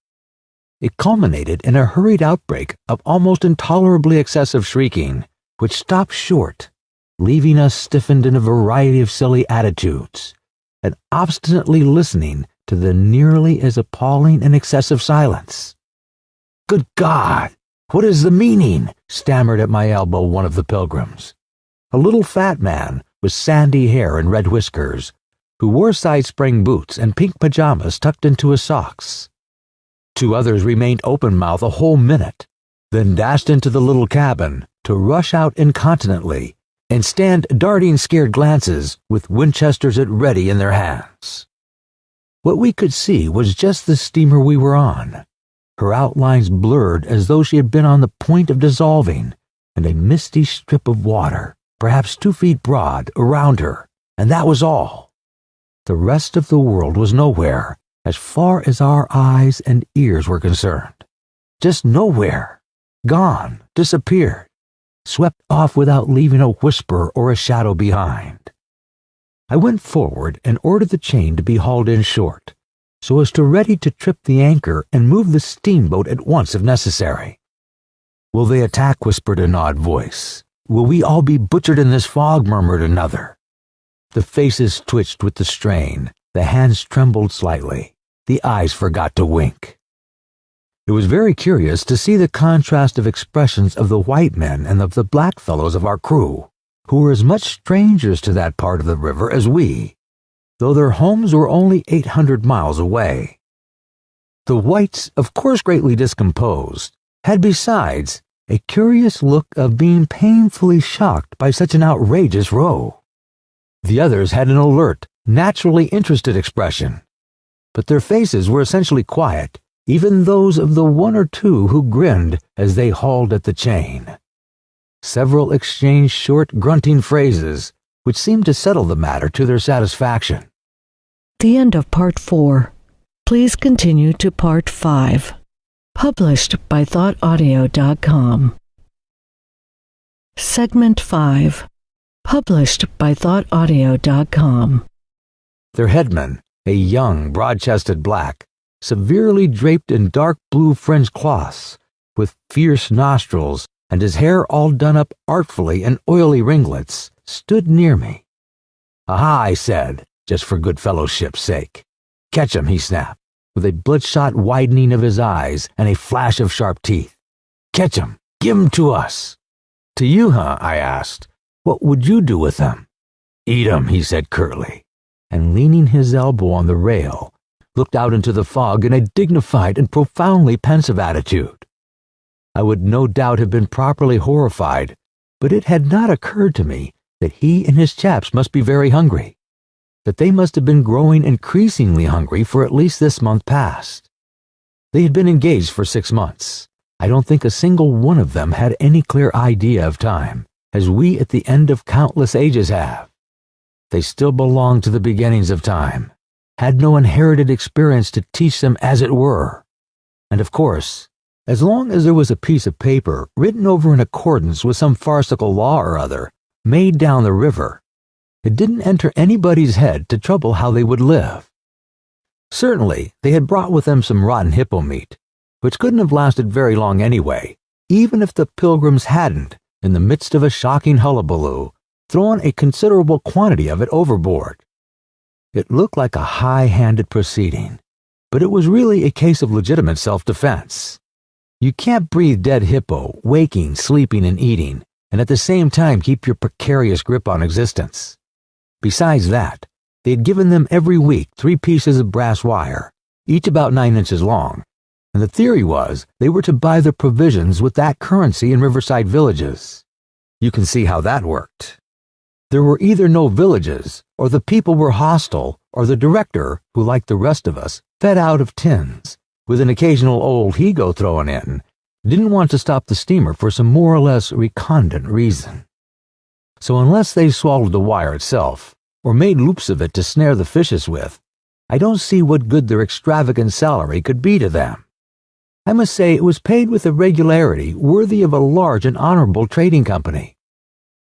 It culminated in a hurried outbreak of almost intolerably excessive shrieking, which stopped short, leaving us stiffened in a variety of silly attitudes, and obstinately listening to the nearly as appalling and excessive silence. "Good God! What is the meaning?" stammered at my elbow one of the pilgrims, a little fat man with sandy hair and red whiskers, who wore side-spring boots and pink pajamas tucked into his socks. Two others remained open-mouthed a whole minute, then dashed into the little cabin to rush out incontinently and stand darting scared glances with Winchesters at ready in their hands. What we could see was just the steamer we were on, her outlines blurred as though she had been on the point of dissolving, and a misty strip of water, perhaps 2 feet broad, around her, and that was all. The rest of the world was nowhere, as far as our eyes and ears were concerned. Just nowhere. Gone, disappeared, swept off without leaving a whisper or a shadow behind. I went forward and ordered the chain to be hauled in short, so as to ready to trip the anchor and move the steamboat at once if necessary. "Will they attack?" whispered an odd voice. "Will we all be butchered in this fog?" murmured another. The faces twitched with the strain, the hands trembled slightly, the eyes forgot to wink. It was very curious to see the contrast of expressions of the white men and of the black fellows of our crew, who were as much strangers to that part of the river as we, though their homes were only 800 miles away. The whites, of course greatly discomposed, had besides a curious look of being painfully shocked by such an outrageous row. The others had an alert, naturally interested expression, but their faces were essentially quiet, even those of the one or two who grinned as they hauled at the chain. Several exchanged short, grunting phrases, which seemed to settle the matter to their satisfaction. The end of Part 4. Please continue to Part 5. Published by thoughtaudio.com. Segment 5. Published by thoughtaudio.com. Their headman, a young, broad-chested black, severely draped in dark blue fringed cloths, with fierce nostrils and his hair all done up artfully in oily ringlets, stood near me. "Aha," I said, just for good fellowship's sake. "Catch him," he snapped, with a bloodshot widening of his eyes and a flash of sharp teeth. "Catch him! Give him to us!" "To you, huh?" I asked. "What would you do with them?" "Eat 'em," he said curtly, and leaning his elbow on the rail, looked out into the fog in a dignified and profoundly pensive attitude. I would no doubt have been properly horrified, but it had not occurred to me that he and his chaps must be very hungry, that they must have been growing increasingly hungry for at least this month past. They had been engaged for 6 months. I don't think a single one of them had any clear idea of time, as we at the end of countless ages have. They still belonged to the beginnings of time, had no inherited experience to teach them as it were. And of course, as long as there was a piece of paper written over in accordance with some farcical law or other, made down the river, it didn't enter anybody's head to trouble how they would live. Certainly, they had brought with them some rotten hippo meat, which couldn't have lasted very long anyway, even if the pilgrims hadn't, in the midst of a shocking hullabaloo, thrown a considerable quantity of it overboard. It looked like a high-handed proceeding, but it was really a case of legitimate self-defense. You can't breathe dead hippo, waking, sleeping, and eating, and at the same time keep your precarious grip on existence. Besides that, they had given them every week 3 pieces of brass wire, each about 9 inches long, and the theory was they were to buy their provisions with that currency in riverside villages. You can see how that worked. There were either no villages, or the people were hostile, or the director, who like the rest of us, fed out of tins, with an occasional old he-go thrown in, didn't want to stop the steamer for some more or less recondite reason. So unless they swallowed the wire itself, or made loops of it to snare the fishes with, I don't see what good their extravagant salary could be to them. I must say it was paid with a regularity worthy of a large and honorable trading company.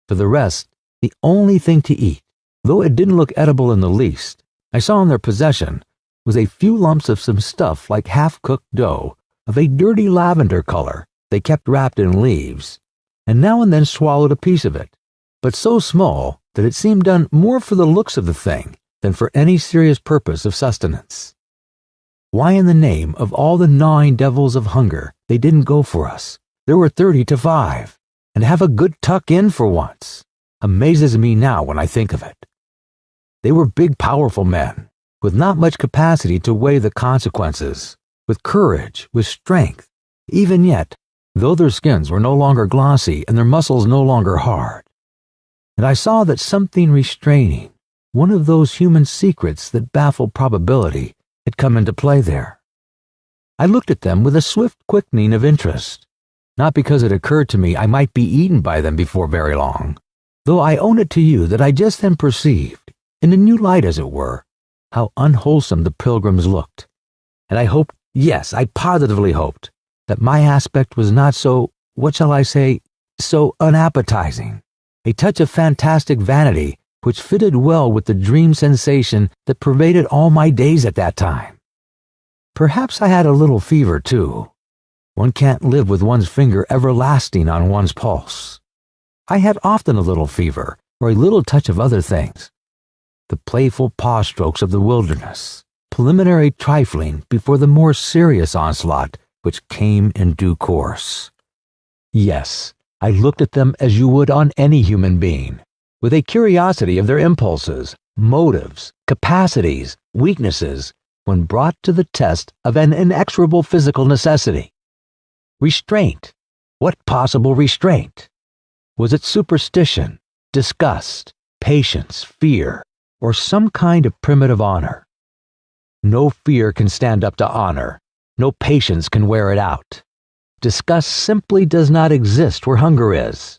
For the rest, the only thing to eat, though it didn't look edible in the least, I saw in their possession, was a few lumps of some stuff like half-cooked dough of a dirty lavender color they kept wrapped in leaves, and now and then swallowed a piece of it, but so small that it seemed done more for the looks of the thing than for any serious purpose of sustenance. Why in the name of all the gnawing devils of hunger they didn't go for us? There were 30 to 5, and have a good tuck-in for once, amazes me now when I think of it. They were big, powerful men, with not much capacity to weigh the consequences, with courage, with strength, even yet, though their skins were no longer glossy and their muscles no longer hard. And I saw that something restraining, one of those human secrets that baffle probability, had come into play there. I looked at them with a swift quickening of interest, not because it occurred to me I might be eaten by them before very long, though I own it to you that I just then perceived, in a new light as it were, how unwholesome the pilgrims looked, and I hoped, yes, I positively hoped, that my aspect was not so, what shall I say, so unappetizing, a touch of fantastic vanity which fitted well with the dream sensation that pervaded all my days at that time. Perhaps I had a little fever, too. One can't live with one's finger everlasting on one's pulse. I had often a little fever, or a little touch of other things. The playful paw strokes of the wilderness, preliminary trifling before the more serious onslaught which came in due course. Yes, I looked at them as you would on any human being, with a curiosity of their impulses, motives, capacities, weaknesses, when brought to the test of an inexorable physical necessity. Restraint. What possible restraint? Was it superstition, disgust, patience, fear, or some kind of primitive honor? No fear can stand up to honor. No patience can wear it out. Disgust simply does not exist where hunger is.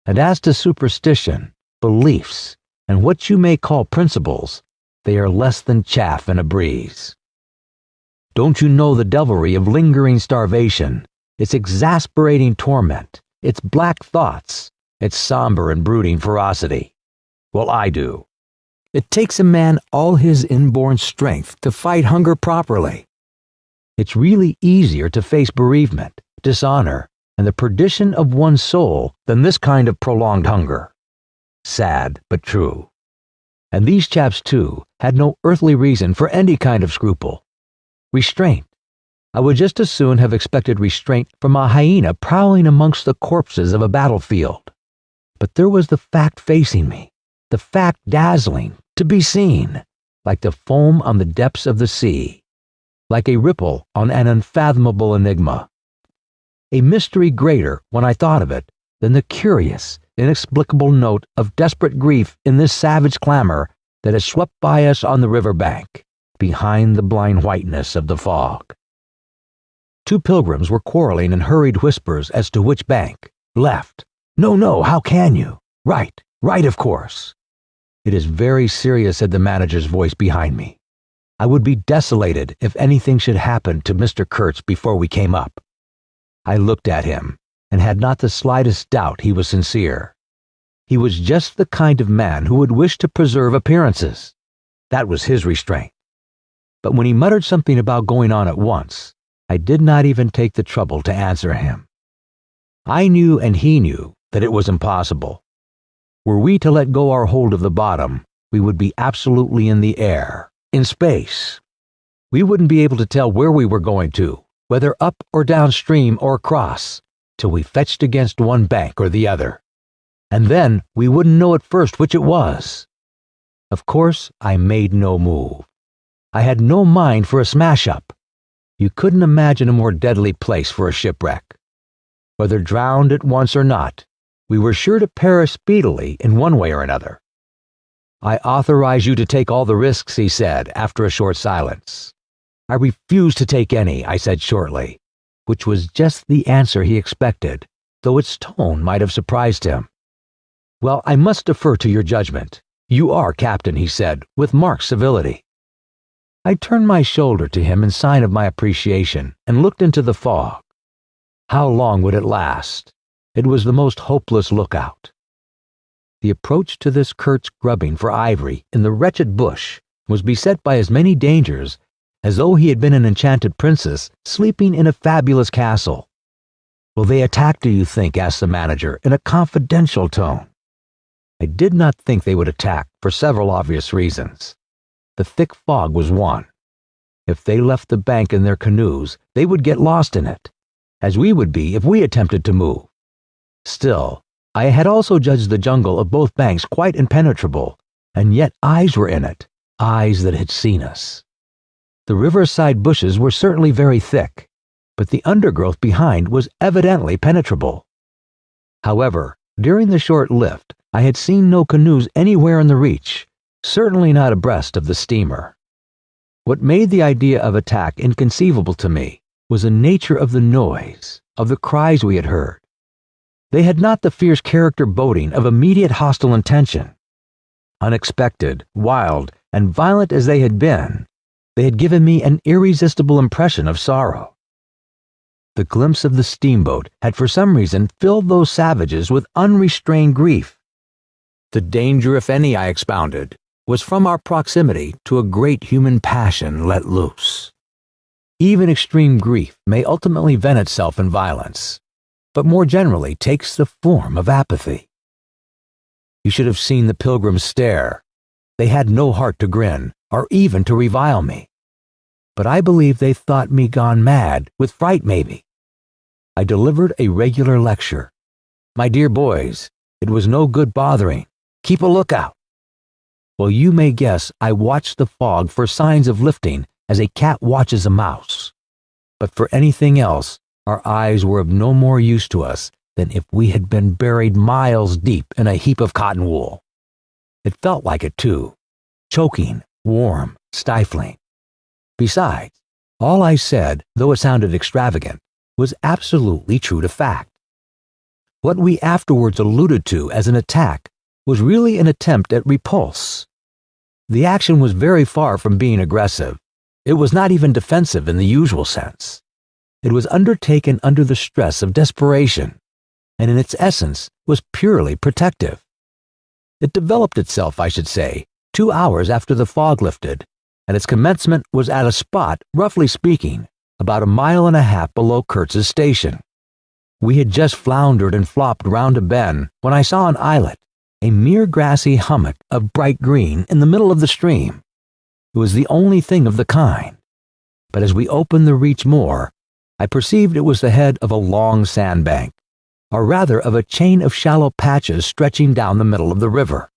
And as to superstition, beliefs, and what you may call principles, they are less than chaff in a breeze. Don't you know the devilry of lingering starvation, its exasperating torment, its black thoughts, its somber and brooding ferocity? Well, I do. It takes a man all his inborn strength to fight hunger properly. It's really easier to face bereavement, dishonor, and the perdition of one's soul than this kind of prolonged hunger. Sad, but true. And these chaps, too, had no earthly reason for any kind of scruple. Restraint. I would just as soon have expected restraint from a hyena prowling amongst the corpses of a battlefield. But there was the fact facing me, the fact dazzling, to be seen, like the foam on the depths of the sea, like a ripple on an unfathomable enigma. A mystery greater, when I thought of it, than the curious, inexplicable note of desperate grief in this savage clamor that has swept by us on the river bank, behind the blind whiteness of the fog. Two pilgrims were quarreling in hurried whispers as to which bank. Left. No, no, how can you? Right, right, of course. It is very serious, said the manager's voice behind me. I would be desolated if anything should happen to Mr. Kurtz before we came up. I looked at him, and had not the slightest doubt he was sincere. He was just the kind of man who would wish to preserve appearances. That was his restraint. But when he muttered something about going on at once, I did not even take the trouble to answer him. I knew and he knew that it was impossible. Were we to let go our hold of the bottom, we would be absolutely in the air, in space. We wouldn't be able to tell where we were going to, whether up or downstream or across, till we fetched against one bank or the other. And then we wouldn't know at first which it was. Of course, I made no move. I had no mind for a smash-up. You couldn't imagine a more deadly place for a shipwreck. Whether drowned at once or not, we were sure to perish speedily in one way or another. I authorize you to take all the risks, he said, after a short silence. I refuse to take any, I said shortly, which was just the answer he expected, though its tone might have surprised him. Well, I must defer to your judgment. You are captain, he said, with marked civility. I turned my shoulder to him in sign of my appreciation and looked into the fog. How long would it last? It was the most hopeless lookout. The approach to this Kurt's grubbing for ivory in the wretched bush was beset by as many dangers as though he had been an enchanted princess sleeping in a fabulous castle. "Will they attack, do you think?" asked the manager in a confidential tone. I did not think they would attack for several obvious reasons. The thick fog was one. If they left the bank in their canoes, they would get lost in it, as we would be if we attempted to move. Still, I had also judged the jungle of both banks quite impenetrable, and yet eyes were in it, eyes that had seen us. The riverside bushes were certainly very thick, but the undergrowth behind was evidently penetrable. However, during the short lift, I had seen no canoes anywhere in the reach, certainly not abreast of the steamer. What made the idea of attack inconceivable to me was the nature of the noise, of the cries we had heard. They had not the fierce character boding of immediate hostile intention. Unexpected, wild, and violent as they had given me an irresistible impression of sorrow. The glimpse of the steamboat had for some reason filled those savages with unrestrained grief. The danger, if any, I expounded, was from our proximity to a great human passion let loose. Even extreme grief may ultimately vent itself in violence, but more generally takes the form of apathy. You should have seen the pilgrims stare. They had no heart to grin, or even to revile me. But I believe they thought me gone mad, with fright maybe. I delivered a regular lecture. "My dear boys, it was no good bothering. Keep a lookout." Well, you may guess I watched the fog for signs of lifting as a cat watches a mouse. But for anything else, our eyes were of no more use to us than if we had been buried miles deep in a heap of cotton wool. It felt like it too, choking, warm, stifling. Besides, all I said, though it sounded extravagant, was absolutely true to fact. What we afterwards alluded to as an attack was really an attempt at repulse. The action was very far from being aggressive. It was not even defensive in the usual sense. It was undertaken under the stress of desperation, and in its essence was purely protective. It developed itself, I should say, 2 hours after the fog lifted, and its commencement was at a spot, roughly speaking, about 1.5 miles below Kurtz's station. We had just floundered and flopped round a bend when I saw an islet, a mere grassy hummock of bright green in the middle of the stream. It was the only thing of the kind, but as we opened the reach more, I perceived it was the head of a long sandbank, or rather of a chain of shallow patches stretching down the middle of the river.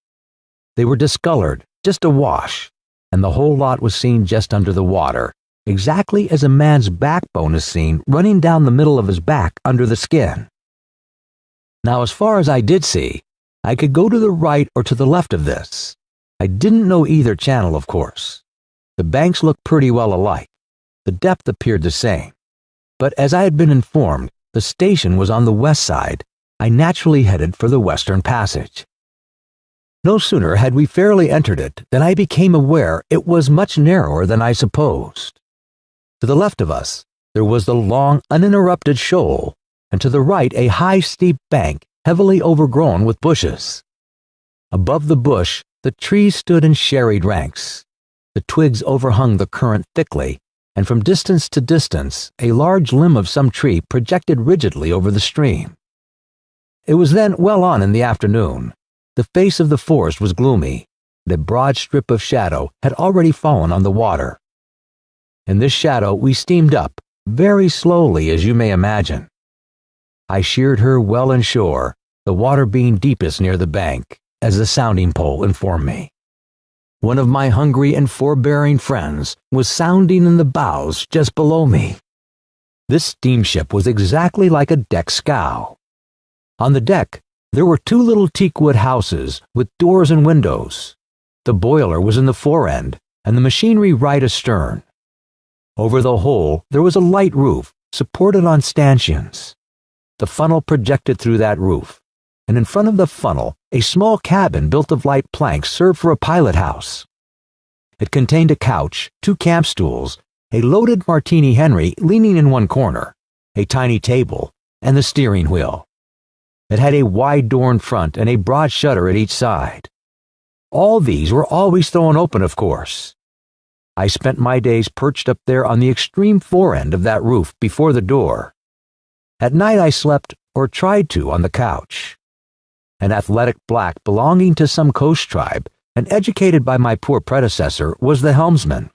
They were discolored, just awash, and the whole lot was seen just under the water, exactly as a man's backbone is seen running down the middle of his back under the skin. Now, as far as I did see, I could go to the right or to the left of this. I didn't know either channel, of course. The banks looked pretty well alike. The depth appeared the same. But as I had been informed, the station was on the west side. I naturally headed for the western passage. No sooner had we fairly entered it than I became aware it was much narrower than I supposed. To the left of us, there was the long, uninterrupted shoal, and to the right a high, steep bank heavily overgrown with bushes. Above the bush, the trees stood in serried ranks. The twigs overhung the current thickly, and from distance to distance, a large limb of some tree projected rigidly over the stream. It was then well on in the afternoon. The face of the forest was gloomy, and a broad strip of shadow had already fallen on the water. In this shadow we steamed up, very slowly, as you may imagine. I sheered her well inshore, the water being deepest near the bank, as the sounding pole informed me. One of my hungry and forbearing friends was sounding in the bows just below me. This steamship was exactly like a deck scow. On the deck, there were 2 little teakwood houses with doors and windows. The boiler was in the forend, and the machinery right astern. Over the whole, there was a light roof, supported on stanchions. The funnel projected through that roof, and in front of the funnel, a small cabin built of light planks served for a pilot house. It contained a couch, 2 camp stools, a loaded Martini Henry leaning in one corner, a tiny table, and the steering wheel. It had a wide door in front and a broad shutter at each side. All these were always thrown open, of course. I spent my days perched up there on the extreme fore end of that roof before the door. At night I slept, or tried to, on the couch. An athletic black belonging to some coast tribe and educated by my poor predecessor was the helmsman.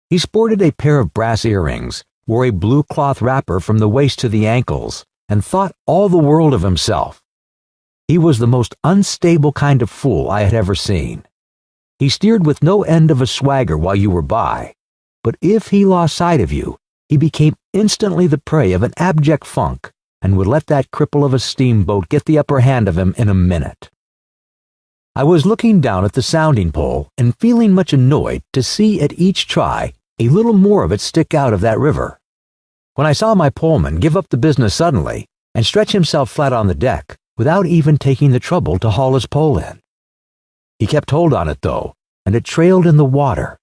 He sported a pair of brass earrings, wore a blue cloth wrapper from the waist to the ankles, and thought all the world of himself. He was the most unstable kind of fool I had ever seen. He steered with no end of a swagger while you were by, but if he lost sight of you, he became instantly the prey of an abject funk and would let that cripple of a steamboat get the upper hand of him in a minute. I was looking down at the sounding pole and feeling much annoyed to see at each try a little more of it stick out of that river, when I saw my poleman give up the business suddenly and stretch himself flat on the deck without even taking the trouble to haul his pole in. He kept hold on it, though, and it trailed in the water.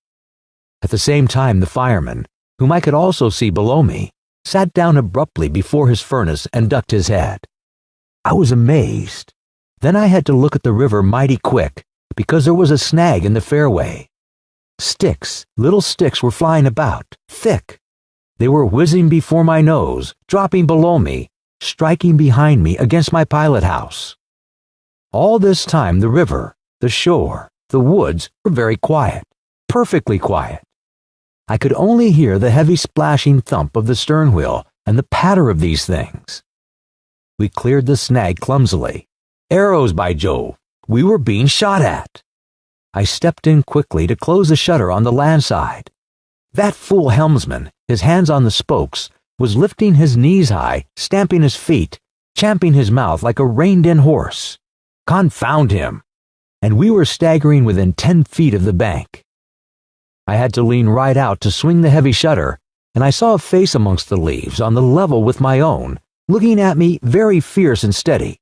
At the same time, the fireman, whom I could also see below me, sat down abruptly before his furnace and ducked his head. I was amazed. Then I had to look at the river mighty quick, because there was a snag in the fairway. Sticks, little sticks, were flying about, thick. They were whizzing before my nose, dropping below me, striking behind me against my pilot house. All this time the river, the shore, the woods were very quiet, perfectly quiet. I could only hear the heavy splashing thump of the stern wheel and the patter of these things. We cleared the snag clumsily. Arrows, by Jove! We were being shot at. I stepped in quickly to close the shutter on the land side. That fool helmsman, his hands on the spokes, was lifting his knees high, stamping his feet, champing his mouth like a reined-in horse. Confound him! And we were staggering within 10 feet of the bank. I had to lean right out to swing the heavy shutter, and I saw a face amongst the leaves on the level with my own, looking at me very fierce and steady.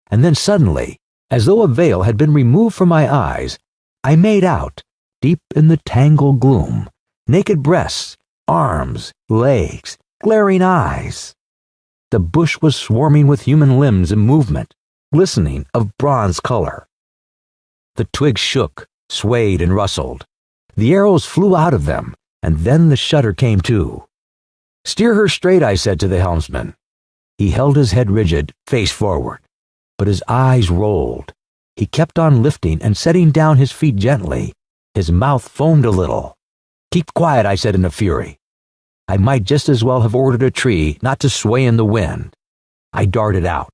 And then suddenly, as though a veil had been removed from my eyes, I made out, deep in the tangled gloom, naked breasts, arms, legs, glaring eyes. The bush was swarming with human limbs in movement, glistening of bronze color. The twigs shook, swayed, and rustled. The arrows flew out of them, and then the shutter came to. "Steer her straight," I said to the helmsman. He held his head rigid, face forward, but his eyes rolled. He kept on lifting and setting down his feet gently. His mouth foamed a little. "Keep quiet," I said in a fury. I might just as well have ordered a tree not to sway in the wind. I darted out.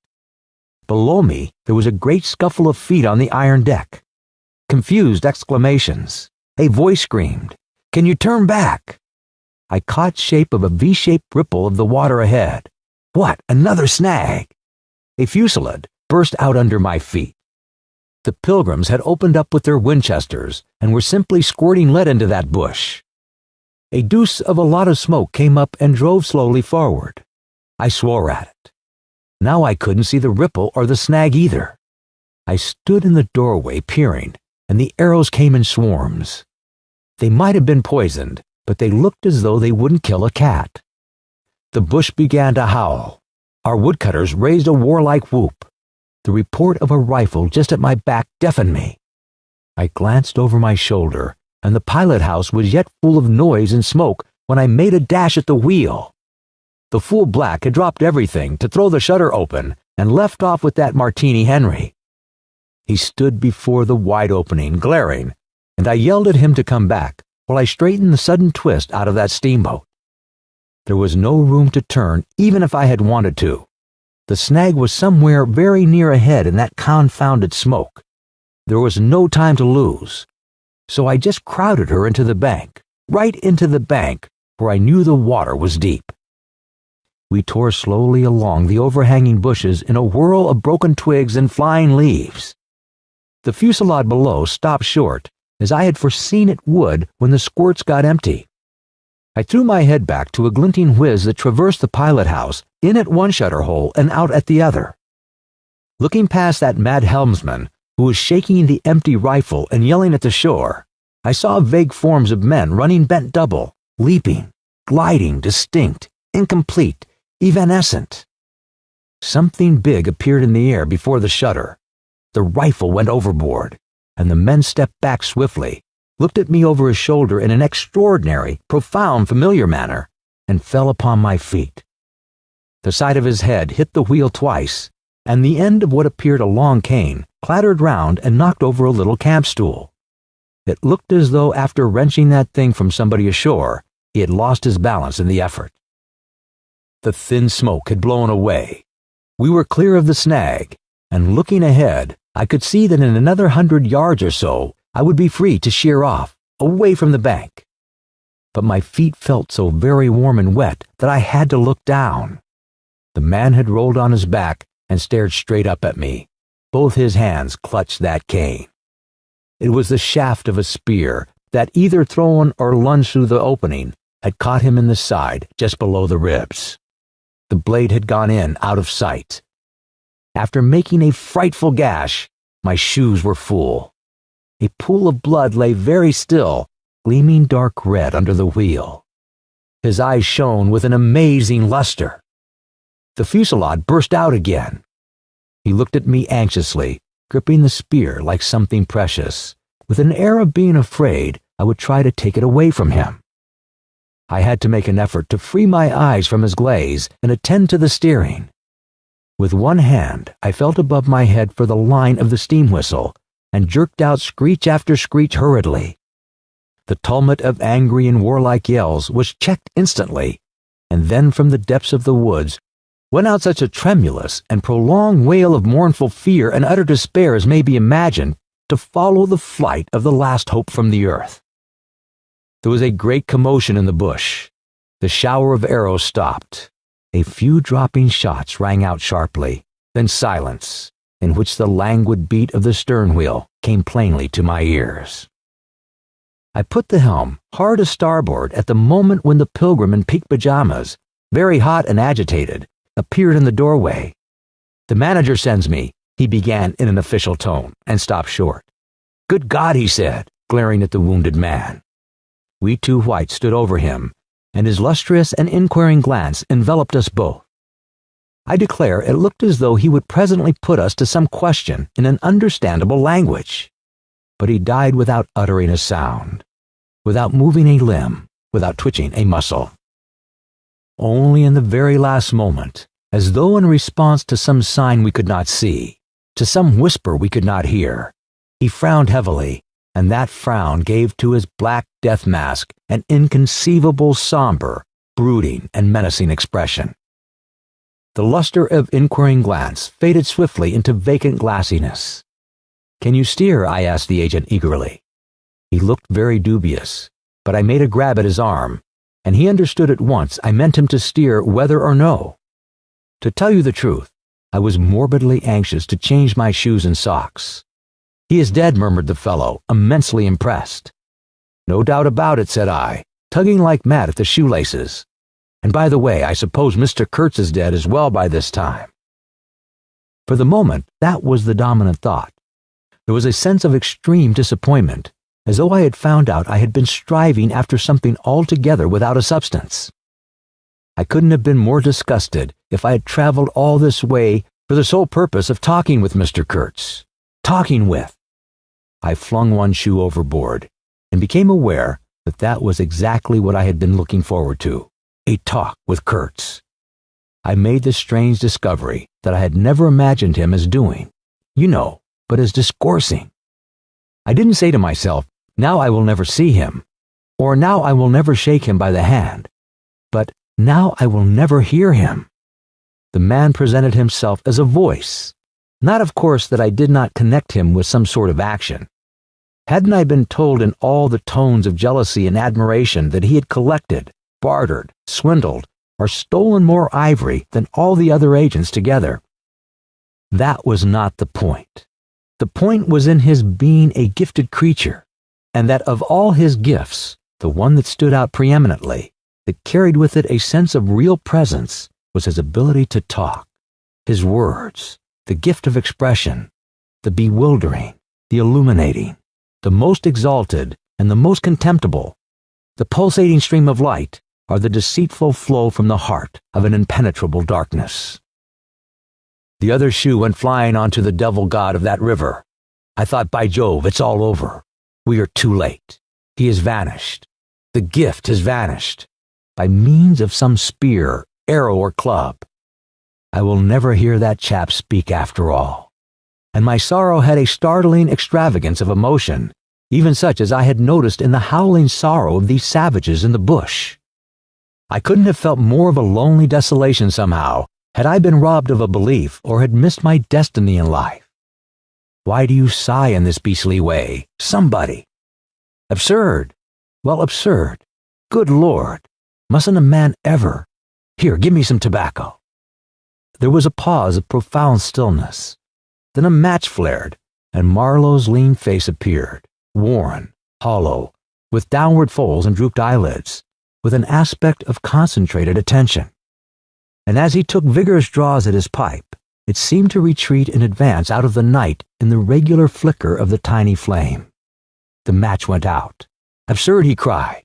Below me, there was a great scuffle of feet on the iron deck. Confused exclamations. A voice screamed, "Can you turn back?" I caught shape of a V-shaped ripple of the water ahead. What, another snag! A fusillade burst out under my feet. The pilgrims had opened up with their Winchesters and were simply squirting lead into that bush. A deuce of a lot of smoke came up and drove slowly forward. I swore at it. Now I couldn't see the ripple or the snag either. I stood in the doorway peering, and the arrows came in swarms. They might have been poisoned, but they looked as though they wouldn't kill a cat. The bush began to howl. Our woodcutters raised a warlike whoop. The report of a rifle just at my back deafened me. I glanced over my shoulder, and the pilot house was yet full of noise and smoke when I made a dash at the wheel. The fool black had dropped everything to throw the shutter open and left off with that Martini Henry. He stood before the wide opening, glaring, and I yelled at him to come back while I straightened the sudden twist out of that steamboat. There was no room to turn, even if I had wanted to. The snag was somewhere very near ahead in that confounded smoke. There was no time to lose. So I just crowded her into the bank, right into the bank, where I knew the water was deep. We tore slowly along the overhanging bushes in a whirl of broken twigs and flying leaves. The fusillade below stopped short, as I had foreseen it would when the squirts got empty. I threw my head back to a glinting whiz that traversed the pilot house, in at one shutter hole and out at the other. Looking past that mad helmsman, who was shaking the empty rifle and yelling at the shore, I saw vague forms of men running bent double, leaping, gliding, distinct, incomplete, evanescent. Something big appeared in the air before the shutter. The rifle went overboard, and the men stepped back swiftly, looked at me over his shoulder in an extraordinary, profound, familiar manner, and fell upon my feet. The side of his head hit the wheel twice, and the end of what appeared a long cane clattered round and knocked over a little camp stool. It looked as though after wrenching that thing from somebody ashore, he had lost his balance in the effort. The thin smoke had blown away. We were clear of the snag, and looking ahead, I could see that in another 100 yards or so, I would be free to sheer off, away from the bank. But my feet felt so very warm and wet that I had to look down. The man had rolled on his back and stared straight up at me. Both his hands clutched that cane. It was the shaft of a spear that, either thrown or lunged through the opening, had caught him in the side, just below the ribs. The blade had gone in, out of sight. After making a frightful gash, my shoes were full. A pool of blood lay very still, gleaming dark red under the wheel. His eyes shone with an amazing luster. The fusillade burst out again. He looked at me anxiously, gripping the spear like something precious. With an air of being afraid I would try to take it away from him. I had to make an effort to free my eyes from his glaze and attend to the steering. With one hand, I felt above my head for the line of the steam whistle and jerked out screech after screech hurriedly. The tumult of angry and warlike yells was checked instantly, and then from the depths of the woods went out such a tremulous and prolonged wail of mournful fear and utter despair as may be imagined to follow the flight of the last hope from the earth. There was a great commotion in the bush. The shower of arrows stopped. A few dropping shots rang out sharply, then silence, in which the languid beat of the stern wheel came plainly to my ears. I put the helm hard a starboard at the moment when the pilgrim in pink pajamas, very hot and agitated, appeared in the doorway. "The manager sends me," he began in an official tone, and stopped short. "Good God," he said, glaring at the wounded man. We two whites stood over him, and his lustrous and inquiring glance enveloped us both. I declare it looked as though he would presently put us to some question in an understandable language. But he died without uttering a sound, without moving a limb, without twitching a muscle. Only in the very last moment, as though in response to some sign we could not see, to some whisper we could not hear, he frowned heavily, and that frown gave to his black death mask an inconceivable, somber, brooding, and menacing expression. The luster of inquiring glance faded swiftly into vacant glassiness. "Can you steer?" I asked the agent eagerly. He looked very dubious, but I made a grab at his arm, and he understood at once I meant him to steer whether or no. To tell you the truth, I was morbidly anxious to change my shoes and socks. "He is dead," murmured the fellow, immensely impressed. "No doubt about it," said I, tugging like mad at the shoelaces. "And by the way, I suppose Mr. Kurtz is dead as well by this time." For the moment, that was the dominant thought. There was a sense of extreme disappointment, as though I had found out I had been striving after something altogether without a substance. I couldn't have been more disgusted if I had traveled all this way for the sole purpose of talking with Mr. Kurtz. Talking with! I flung one shoe overboard, and became aware that that was exactly what I had been looking forward to, a talk with Kurtz. I made the strange discovery that I had never imagined him as doing, but as discoursing. I didn't say to myself, "Now I will never see him," or "Now I will never shake him by the hand," but "Now I will never hear him." The man presented himself as a voice. Not, of course, that I did not connect him with some sort of action. Hadn't I been told in all the tones of jealousy and admiration that he had collected, bartered, swindled, or stolen more ivory than all the other agents together? That was not the point. The point was in his being a gifted creature, and that of all his gifts, the one that stood out preeminently, that carried with it a sense of real presence, was his ability to talk, his words, the gift of expression, the bewildering, the illuminating, the most exalted, and the most contemptible. The pulsating stream of light are the deceitful flow from the heart of an impenetrable darkness. The other shoe went flying onto the devil god of that river. I thought, by Jove, it's all over. We are too late. He has vanished. The gift has vanished. By means of some spear, arrow, or club. I will never hear that chap speak after all. And my sorrow had a startling extravagance of emotion, even such as I had noticed in the howling sorrow of these savages in the bush. I couldn't have felt more of a lonely desolation somehow, had I been robbed of a belief or had missed my destiny in life. Why do you sigh in this beastly way, somebody? Absurd. Well, absurd. Good Lord. Mustn't a man ever? Here, give me some tobacco. There was a pause of profound stillness. Then a match flared, and Marlowe's lean face appeared, worn, hollow, with downward folds and drooped eyelids, with an aspect of concentrated attention. And as he took vigorous draws at his pipe, it seemed to retreat in advance out of the night in the regular flicker of the tiny flame. The match went out. Absurd, he cried.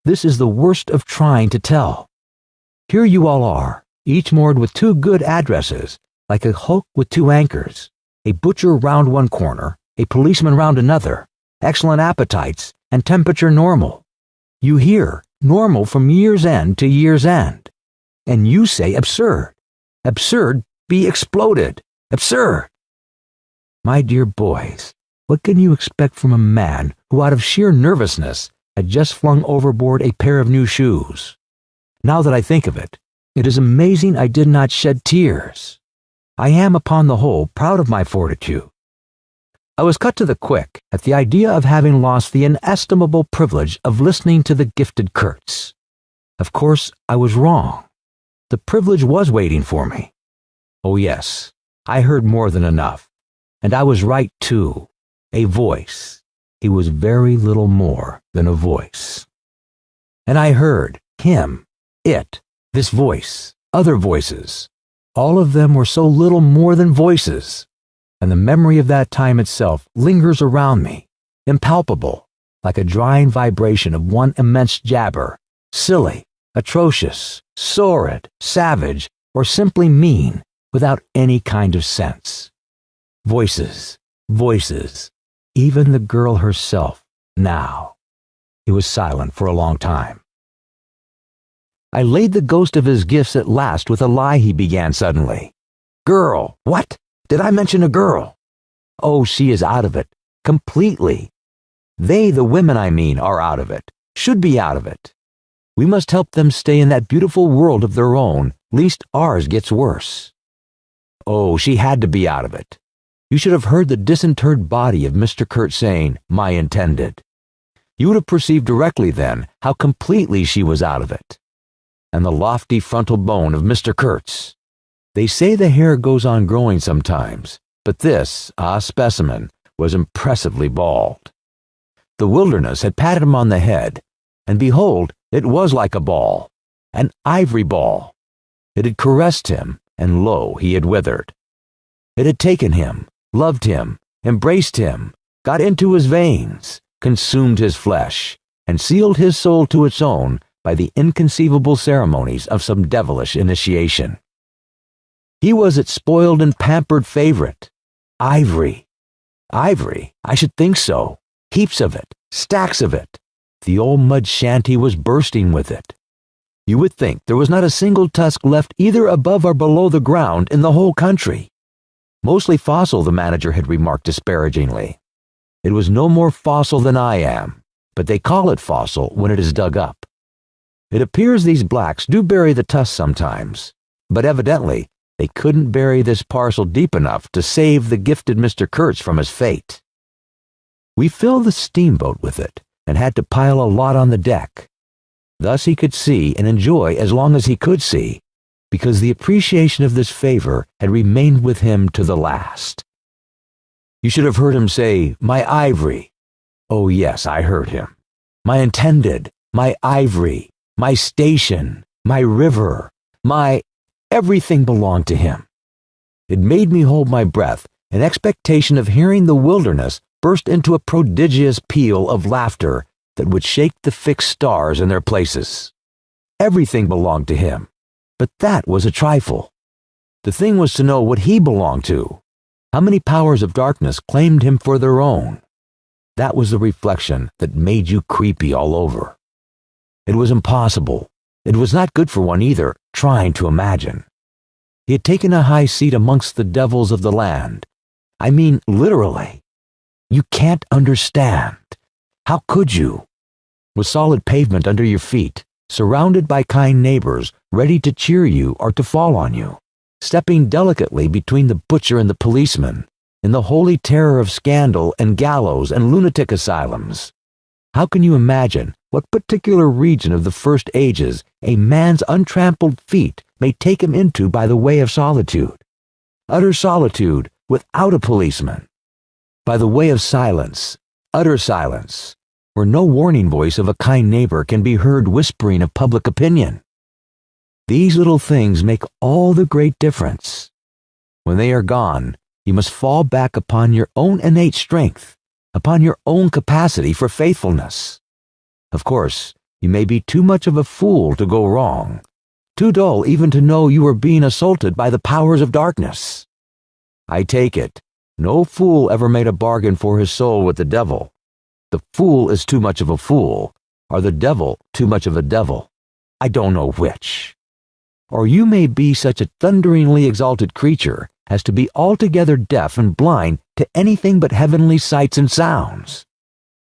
This is the worst of trying to tell. Here you all are, each moored with two good addresses, like a hulk with two anchors, a butcher round one corner, a policeman round another, excellent appetites, and temperature normal. You hear, normal from year's end to year's end. And you say absurd. Absurd be exploded. Absurd. My dear boys, what can you expect from a man who out of sheer nervousness had just flung overboard a pair of new shoes? Now that I think of it, it is amazing I did not shed tears. I am, upon the whole, proud of my fortitude. I was cut to the quick at the idea of having lost the inestimable privilege of listening to the gifted Kurtz. Of course, I was wrong. The privilege was waiting for me. Oh yes, I heard more than enough. And I was right too. A voice. He was very little more than a voice. And I heard him, it, this voice, other voices. All of them were so little more than voices. And the memory of that time itself lingers around me, impalpable, like a drying vibration of one immense jabber, silly, atrocious, sordid, savage, or simply mean, without any kind of sense. Voices, voices, even the girl herself, now. He was silent for a long time. I laid the ghost of his gifts at last with a lie he began suddenly. Girl, what? Did I mention a girl? Oh, she is out of it, completely. They, the women I mean, are out of it, should be out of it. We must help them stay in that beautiful world of their own, lest ours gets worse. Oh, she had to be out of it. You should have heard the disinterred body of Mr. Kurtz saying, my intended. You would have perceived directly then how completely she was out of it. And the lofty frontal bone of Mr. Kurtz. They say the hair goes on growing sometimes, but this, specimen, was impressively bald. The wilderness had patted him on the head, and behold, it was like a ball, an ivory ball. It had caressed him, and lo, he had withered. It had taken him, loved him, embraced him, got into his veins, consumed his flesh, and sealed his soul to its own by the inconceivable ceremonies of some devilish initiation. He was its spoiled and pampered favorite. Ivory. Ivory? I should think so. Heaps of it. Stacks of it. The old mud shanty was bursting with it. You would think there was not a single tusk left either above or below the ground in the whole country. Mostly fossil, the manager had remarked disparagingly. It was no more fossil than I am, but they call it fossil when it is dug up. It appears these blacks do bury the tusks sometimes, but evidently they couldn't bury this parcel deep enough to save the gifted Mr. Kurtz from his fate. We filled the steamboat with it and had to pile a lot on the deck. Thus he could see and enjoy as long as he could see, because the appreciation of this favor had remained with him to the last. You should have heard him say, my ivory. Oh yes, I heard him. My intended, my ivory, my station, my river, my... everything belonged to him. It made me hold my breath in expectation of hearing the wilderness burst into a prodigious peal of laughter that would shake the fixed stars in their places. Everything belonged to him, but that was a trifle. The thing was to know what he belonged to. How many powers of darkness claimed him for their own? That was the reflection that made you creepy all over. It was impossible. It was not good for one either, trying to imagine. He had taken a high seat amongst the devils of the land. I mean, literally. You can't understand. How could you? With solid pavement under your feet, surrounded by kind neighbors, ready to cheer you or to fall on you, stepping delicately between the butcher and the policeman, in the holy terror of scandal and gallows and lunatic asylums. How can you imagine what particular region of the first ages a man's untrampled feet may take him into by the way of solitude? Utter solitude without a policeman. By the way of silence, utter silence, where no warning voice of a kind neighbor can be heard whispering of public opinion. These little things make all the great difference. When they are gone, you must fall back upon your own innate strength, upon your own capacity for faithfulness. Of course, you may be too much of a fool to go wrong, too dull even to know you are being assaulted by the powers of darkness. I take it, no fool ever made a bargain for his soul with the devil. The fool is too much of a fool, or the devil too much of a devil. I don't know which. Or you may be such a thunderingly exalted creature as to be altogether deaf and blind to anything but heavenly sights and sounds.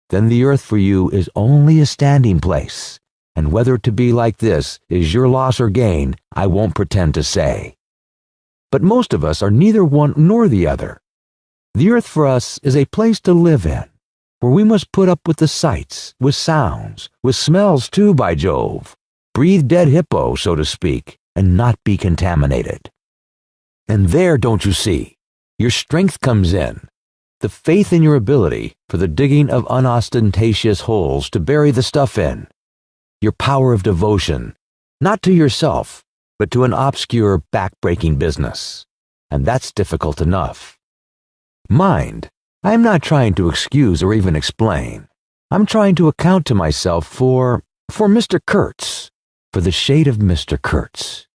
Then the earth for you is only a standing place, and whether to be like this is your loss or gain, I won't pretend to say. But most of us are neither one nor the other. The earth for us is a place to live in, where we must put up with the sights, with sounds, with smells too, by Jove, breathe dead hippo, so to speak, and not be contaminated. And there, don't you see, your strength comes in, the faith in your ability for the digging of unostentatious holes to bury the stuff in, your power of devotion, not to yourself, but to an obscure, back-breaking business. And that's difficult enough. Mind, I am not trying to excuse or even explain. I'm trying to account to myself for Mr. Kurtz, for the shade of Mr. Kurtz.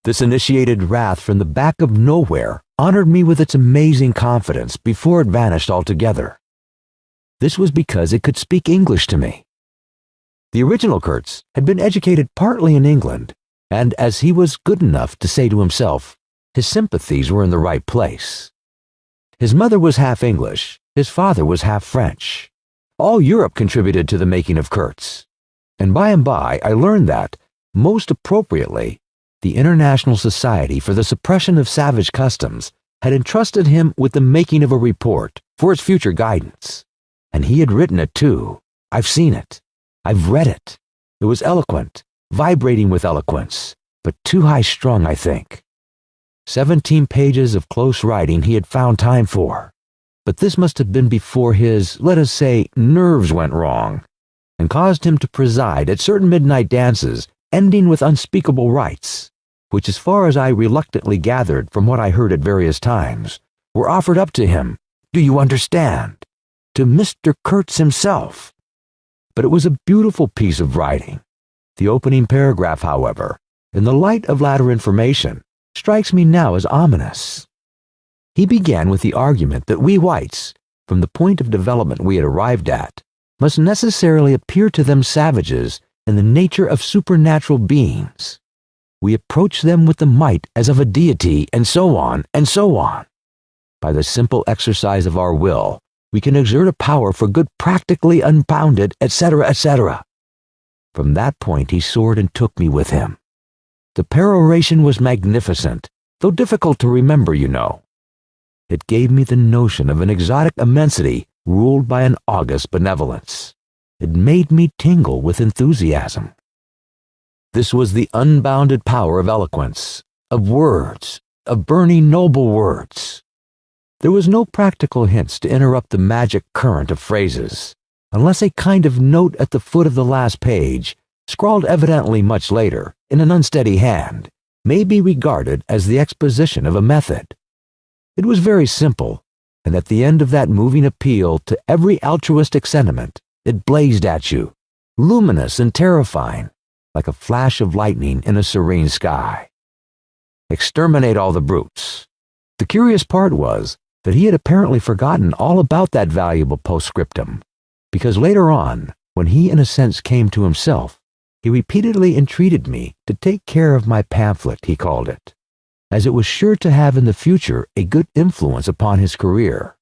This initiated wrath from the back of nowhere honored me with its amazing confidence before it vanished altogether. This was because it could speak English to me. The original Kurtz had been educated partly in England, and as he was good enough to say to himself, his sympathies were in the right place. His mother was half English, his father was half French. All Europe contributed to the making of Kurtz. And by I learned that, most appropriately, the International Society for the Suppression of Savage Customs had entrusted him with the making of a report for its future guidance. And he had written it too. I've seen it. I've read it. It was eloquent, vibrating with eloquence, but too high-strung, I think. 17 pages of close writing he had found time for. But this must have been before his, let us say, nerves went wrong, and caused him to preside at certain midnight dances ending with unspeakable rites, which, as far as I reluctantly gathered from what I heard at various times, were offered up to him, do you understand, to Mr. Kurtz himself. But it was a beautiful piece of writing. The opening paragraph, however, in the light of latter information, strikes me now as ominous. He began with the argument that we whites, from the point of development we had arrived at, must necessarily appear to them savages in the nature of supernatural beings. We approach them with the might as of a deity, and so on, and so on. By the simple exercise of our will, we can exert a power for good practically unbounded, etc., etc. From that point he soared and took me with him. The peroration was magnificent, though difficult to remember, you know. It gave me the notion of an exotic immensity ruled by an august benevolence. It made me tingle with enthusiasm. This was the unbounded power of eloquence, of words, of burning noble words. There was no practical hints to interrupt the magic current of phrases, unless a kind of note at the foot of the last page, scrawled evidently much later, in an unsteady hand, may be regarded as the exposition of a method. It was very simple, and at the end of that moving appeal to every altruistic sentiment, It blazed at you, luminous and terrifying, like a flash of lightning in a serene sky. Exterminate all the brutes. The curious part was that he had apparently forgotten all about that valuable postscriptum, because later on, when he in a sense came to himself, he repeatedly entreated me to take care of my pamphlet, he called it, as it was sure to have in the future a good influence upon his career.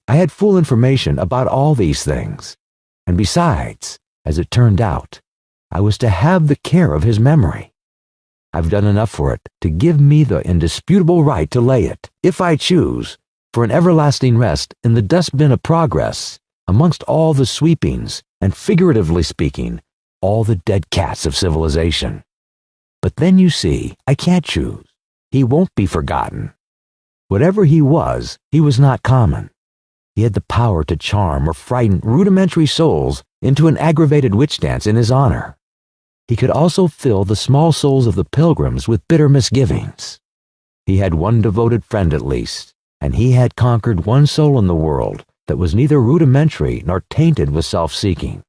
I had full information about all these things, and besides, as it turned out, I was to have the care of his memory. I've done enough for it to give me the indisputable right to lay it, if I choose, for an everlasting rest in the dustbin of progress, amongst all the sweepings, and figuratively speaking, all the dead cats of civilization. But then you see, I can't choose. He won't be forgotten. Whatever he was not common. He had the power to charm or frighten rudimentary souls into an aggravated witch dance in his honor. He could also fill the small souls of the pilgrims with bitter misgivings. He had one devoted friend at least, and he had conquered one soul in the world that was neither rudimentary nor tainted with self-seeking.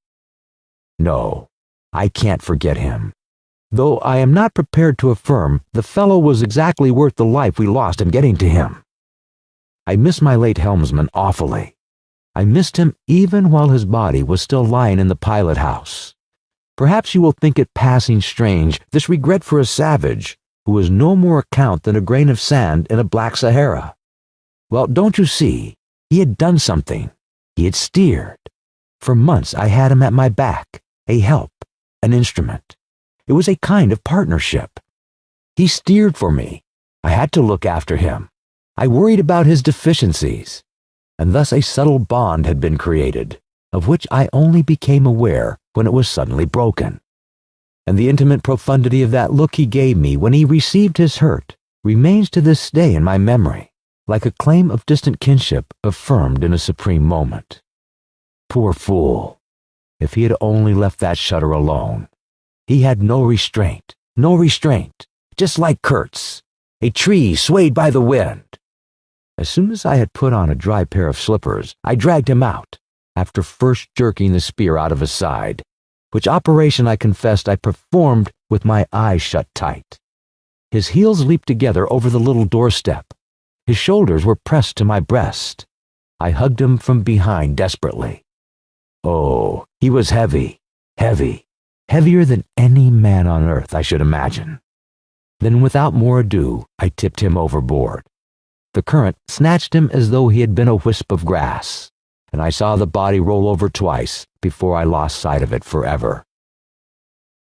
No, I can't forget him, though I am not prepared to affirm the fellow was exactly worth the life we lost in getting to him. I miss my late helmsman awfully. I missed him even while his body was still lying in the pilot house. Perhaps you will think it passing strange, this regret for a savage who was no more account than a grain of sand in a black Sahara. Well, don't you see, he had done something. He had steered. For months I had him at my back, a help, an instrument. It was a kind of partnership. He steered for me. I had to look after him. I worried about his deficiencies, and thus a subtle bond had been created, of which I only became aware when it was suddenly broken. And the intimate profundity of that look he gave me when he received his hurt remains to this day in my memory, like a claim of distant kinship affirmed in a supreme moment. Poor fool! If he had only left that shutter alone. He had no restraint, just like Kurtz, a tree swayed by the wind. As soon as I had put on a dry pair of slippers, I dragged him out, after first jerking the spear out of his side, which operation I confessed I performed with my eyes shut tight. His heels leaped together over the little doorstep. His shoulders were pressed to my breast. I hugged him from behind desperately. Oh, he was heavy, heavier than any man on earth, I should imagine. Then without more ado, I tipped him overboard. The current snatched him as though he had been a wisp of grass, and I saw the body roll over twice before I lost sight of it forever.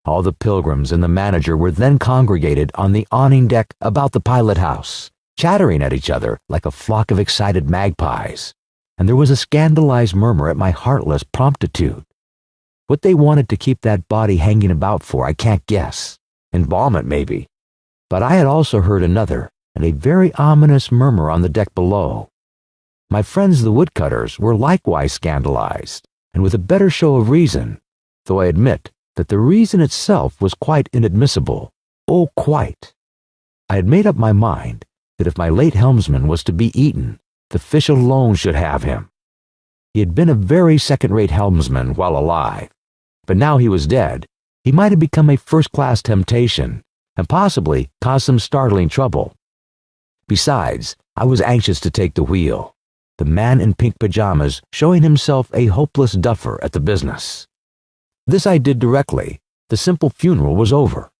All the pilgrims and the manager were then congregated on the awning deck about the pilot house, chattering at each other like a flock of excited magpies, and there was a scandalized murmur at my heartless promptitude. What they wanted to keep that body hanging about for I can't guess. Embalm it maybe. But I had also heard another, and a very ominous murmur on the deck below. My friends the woodcutters were likewise scandalized, and with a better show of reason, though I admit that the reason itself was quite inadmissible. Oh, quite. I had made up my mind that if my late helmsman was to be eaten, the fish alone should have him. He had been a very second-rate helmsman while alive, but now he was dead, he might have become a first-class temptation, and possibly caused some startling trouble. Besides, I was anxious to take the wheel, the man in pink pajamas showing himself a hopeless duffer at the business. This I did directly. The simple funeral was over.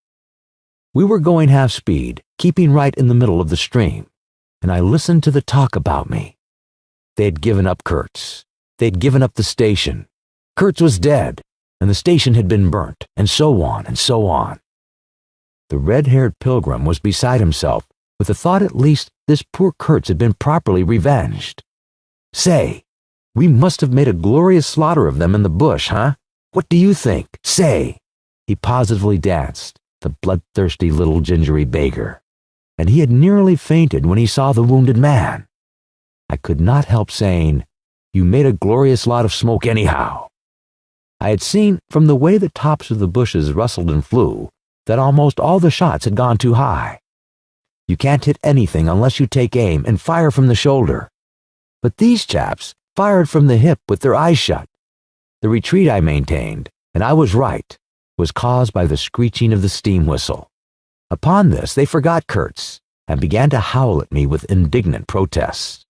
We were going half speed, keeping right in the middle of the stream, and I listened to the talk about me. They had given up Kurtz. They had given up the station. Kurtz was dead, and the station had been burnt, and so on and so on. The red-haired pilgrim was beside himself with the thought at least this poor Kurtz had been properly revenged. Say, we must have made a glorious slaughter of them in the bush, huh? What do you think? Say! He positively danced, the bloodthirsty little gingery beggar, and he had nearly fainted when he saw the wounded man. I could not help saying, "You made a glorious lot of smoke anyhow." I had seen, from the way the tops of the bushes rustled and flew, that almost all the shots had gone too high. You can't hit anything unless you take aim and fire from the shoulder. But these chaps fired from the hip with their eyes shut. The retreat, I maintained, and I was right, was caused by the screeching of the steam whistle. Upon this, they forgot Kurtz and began to howl at me with indignant protests.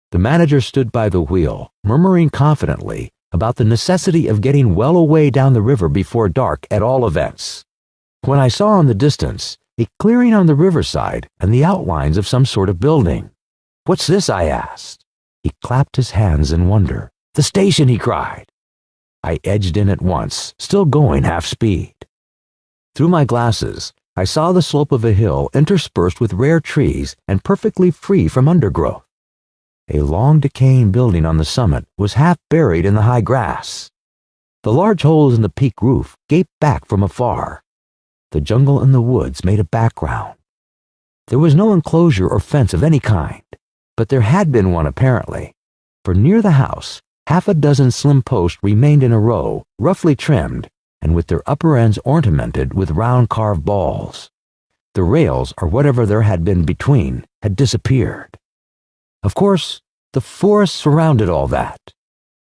The manager stood by the wheel, murmuring confidently about the necessity of getting well away down the river before dark at all events. When I saw in the distance a clearing on the riverside and the outlines of some sort of building. "What's this?" I asked. He clapped his hands in wonder. "The station," he cried. I edged in at once, still going half speed. Through my glasses, I saw the slope of a hill interspersed with rare trees and perfectly free from undergrowth. A long decaying building on the summit was half buried in the high grass. The large holes in the peak roof gaped back from afar. The jungle and the woods made a background. There was no enclosure or fence of any kind, but there had been one apparently, for near the house, half a dozen slim posts remained in a row, roughly trimmed, and with their upper ends ornamented with round carved balls. The rails, or whatever there had been between, had disappeared. Of course, the forest surrounded all that.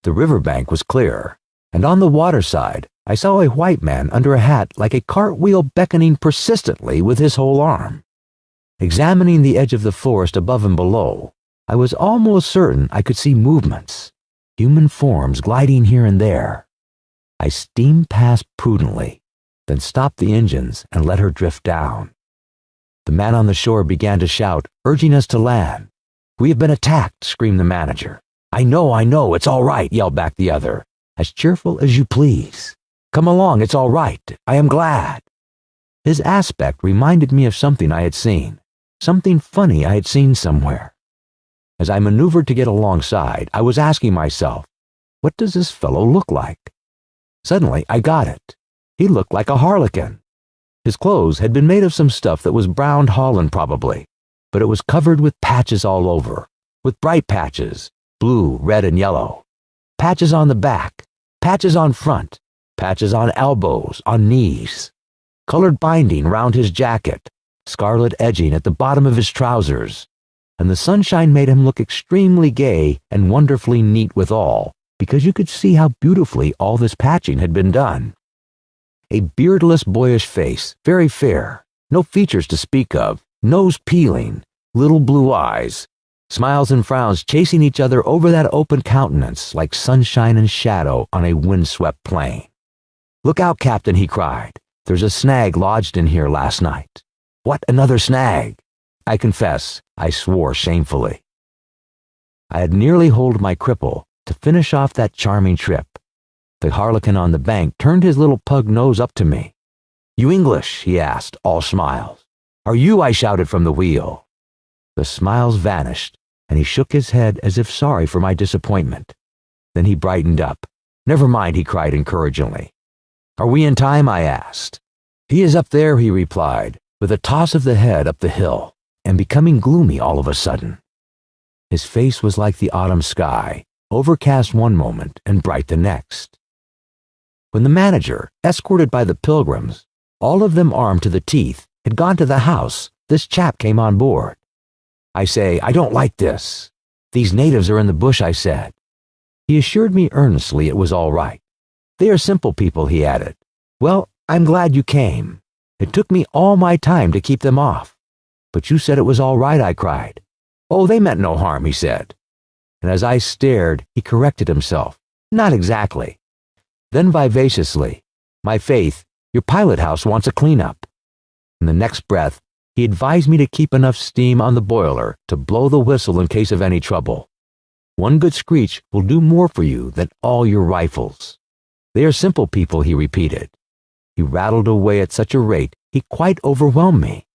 The riverbank was clear, and on the water side, I saw a white man under a hat like a cartwheel beckoning persistently with his whole arm. Examining the edge of the forest above and below, I was almost certain I could see movements, human forms gliding here and there. I steamed past prudently, then stopped the engines and let her drift down. The man on the shore began to shout, urging us to land. "We have been attacked," screamed the manager. I know, it's all right," yelled back the other, as cheerful as you please. "Come along, it's all right. I am glad." His aspect reminded me of something I had seen, something funny I had seen somewhere. As I maneuvered to get alongside, I was asking myself, what does this fellow look like? Suddenly, I got it. He looked like a harlequin. His clothes had been made of some stuff that was browned holland probably, but it was covered with patches all over, with bright patches, blue, red, and yellow. Patches on the back, patches on front, patches on elbows, on knees. Colored binding round his jacket, scarlet edging at the bottom of his trousers, and the sunshine made him look extremely gay and wonderfully neat withal, because you could see how beautifully all this patching had been done. A beardless, boyish face, very fair, no features to speak of, nose peeling, little blue eyes, smiles and frowns chasing each other over that open countenance like sunshine and shadow on a windswept plain. "Look out, Captain," he cried. "There's a snag lodged in here last night." "What, another snag?" I confess, I swore shamefully. I had nearly holed my cripple to finish off that charming trip. The harlequin on the bank turned his little pug nose up to me. "You English?" he asked, all smiles. "Are you?" I shouted from the wheel. The smiles vanished, and he shook his head as if sorry for my disappointment. Then he brightened up. "Never mind," he cried encouragingly. "Are we in time?" I asked. "He is up there," he replied, with a toss of the head up the hill, and becoming gloomy all of a sudden. His face was like the autumn sky, overcast one moment and bright the next. When the manager, escorted by the pilgrims, all of them armed to the teeth, had gone to the house, this chap came on board. "I say, I don't like this. These natives are in the bush," I said. He assured me earnestly it was all right. "They are simple people," he added. "Well, I'm glad you came. It took me all my time to keep them off." "But you said it was all right," I cried. "Oh, they meant no harm," he said. And as I stared, he corrected himself. "Not exactly." Then vivaciously, "My faith, your pilot house wants a cleanup." In the next breath, he advised me to keep enough steam on the boiler to blow the whistle in case of any trouble. "One good screech will do more for you than all your rifles." "They are simple people," he repeated. He rattled away at such a rate, he quite overwhelmed me.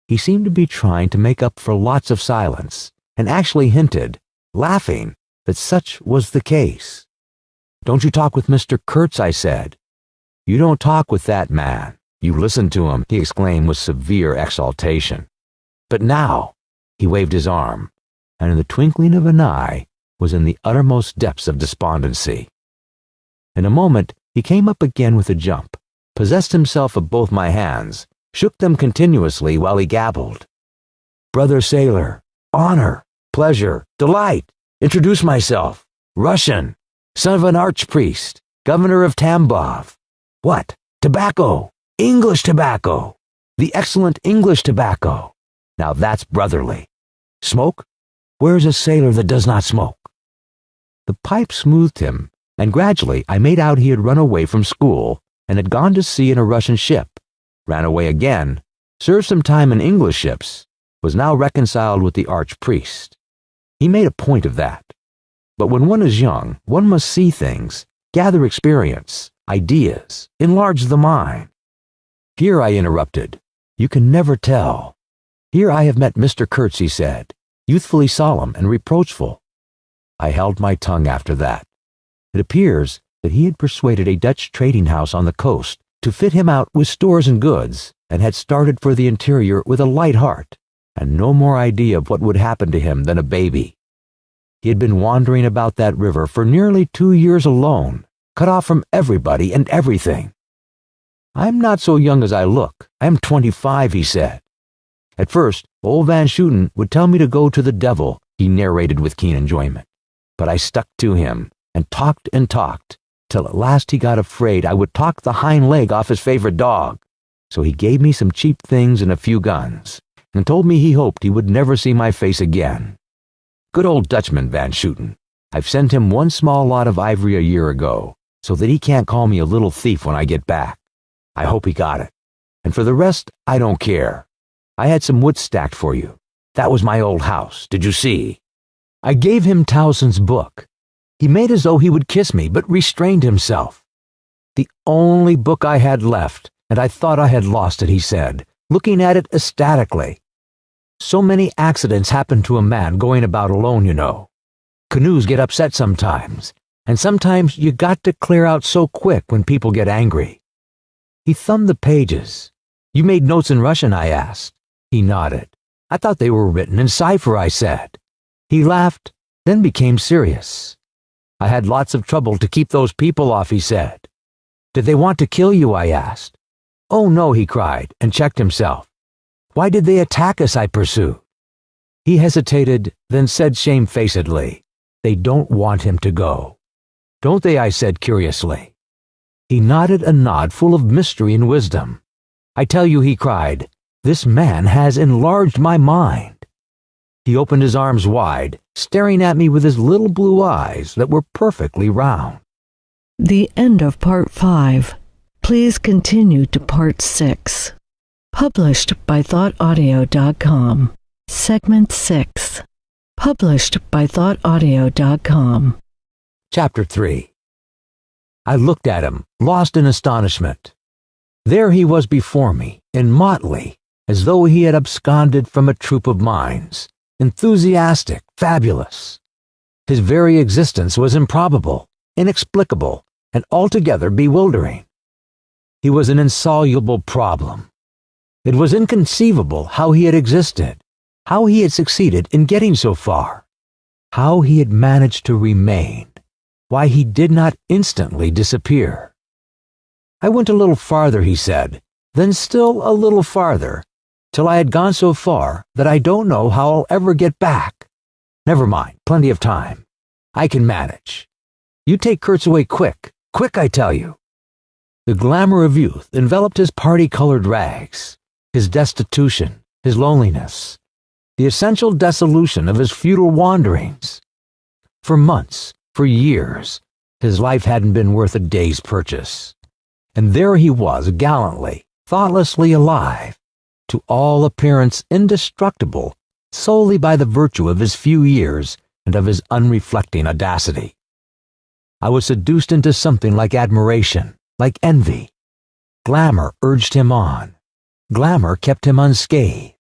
He seemed to be trying to make up for lots of silence, and actually hinted, laughing, that such was the case. "Don't you talk with Mr. Kurtz," I said. "You don't talk with that man. You listen to him," he exclaimed with severe exultation. "But now," he waved his arm, and in the twinkling of an eye was in the uttermost depths of despondency. In a moment, he came up again with a jump, possessed himself of both my hands, shook them continuously while he gabbled. "Brother sailor, honor, pleasure, delight, introduce myself, Russian, son of an archpriest, governor of Tambov. What? Tobacco! English tobacco! The excellent English tobacco! Now that's brotherly. Smoke? Where's a sailor that does not smoke? The pipe smoothed him, and gradually I made out he had run away from school and had gone to sea in a Russian ship, ran away again, served some time in English ships, was now reconciled with the archpriest. He made a point of that. But when one is young, one must see things, gather experience, ideas, enlarge the mind. Here, I interrupted, you can never tell. Here I have met Mr. Kurtz, he said, youthfully solemn and reproachful. I held my tongue after that. It appears that he had persuaded a Dutch trading house on the coast to fit him out with stores and goods, and had started for the interior with a light heart, and no more idea of what would happen to him than a baby. He had been wandering about that river for nearly 2 years alone, cut off from everybody and everything. I'm not so young as I look. I am 25, he said. At first, old Van Schooten would tell me to go to the devil, he narrated with keen enjoyment. But I stuck to him, and talked, till at last he got afraid I would talk the hind leg off his favorite dog. So he gave me some cheap things and a few guns, and told me he hoped he would never see my face again. Good old Dutchman, Van Schooten. I've sent him one small lot of ivory a year ago, so that he can't call me a little thief when I get back. I hope he got it. And for the rest, I don't care. I had some wood stacked for you. That was my old house, did you see? I gave him Towson's book. He made as though he would kiss me, but restrained himself. The only book I had left, and I thought I had lost it, he said, looking at it ecstatically. So many accidents happen to a man going about alone, you know. Canoes get upset sometimes, and sometimes you got to clear out so quick when people get angry. He thumbed the pages. You made notes in Russian, I asked. He nodded. I thought they were written in cipher, I said. He laughed, then became serious. I had lots of trouble to keep those people off, he said. Did they want to kill you, I asked. Oh no, he cried, and checked himself. Why did they attack us, I pursued. He hesitated, then said shamefacedly, they don't want him to go. Don't they, I said curiously. He nodded a nod full of mystery and wisdom. I tell you, he cried, this man has enlarged my mind. He opened his arms wide, staring at me with his little blue eyes that were perfectly round. The end of Part 5. Please continue to Part 6. Published by thoughtaudio.com. Segment 6. Published by thoughtaudio.com. Chapter 3. I looked at him, lost in astonishment. There he was before me, in motley, as though he had absconded from a troop of mines, enthusiastic, fabulous. His very existence was improbable, inexplicable, and altogether bewildering. He was an insoluble problem. It was inconceivable how he had existed, how he had succeeded in getting so far, how he had managed to remain, why he did not instantly disappear. I went a little farther, he said, then still a little farther, till I had gone so far that I don't know how I'll ever get back. Never mind, plenty of time. I can manage. You take Kurtz away quick, quick, I tell you. The glamour of youth enveloped his party-colored rags, his destitution, his loneliness, the essential dissolution of his futile wanderings. For months, for years, his life hadn't been worth a day's purchase. And there he was, gallantly, thoughtlessly alive, to all appearance indestructible, solely by the virtue of his few years and of his unreflecting audacity. I was seduced into something like admiration, like envy. Glamour urged him on. Glamour kept him unscathed.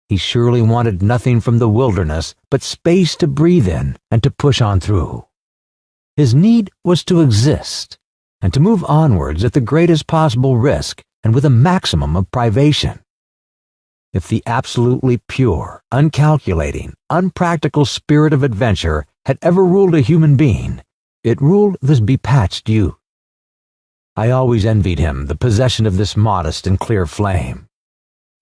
He surely wanted nothing from the wilderness but space to breathe in and to push on through. His need was to exist, and to move onwards at the greatest possible risk and with a maximum of privation. If the absolutely pure, uncalculating, unpractical spirit of adventure had ever ruled a human being, it ruled this bepatched youth. I always envied him the possession of this modest and clear flame.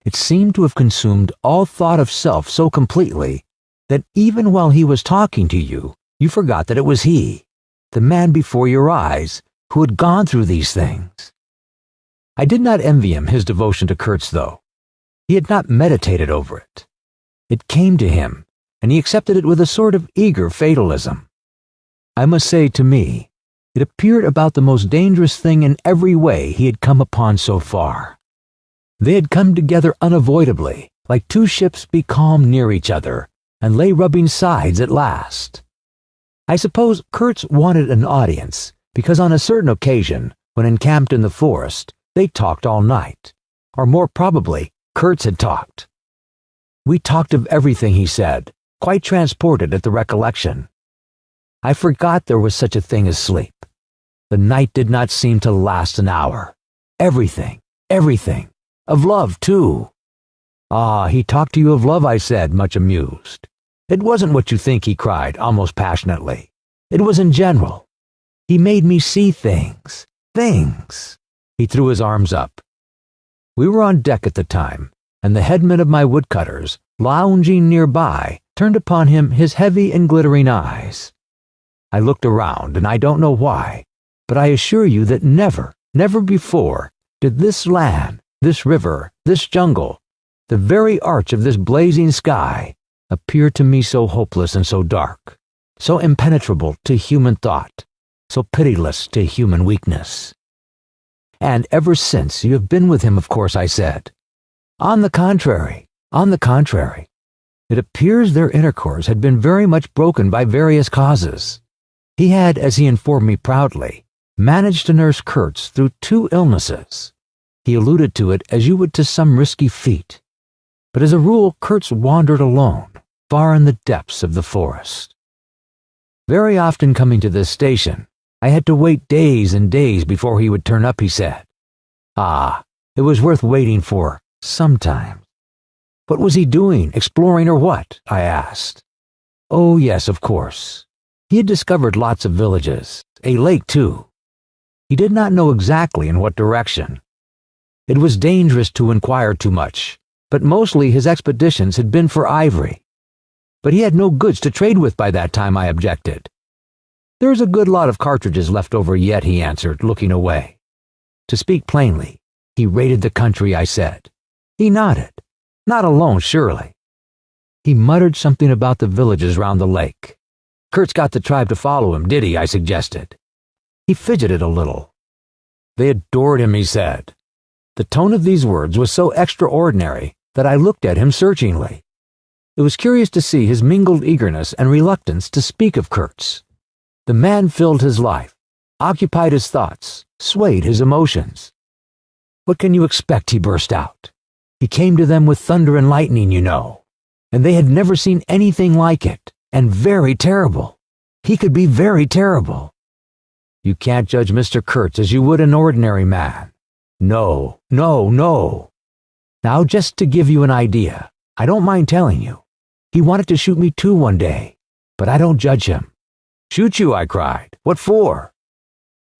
It seemed to have consumed all thought of self so completely that even while he was talking to you, you forgot that it was he. the man before your eyes who had gone through these things. I did not envy him his devotion to Kurtz, though. He had not meditated over it. It came to him, and he accepted it with a sort of eager fatalism. I must say, to me, it appeared about the most dangerous thing in every way he had come upon so far. They had come together unavoidably, like two ships becalmed near each other, and lay rubbing sides at last. I suppose Kurtz wanted an audience, because on a certain occasion, when encamped in the forest, they talked all night. Or more probably, Kurtz had talked. We talked of everything, he said, quite transported at the recollection. I forgot there was such a thing as sleep. The night did not seem to last an hour. Everything. Of love, too. Ah, he talked to you of love, I said, much amused. It wasn't what you think, he cried, almost passionately. It was in general. He made me see things. He threw his arms up. We were on deck at the time, and the headman of my woodcutters, lounging nearby, turned upon him his heavy and glittering eyes. I looked around, and I don't know why, but I assure you that never before did this land, this river, this jungle, the very arch of this blazing sky, appear to me so hopeless and so dark, so impenetrable to human thought, so pitiless to human weakness. And ever since you have been with him, of course, I said. On the contrary. It appears their intercourse had been very much broken by various causes. He had, as he informed me proudly, managed to nurse Kurtz through 2 illnesses. He alluded to it as you would to some risky feat. But as a rule, Kurtz wandered alone, far in the depths of the forest. Very often coming to this station, I had to wait days and days before he would turn up, he said. Ah, it was worth waiting for, sometimes. What was he doing, exploring or what? I asked. Oh, yes, of course. He had discovered lots of villages, a lake too. He did not know exactly in what direction. It was dangerous to inquire too much, but mostly his expeditions had been for ivory. But he had no goods to trade with by that time, I objected. There's a good lot of cartridges left over yet, he answered, looking away. To speak plainly, he raided the country, I said. He nodded. Not alone, surely. He muttered something about the villages round the lake. Kurtz got the tribe to follow him, did he? I suggested. He fidgeted a little. They adored him, he said. The tone of these words was so extraordinary that I looked at him searchingly. It was curious to see his mingled eagerness and reluctance to speak of Kurtz. The man filled his life, occupied his thoughts, swayed his emotions. What can you expect, he burst out. He came to them with thunder and lightning, you know, and they had never seen anything like it, and very terrible. He could be very terrible. You can't judge Mr. Kurtz as you would an ordinary man. No. Now, just to give you an idea, I don't mind telling you. He wanted to shoot me too one day, but I don't judge him. Shoot you, I cried. What for?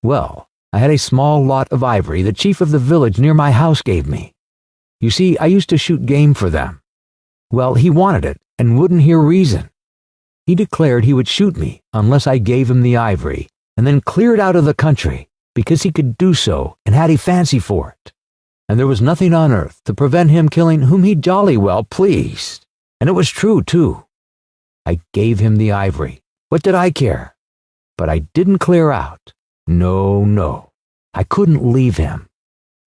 Well, I had a small lot of ivory the chief of the village near my house gave me. You see, I used to shoot game for them. Well, he wanted it and wouldn't hear reason. He declared he would shoot me unless I gave him the ivory, and then cleared out of the country, because he could do so and had a fancy for it. And there was nothing on earth to prevent him killing whom he jolly well pleased. And it was true, too. I gave him the ivory. What did I care? But I didn't clear out. No. I couldn't leave him.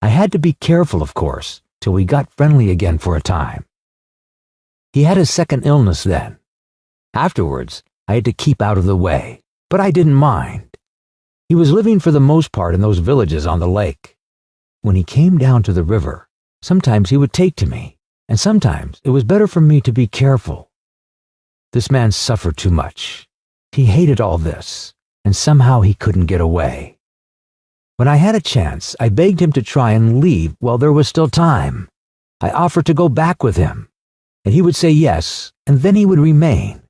I had to be careful, of course, till we got friendly again for a time. He had a second illness then. Afterwards, I had to keep out of the way, but I didn't mind. He was living for the most part in those villages on the lake. When he came down to the river, sometimes he would take to me, and sometimes it was better for me to be careful. This man suffered too much. He hated all this, and somehow he couldn't get away. When I had a chance, I begged him to try and leave while there was still time. I offered to go back with him, and he would say yes, and then he would remain,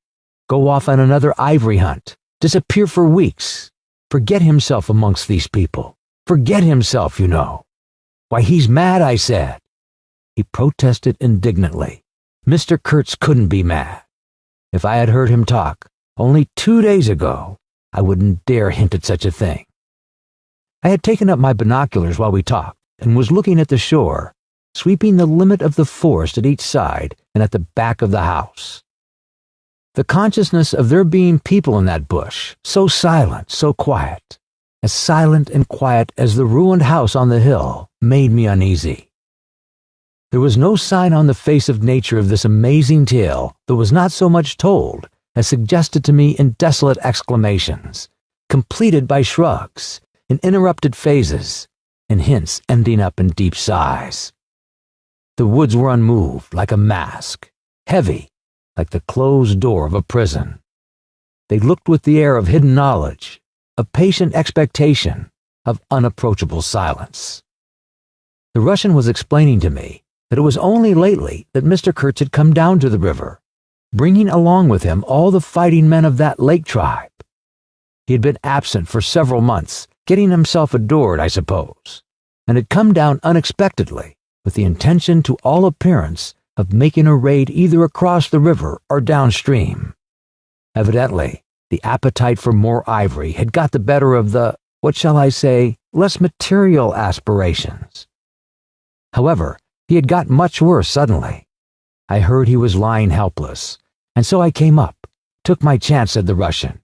go off on another ivory hunt, disappear for weeks, forget himself amongst these people, forget himself, you know. Why, he's mad, I said. He protested indignantly. Mr. Kurtz couldn't be mad. If I had heard him talk only 2 days ago, I wouldn't dare hint at such a thing. I had taken up my binoculars while we talked and was looking at the shore, sweeping the limit of the forest at each side and at the back of the house. The consciousness of there being people in that bush, so silent, so quiet, as silent and quiet as the ruined house on the hill, made me uneasy. There was no sign on the face of nature of this amazing tale that was not so much told as suggested to me in desolate exclamations, completed by shrugs, in interrupted phases, and hints ending up in deep sighs. The woods were unmoved, like a mask, heavy, like the closed door of a prison. They looked with the air of hidden knowledge, of patient expectation, of unapproachable silence. The Russian was explaining to me that it was only lately that Mr. Kurtz had come down to the river, bringing along with him all the fighting men of that lake tribe. He had been absent for several months, getting himself adored, I suppose, and had come down unexpectedly with the intention to all appearance of making a raid either across the river or downstream. Evidently, the appetite for more ivory had got the better of the, what shall I say, less material aspirations. However, he had got much worse suddenly. I heard he was lying helpless, and so I came up, took my chance, said the Russian.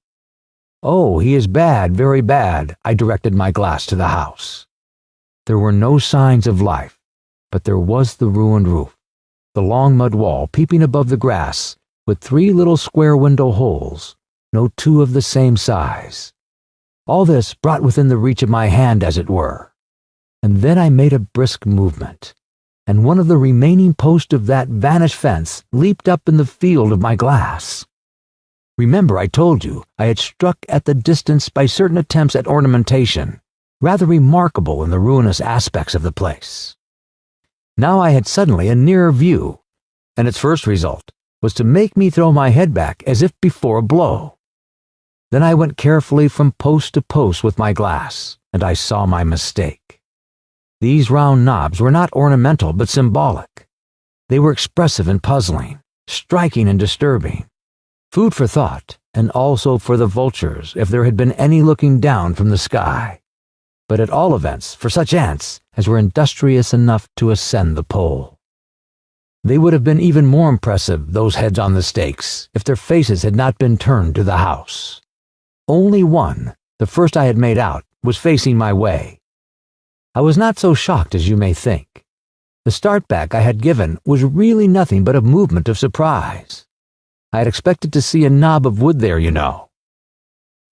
Oh, he is bad, very bad, I directed my glass to the house. There were no signs of life, but there was the ruined roof, the long mud wall peeping above the grass, with 3 little square window holes, no 2 of the same size. All this brought within the reach of my hand, as it were. And then I made a brisk movement, and one of the remaining posts of that vanished fence leaped up in the field of my glass. Remember, I told you I had struck at the distance by certain attempts at ornamentation, rather remarkable in the ruinous aspects of the place. Now I had suddenly a nearer view, and its first result was to make me throw my head back as if before a blow. Then I went carefully from post to post with my glass, and I saw my mistake. These round knobs were not ornamental but symbolic. They were expressive and puzzling, striking and disturbing, food for thought, and also for the vultures if there had been any looking down from the sky, but at all events for such ants as were industrious enough to ascend the pole. They would have been even more impressive, those heads on the stakes, if their faces had not been turned to the house. Only one, the first I had made out, was facing my way. I was not so shocked as you may think. The start back I had given was really nothing but a movement of surprise. I had expected to see a knob of wood there, you know.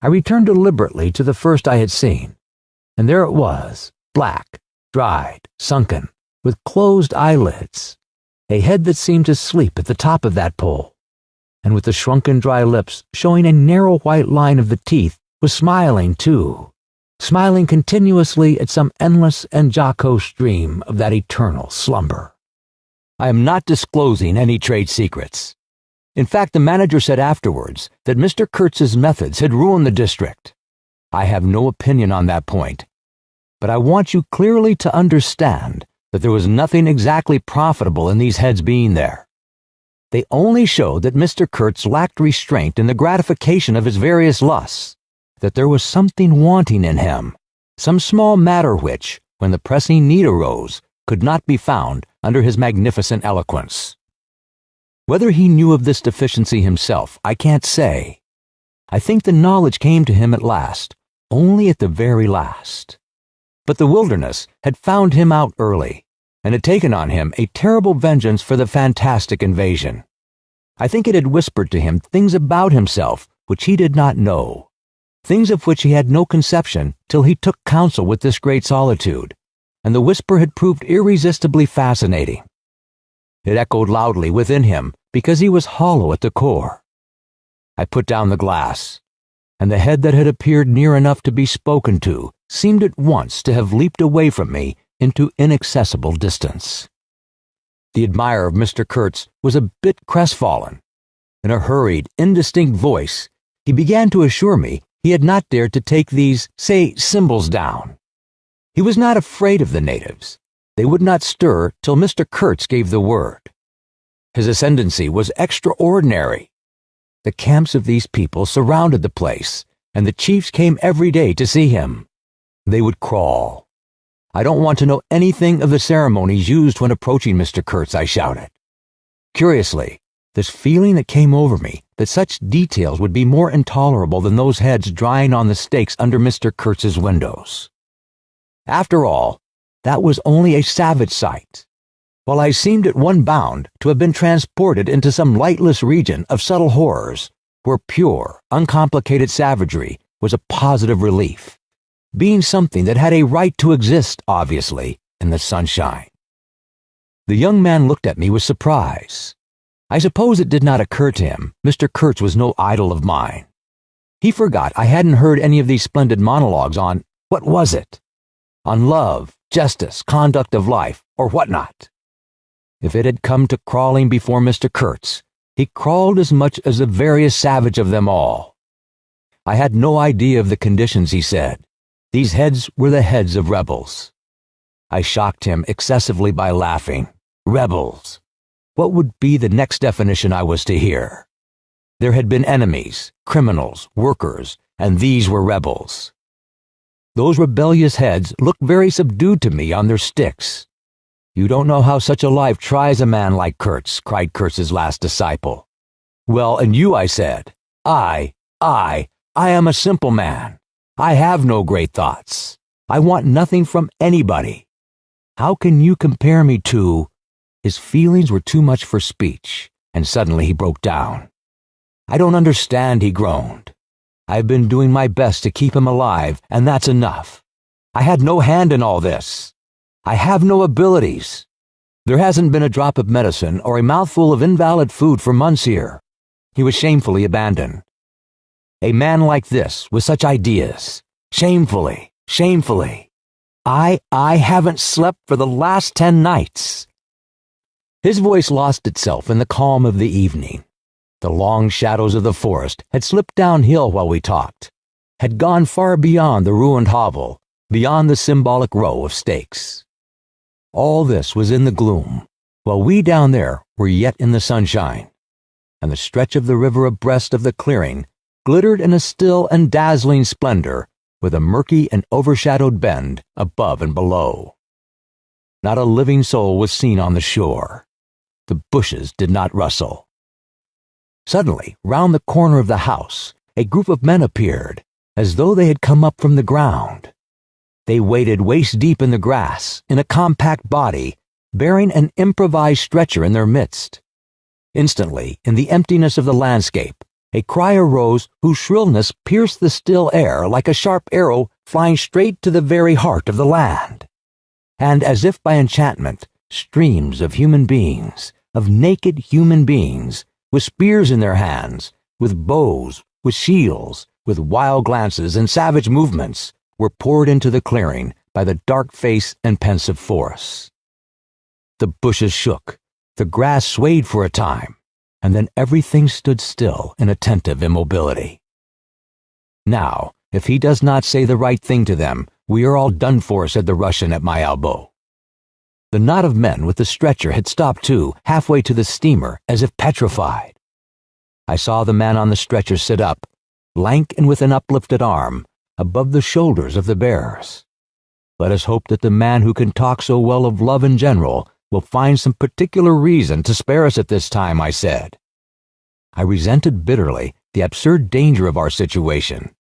I returned deliberately to the first I had seen, and there it was, black, dried, sunken, with closed eyelids, a head that seemed to sleep at the top of that pole, and with the shrunken dry lips showing a narrow white line of the teeth, was smiling too, smiling continuously at some endless and jocose dream of that eternal slumber. I am not disclosing any trade secrets. In fact, the manager said afterwards that Mr. Kurtz's methods had ruined the district. I have no opinion on that point, but I want you clearly to understand that there was nothing exactly profitable in these heads being there. They only showed that Mr. Kurtz lacked restraint in the gratification of his various lusts, that there was something wanting in him, some small matter which, when the pressing need arose, could not be found under his magnificent eloquence. Whether he knew of this deficiency himself, I can't say. I think the knowledge came to him at last, only at the very last. But the wilderness had found him out early, and had taken on him a terrible vengeance for the fantastic invasion. I think it had whispered to him things about himself which he did not know, things of which he had no conception till he took counsel with this great solitude, and the whisper had proved irresistibly fascinating. It echoed loudly within him because he was hollow at the core. I put down the glass, and the head that had appeared near enough to be spoken to seemed at once to have leaped away from me into inaccessible distance. The admirer of Mr. Kurtz was a bit crestfallen. In a hurried, indistinct voice, he began to assure me he had not dared to take these, say, symbols down. He was not afraid of the natives. They would not stir till Mr. Kurtz gave the word. His ascendancy was extraordinary. The camps of these people surrounded the place, and the chiefs came every day to see him. They would crawl. "I don't want to know anything of the ceremonies used when approaching Mr. Kurtz," I shouted. Curiously, this feeling that came over me that such details would be more intolerable than those heads drying on the stakes under Mr. Kurtz's windows. After all, that was only a savage sight, while I seemed at one bound to have been transported into some lightless region of subtle horrors, where pure, uncomplicated savagery was a positive relief, being something that had a right to exist, obviously, in the sunshine. The young man looked at me with surprise. I suppose it did not occur to him Mr. Kurtz was no idol of mine. He forgot I hadn't heard any of these splendid monologues on, what was it? On love, justice, conduct of life, or whatnot. If it had come to crawling before Mr. Kurtz, he crawled as much as the veriest savage of them all. I had no idea of the conditions, he said. These heads were the heads of rebels. I shocked him excessively by laughing. Rebels. What would be the next definition I was to hear? There had been enemies, criminals, workers, and these were rebels. Those rebellious heads looked very subdued to me on their sticks. "You don't know how such a life tries a man like Kurtz," cried Kurtz's last disciple. "Well, and you," I said. I am a simple man. I have no great thoughts. I want nothing from anybody. How can you compare me to—" His feelings were too much for speech, and suddenly he broke down. "I don't understand," he groaned. "I've been doing my best to keep him alive, and that's enough. I had no hand in all this. I have no abilities. There hasn't been a drop of medicine or a mouthful of invalid food for months here." He was shamefully abandoned. A man like this, with such ideas. Shamefully. I haven't slept for the last 10 nights. His voice lost itself in the calm of the evening. The long shadows of the forest had slipped downhill while we talked, had gone far beyond the ruined hovel, beyond the symbolic row of stakes. All this was in the gloom, while we down there were yet in the sunshine, and the stretch of the river abreast of the clearing glittered in a still and dazzling splendor, with a murky and overshadowed bend above and below. Not a living soul was seen on the shore. The bushes did not rustle. Suddenly, round the corner of the house, a group of men appeared, as though they had come up from the ground. They waded waist-deep in the grass, in a compact body, bearing an improvised stretcher in their midst. Instantly, in the emptiness of the landscape, a cry arose whose shrillness pierced the still air like a sharp arrow flying straight to the very heart of the land. And as if by enchantment, streams of human beings, of naked human beings, with spears in their hands, with bows, with shields, with wild glances and savage movements, were poured into the clearing by the dark face and pensive forests. The bushes shook, the grass swayed for a time, and then everything stood still in attentive immobility. "Now, if he does not say the right thing to them, we are all done for," said the Russian at my elbow. The knot of men with the stretcher had stopped too, halfway to the steamer, as if petrified. I saw the man on the stretcher sit up, lank and with an uplifted arm, above the shoulders of the bearers. Let us hope that the man who can talk so well of love in general will find some particular reason to spare us at this time, I said. I resented bitterly the absurd danger of our situation,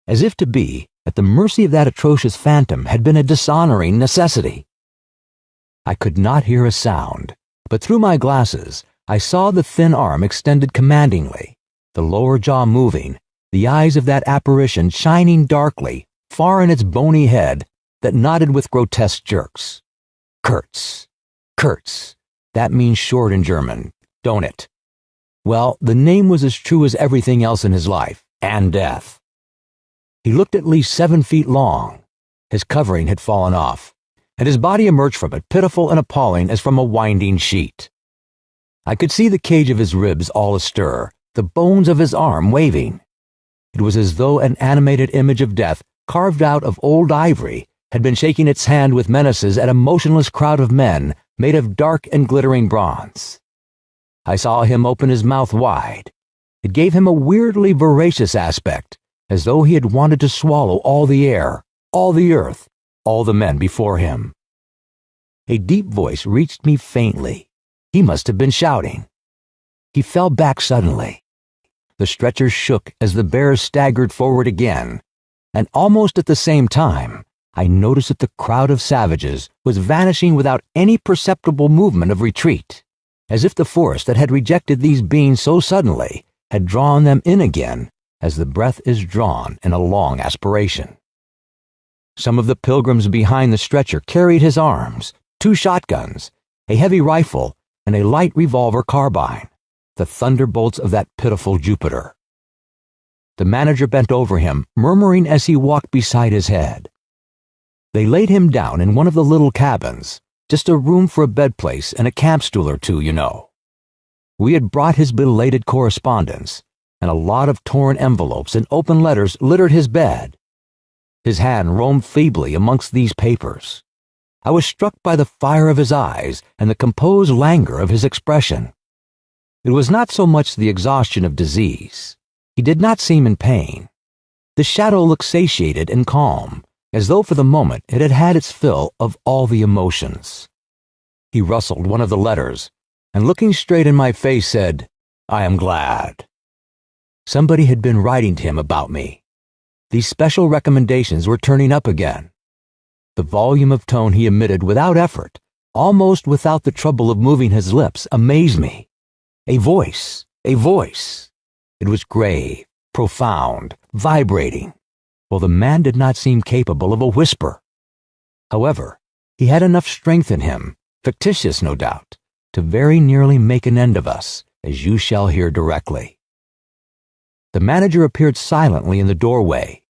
as if to be at the mercy of that atrocious phantom had been a dishonoring necessity. I could not hear a sound, but through my glasses I saw the thin arm extended commandingly, the lower jaw moving, the eyes of that apparition shining darkly, far in its bony head that nodded with grotesque jerks. Kurtz. Kurtz. That means short in German, don't it? Well, the name was as true as everything else in his life, and death. He looked at least 7 feet long. His covering had fallen off, and his body emerged from it pitiful and appalling as from a winding sheet. I could see the cage of his ribs all astir, the bones of his arm waving. It was as though an animated image of death, carved out of old ivory, had been shaking its hand with menaces at a motionless crowd of men made of dark and glittering bronze. I saw him open his mouth wide. It gave him a weirdly voracious aspect, as though he had wanted to swallow all the air, all the earth, all the men before him. A deep voice reached me faintly. He must have been shouting. He fell back suddenly. The stretcher shook as the bear staggered forward again, and almost at the same time, I noticed that the crowd of savages was vanishing without any perceptible movement of retreat, as if the force that had rejected these beings so suddenly had drawn them in again as the breath is drawn in a long aspiration. Some of the pilgrims behind the stretcher carried his arms, 2 shotguns, a heavy rifle, and a light revolver carbine, the thunderbolts of that pitiful Jupiter. The manager bent over him, murmuring as he walked beside his head. They laid him down in one of the little cabins, just a room for a bed place and a camp stool or two, you know. We had brought his belated correspondence, and a lot of torn envelopes and open letters littered his bed. His hand roamed feebly amongst these papers. I was struck by the fire of his eyes and the composed languor of his expression. It was not so much the exhaustion of disease. He did not seem in pain. The shadow looked satiated and calm, as though for the moment it had had its fill of all the emotions. He rustled one of the letters, and looking straight in my face said, "I am glad." Somebody had been writing to him about me. These special recommendations were turning up again. The volume of tone he emitted without effort, almost without the trouble of moving his lips, amazed me. A voice, a voice. It was grave, profound, vibrating, while the man did not seem capable of a whisper. However, he had enough strength in him, fictitious no doubt, to very nearly make an end of us, as you shall hear directly. The manager appeared silently in the doorway.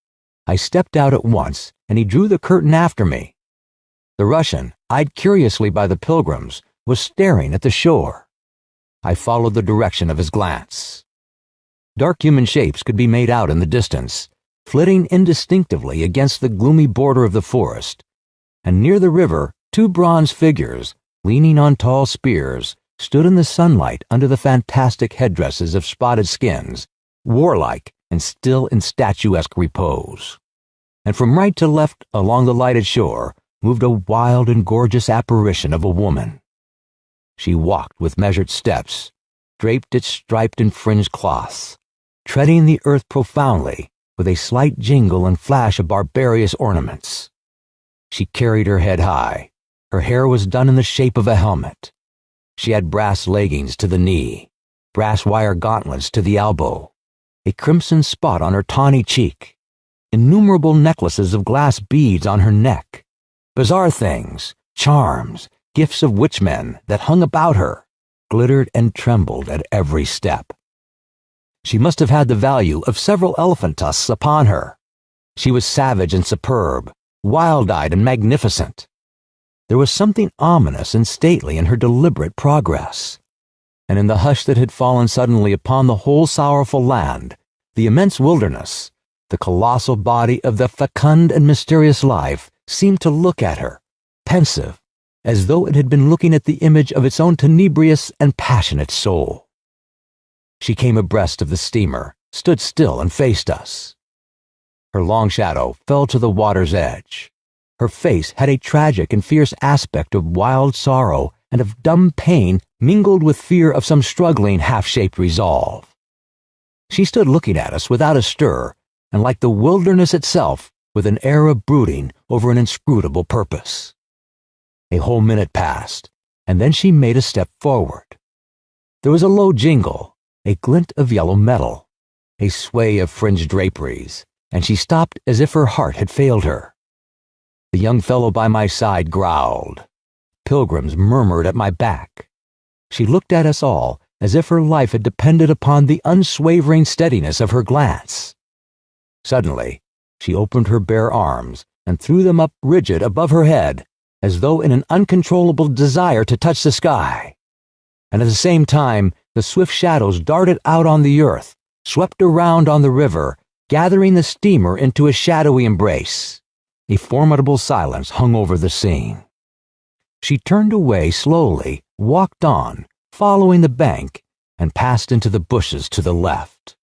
I stepped out at once, and he drew the curtain after me. The Russian, eyed curiously by the pilgrims, was staring at the shore. I followed the direction of his glance. Dark human shapes could be made out in the distance, flitting indistinctively against the gloomy border of the forest, and near the river 2 bronze figures, leaning on tall spears, stood in the sunlight under the fantastic headdresses of spotted skins, warlike and still in statuesque repose. And from right to left along the lighted shore moved a wild and gorgeous apparition of a woman. She walked with measured steps, draped its striped and fringed cloths, treading the earth profoundly with a slight jingle and flash of barbarous ornaments. She carried her head high. Her hair was done in the shape of a helmet. She had brass leggings to the knee, brass wire gauntlets to the elbow, a crimson spot on her tawny cheek, innumerable necklaces of glass beads on her neck, bizarre things, charms, gifts of witchmen that hung about her, glittered and trembled at every step. She must have had the value of several elephant tusks upon her. She was savage and superb, wild-eyed and magnificent. There was something ominous and stately in her deliberate progress. And in the hush that had fallen suddenly upon the whole sorrowful land, the immense wilderness, the colossal body of the fecund and mysterious life seemed to look at her, pensive, as though it had been looking at the image of its own tenebrious and passionate soul. She came abreast of the steamer, stood still and faced us. Her long shadow fell to the water's edge. Her face had a tragic and fierce aspect of wild sorrow and of dumb pain mingled with fear of some struggling half-shaped resolve. She stood looking at us without a stir, and like the wilderness itself, with an air of brooding over an inscrutable purpose. A whole minute passed, and then she made a step forward. There was a low jingle, a glint of yellow metal, a sway of fringed draperies, and she stopped as if her heart had failed her. The young fellow by my side growled. Pilgrims murmured at my back. She looked at us all as if her life had depended upon the unswavering steadiness of her glance. Suddenly, she opened her bare arms and threw them up rigid above her head, as though in an uncontrollable desire to touch the sky. And at the same time, the swift shadows darted out on the earth, swept around on the river, gathering the steamer into a shadowy embrace. A formidable silence hung over the scene. She turned away slowly, walked on, following the bank, and passed into the bushes to the left.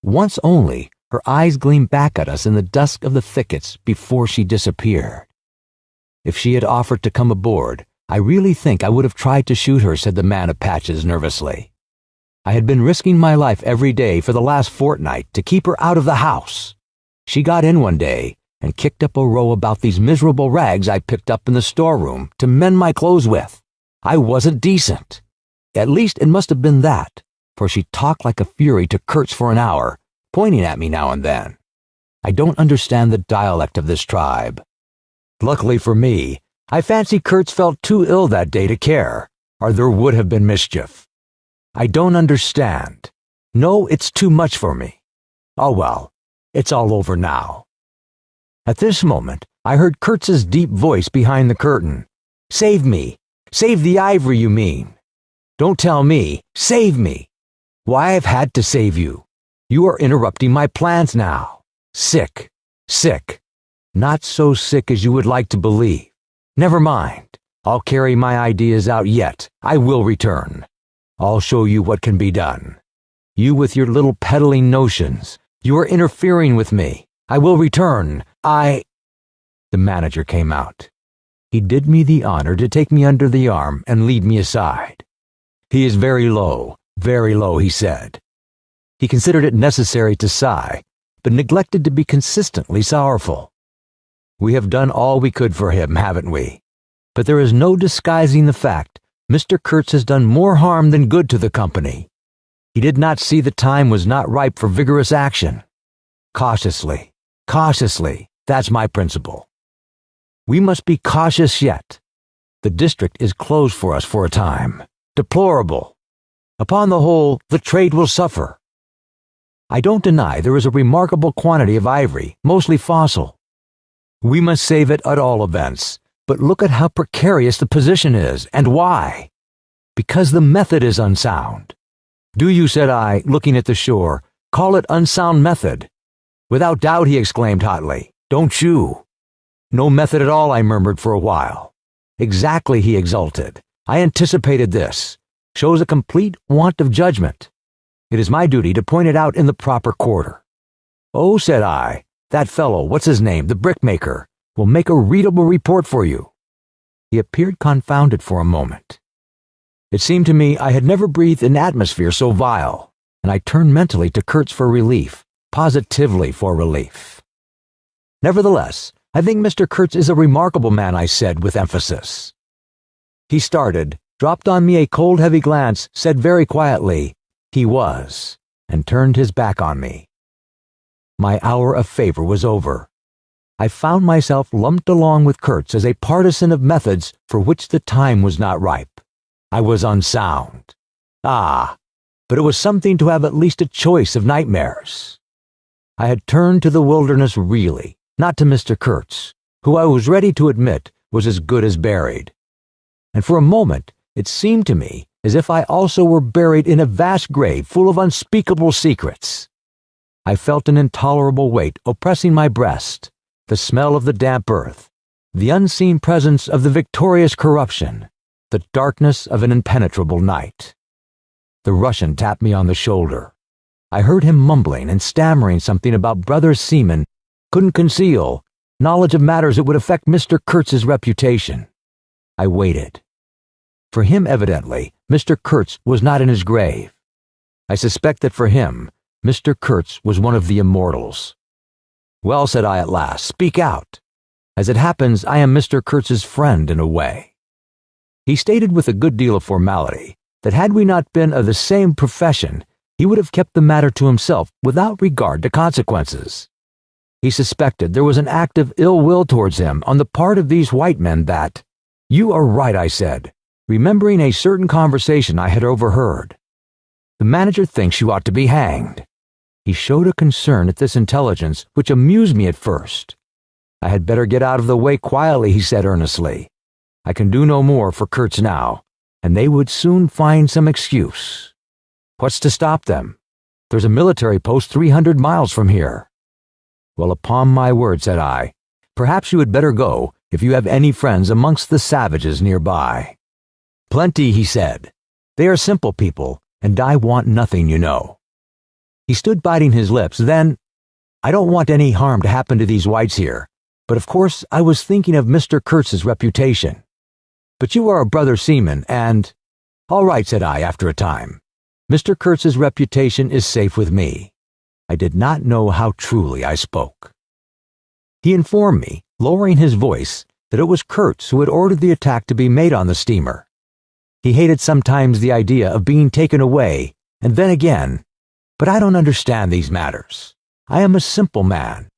Once only Her eyes gleamed back at us in the dusk of the thickets before she disappeared. If she had offered to come aboard, I really think I would have tried to shoot her, said the man of patches nervously. I had been risking my life every day for the last fortnight to keep her out of the house. She got in one day and kicked up a row about these miserable rags I picked up in the storeroom to mend my clothes with. I wasn't decent. At least it must have been that, for she talked like a fury to Kurtz for an hour, pointing at me now and then. I don't understand the dialect of this tribe. Luckily for me, I fancy Kurtz felt too ill that day to care, or there would have been mischief. I don't understand. No, it's too much for me. Oh well, it's all over now. At this moment, I heard Kurtz's deep voice behind the curtain. Save me. Save the ivory, you mean. Don't tell me. Save me. Why, I've had to save you. You are interrupting my plans now. Sick. Sick. Not so sick as you would like to believe. Never mind. I'll carry my ideas out yet. I will return. I'll show you what can be done. You with your little peddling notions. You are interfering with me. I will return. The manager came out. He did me the honor to take me under the arm and lead me aside. He is very low, he said. He considered it necessary to sigh, but neglected to be consistently sorrowful. We have done all we could for him, haven't we? But there is no disguising the fact Mr. Kurtz has done more harm than good to the company. He did not see the time was not ripe for vigorous action. Cautiously, that's my principle. We must be cautious yet. The district is closed for us for a time. Deplorable. Upon the whole, the trade will suffer. I don't deny there is a remarkable quantity of ivory, mostly fossil. We must save it at all events, but look at how precarious the position is, and why. Because the method is unsound. Do you, said I, looking at the shore, call it unsound method? Without doubt, he exclaimed hotly. Don't you? No method at all, I murmured for a while. Exactly, he exulted. I anticipated this. Shows a complete want of judgment. It is my duty to point it out in the proper quarter. Oh, said I, that fellow, what's his name, the brickmaker, will make a readable report for you. He appeared confounded for a moment. It seemed to me I had never breathed an atmosphere so vile, and I turned mentally to Kurtz for relief, positively for relief. Nevertheless, I think Mr. Kurtz is a remarkable man, I said with emphasis. He started, dropped on me a cold, heavy glance, said very quietly, he was, and turned his back on me. My hour of favor was over. I found myself lumped along with Kurtz as a partisan of methods for which the time was not ripe. I was unsound. But it was something to have at least a choice of nightmares. I had turned to the wilderness really, not to Mr. Kurtz, who I was ready to admit was as good as buried. And for a moment it seemed to me as if I also were buried in a vast grave full of unspeakable secrets. I felt an intolerable weight oppressing my breast, the smell of the damp earth, the unseen presence of the victorious corruption, the darkness of an impenetrable night. The Russian tapped me on the shoulder. I heard him mumbling and stammering something about brother seamen couldn't conceal knowledge of matters that would affect Mr. Kurtz's reputation. I waited. For him, evidently, Mr. Kurtz was not in his grave. I suspect that for him, Mr. Kurtz was one of the immortals. Well, said I at last, speak out. As it happens, I am Mr. Kurtz's friend in a way. He stated with a good deal of formality that had we not been of the same profession, he would have kept the matter to himself without regard to consequences. He suspected there was an act of ill will towards him on the part of these white men that— You are right, I said, remembering a certain conversation I had overheard. The manager thinks you ought to be hanged. He showed a concern at this intelligence which amused me at first. I had better get out of the way quietly, he said earnestly. I can do no more for Kurtz now, and they would soon find some excuse. What's to stop them? There's a military post 300 miles from here. Well, upon my word, said I, perhaps you had better go if you have any friends amongst the savages nearby. Plenty, he said. They are simple people, and I want nothing, you know. He stood biting his lips, then, I don't want any harm to happen to these whites here, but of course I was thinking of Mr. Kurtz's reputation. But you are a brother seaman, and—" "All right," said I after a time. "Mr. Kurtz's reputation is safe with me." I did not know how truly I spoke. He informed me, lowering his voice, that it was Kurtz who had ordered the attack to be made on the steamer. He hated sometimes the idea of being taken away, and then again, "But I don't understand these matters. I am a simple man."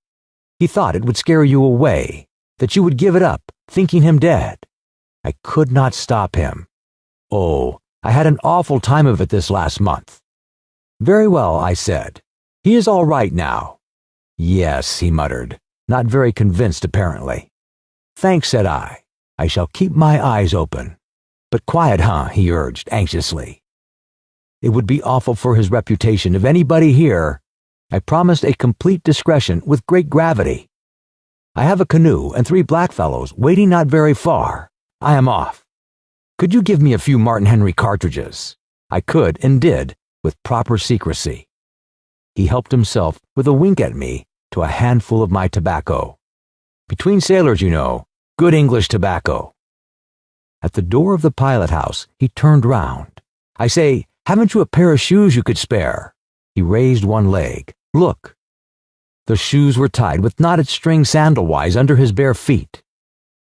He thought it would scare you away, that you would give it up, thinking him dead. I could not stop him. Oh, I had an awful time of it this last month. "Very well," I said. "He is all right now." "Yes," he muttered, not very convinced apparently. "Thanks," said I. "I shall keep my eyes open." "But quiet, huh?" he urged anxiously. It would be awful for his reputation if anybody here— I promised a complete discretion with great gravity. "I have a canoe and 3 blackfellows waiting not very far. I am off. Could you give me a few Martin Henry cartridges?" I could and did, with proper secrecy. He helped himself, with a wink at me, to a handful of my tobacco. Between sailors, you know, good English tobacco. At the door of the pilot house, he turned round. "I say, haven't you a pair of shoes you could spare?" He raised one leg. "Look." The shoes were tied with knotted string sandal-wise under his bare feet.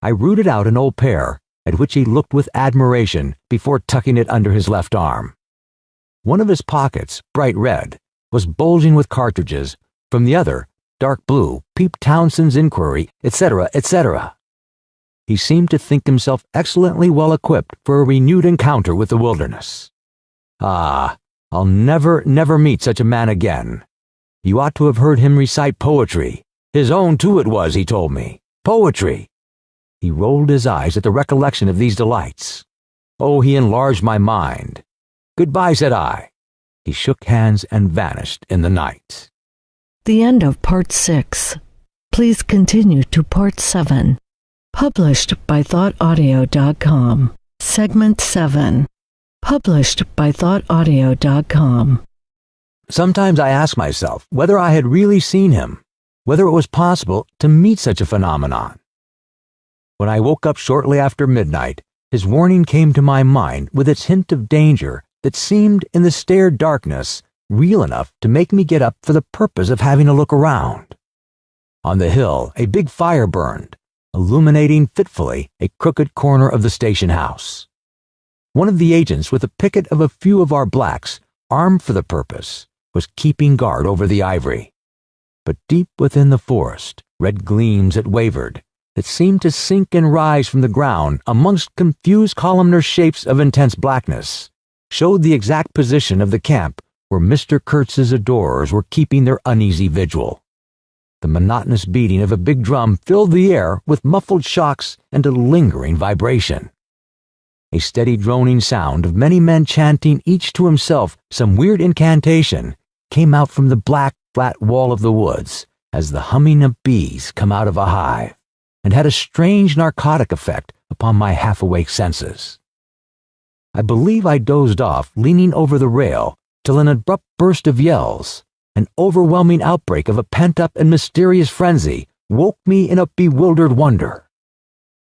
I rooted out an old pair, at which he looked with admiration before tucking it under his left arm. One of his pockets, bright red, was bulging with cartridges. From the other, dark blue, peeped Townsend's inquiry, etc., etc. He seemed to think himself excellently well equipped for a renewed encounter with the wilderness. Ah, I'll never meet such a man again. You ought to have heard him recite poetry. His own, too, it was, he told me. Poetry. He rolled his eyes at the recollection of these delights. Oh, he enlarged my mind. "Goodbye," said I. He shook hands and vanished in the night. The end of Part 6. Please continue to Part 7. Published by thoughtaudio.com. Segment 7. Published by thoughtaudio.com. Sometimes I ask myself whether I had really seen him, whether it was possible to meet such a phenomenon. When I woke up shortly after midnight, his warning came to my mind with its hint of danger that seemed, in the stare darkness, real enough to make me get up for the purpose of having a look around. On the hill, a big fire burned, illuminating fitfully a crooked corner of the station house. One of the agents, with a picket of a few of our blacks, armed for the purpose, was keeping guard over the ivory. But deep within the forest, red gleams that wavered, that seemed to sink and rise from the ground amongst confused columnar shapes of intense blackness, showed the exact position of the camp where Mr. Kurtz's adorers were keeping their uneasy vigil. The monotonous beating of a big drum filled the air with muffled shocks and a lingering vibration. A steady droning sound of many men chanting each to himself some weird incantation came out from the black, flat wall of the woods as the humming of bees come out of a hive, and had a strange narcotic effect upon my half-awake senses. I believe I dozed off, leaning over the rail, till an abrupt burst of yells, an overwhelming outbreak of a pent-up and mysterious frenzy, woke me in a bewildered wonder.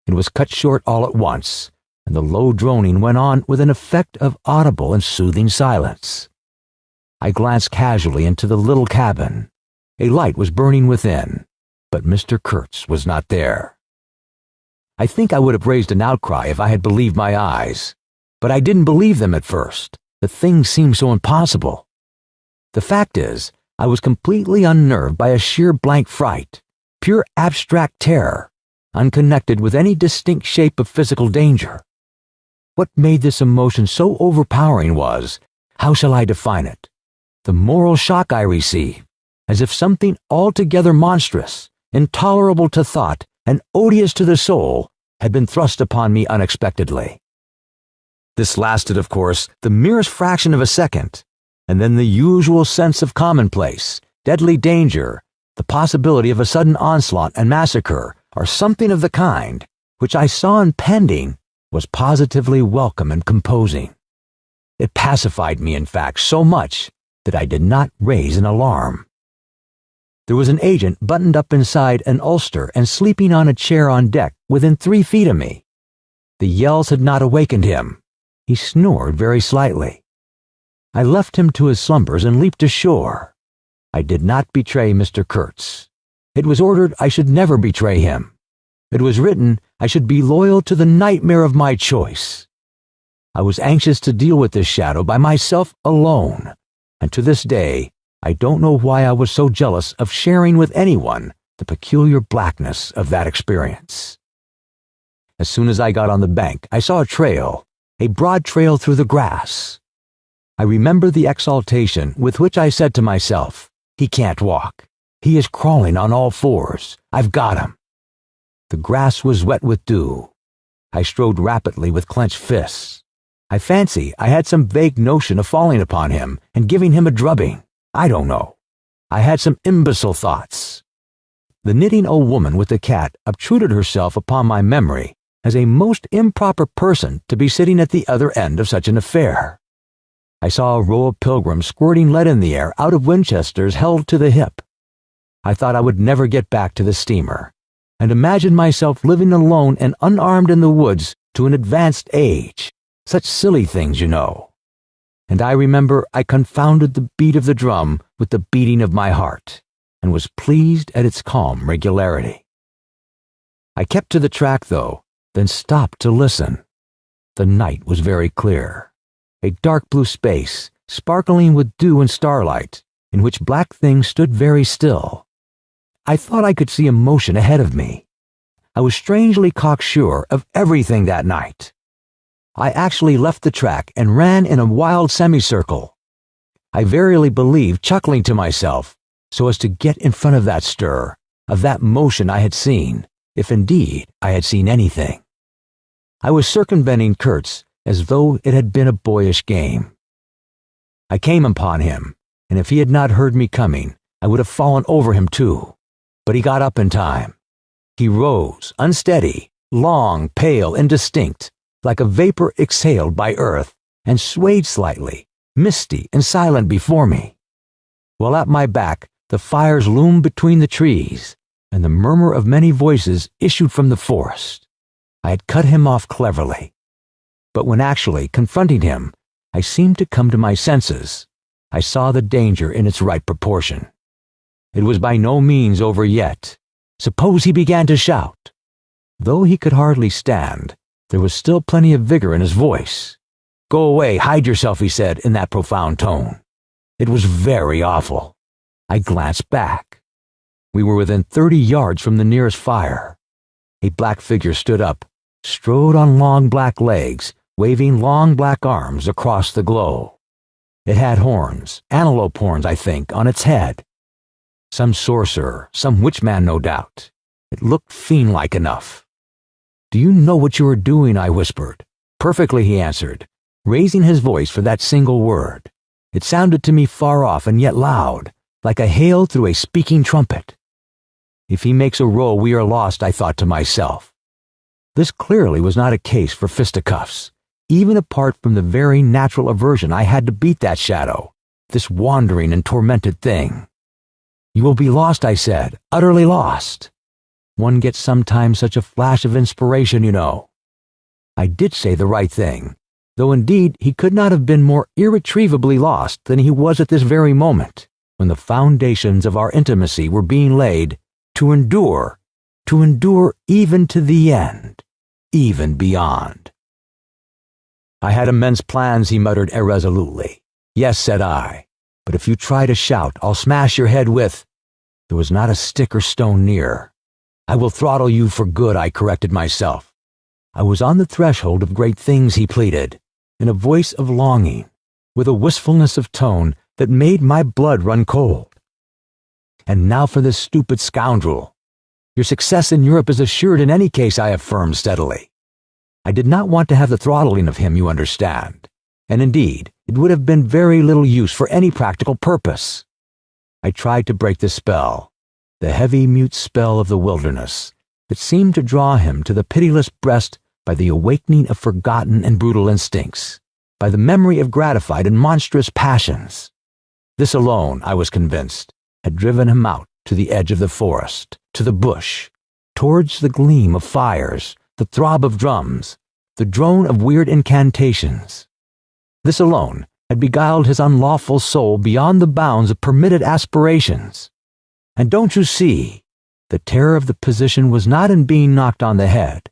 It was cut short all at once, and the low droning went on with an effect of audible and soothing silence. I glanced casually into the little cabin. A light was burning within, but Mr. Kurtz was not there. I think I would have raised an outcry if I had believed my eyes, but I didn't believe them at first. The thing seemed so impossible. The fact is, I was completely unnerved by a sheer blank fright, pure abstract terror, unconnected with any distinct shape of physical danger. What made this emotion so overpowering was, how shall I define it? The moral shock I received, as if something altogether monstrous, intolerable to thought, and odious to the soul, had been thrust upon me unexpectedly. This lasted, of course, the merest fraction of a second, and then the usual sense of commonplace, deadly danger, the possibility of a sudden onslaught and massacre, or something of the kind, which I saw impending, was positively welcome and composing. It pacified me, in fact, so much that I did not raise an alarm. There was an agent buttoned up inside an ulster and sleeping on a chair on deck within 3 feet of me. The yells had not awakened him. He snored very slightly. I left him to his slumbers and leaped ashore. I did not betray Mr. Kurtz. It was ordered I should never betray him. It was written I should be loyal to the nightmare of my choice. I was anxious to deal with this shadow by myself alone, and to this day, I don't know why I was so jealous of sharing with anyone the peculiar blackness of that experience. As soon as I got on the bank, I saw a trail, a broad trail through the grass. I remember the exultation with which I said to myself, "He can't walk. He is crawling on all fours. I've got him." The grass was wet with dew. I strode rapidly with clenched fists. I fancy I had some vague notion of falling upon him and giving him a drubbing. I don't know. I had some imbecile thoughts. The knitting old woman with the cat obtruded herself upon my memory as a most improper person to be sitting at the other end of such an affair. I saw a row of pilgrims squirting lead in the air out of Winchesters held to the hip. I thought I would never get back to the steamer, and imagined myself living alone and unarmed in the woods to an advanced age. Such silly things, you know. And I remember I confounded the beat of the drum with the beating of my heart, and was pleased at its calm regularity. I kept to the track, though, then stopped to listen. The night was very clear. A dark blue space, sparkling with dew and starlight, in which black things stood very still. I thought I could see a motion ahead of me. I was strangely cocksure of everything that night. I actually left the track and ran in a wild semicircle. I verily believe chuckling to myself, so as to get in front of that stir, of that motion I had seen, if indeed I had seen anything. I was circumventing Kurtz as though it had been a boyish game. I came upon him, and if he had not heard me coming, I would have fallen over him too. But he got up in time. He rose, unsteady, long, pale, indistinct, like a vapor exhaled by earth, and swayed slightly, misty and silent before me. While at my back, the fires loomed between the trees, and the murmur of many voices issued from the forest. I had cut him off cleverly. But when actually confronting him, I seemed to come to my senses. I saw the danger in its right proportion. It was by no means over yet. Suppose he began to shout. Though he could hardly stand, there was still plenty of vigor in his voice. "Go away, hide yourself," he said in that profound tone. It was very awful. I glanced back. We were within 30 yards from the nearest fire. A black figure stood up, strode on long black legs, waving long black arms across the glow. It had horns, antelope horns, I think, on its head. Some sorcerer, some witchman, no doubt. It looked fiend-like enough. "Do you know what you are doing?" I whispered. "Perfectly," he answered, raising his voice for that single word. It sounded to me far off and yet loud, like a hail through a speaking trumpet. If he makes a row, we are lost, I thought to myself. This clearly was not a case for fisticuffs, even apart from the very natural aversion I had to beat that shadow, this wandering and tormented thing. "You will be lost," I said, "utterly lost. One gets sometimes such a flash of inspiration, you know." I did say the right thing, though indeed he could not have been more irretrievably lost than he was at this very moment, when the foundations of our intimacy were being laid, to endure even to the end, even beyond. "I had immense plans," he muttered irresolutely. "Yes," said I, "but if you try to shout, I'll smash your head with—" There was not a stick or stone near. "I will throttle you for good," I corrected myself. I was on the threshold of great things, he pleaded, in a voice of longing, with a wistfulness of tone that made my blood run cold. "And now for this stupid scoundrel. Your success in Europe is assured in any case," I affirmed steadily. I did not want to have the throttling of him, you understand, and indeed it would have been very little use for any practical purpose. I tried to break the spell, the heavy mute spell of the wilderness, that seemed to draw him to the pitiless breast by the awakening of forgotten and brutal instincts, by the memory of gratified and monstrous passions. This alone, I was convinced, had driven him out to the edge of the forest, to the bush, towards the gleam of fires, the throb of drums, the drone of weird incantations. This alone had beguiled his unlawful soul beyond the bounds of permitted aspirations. And don't you see, the terror of the position was not in being knocked on the head,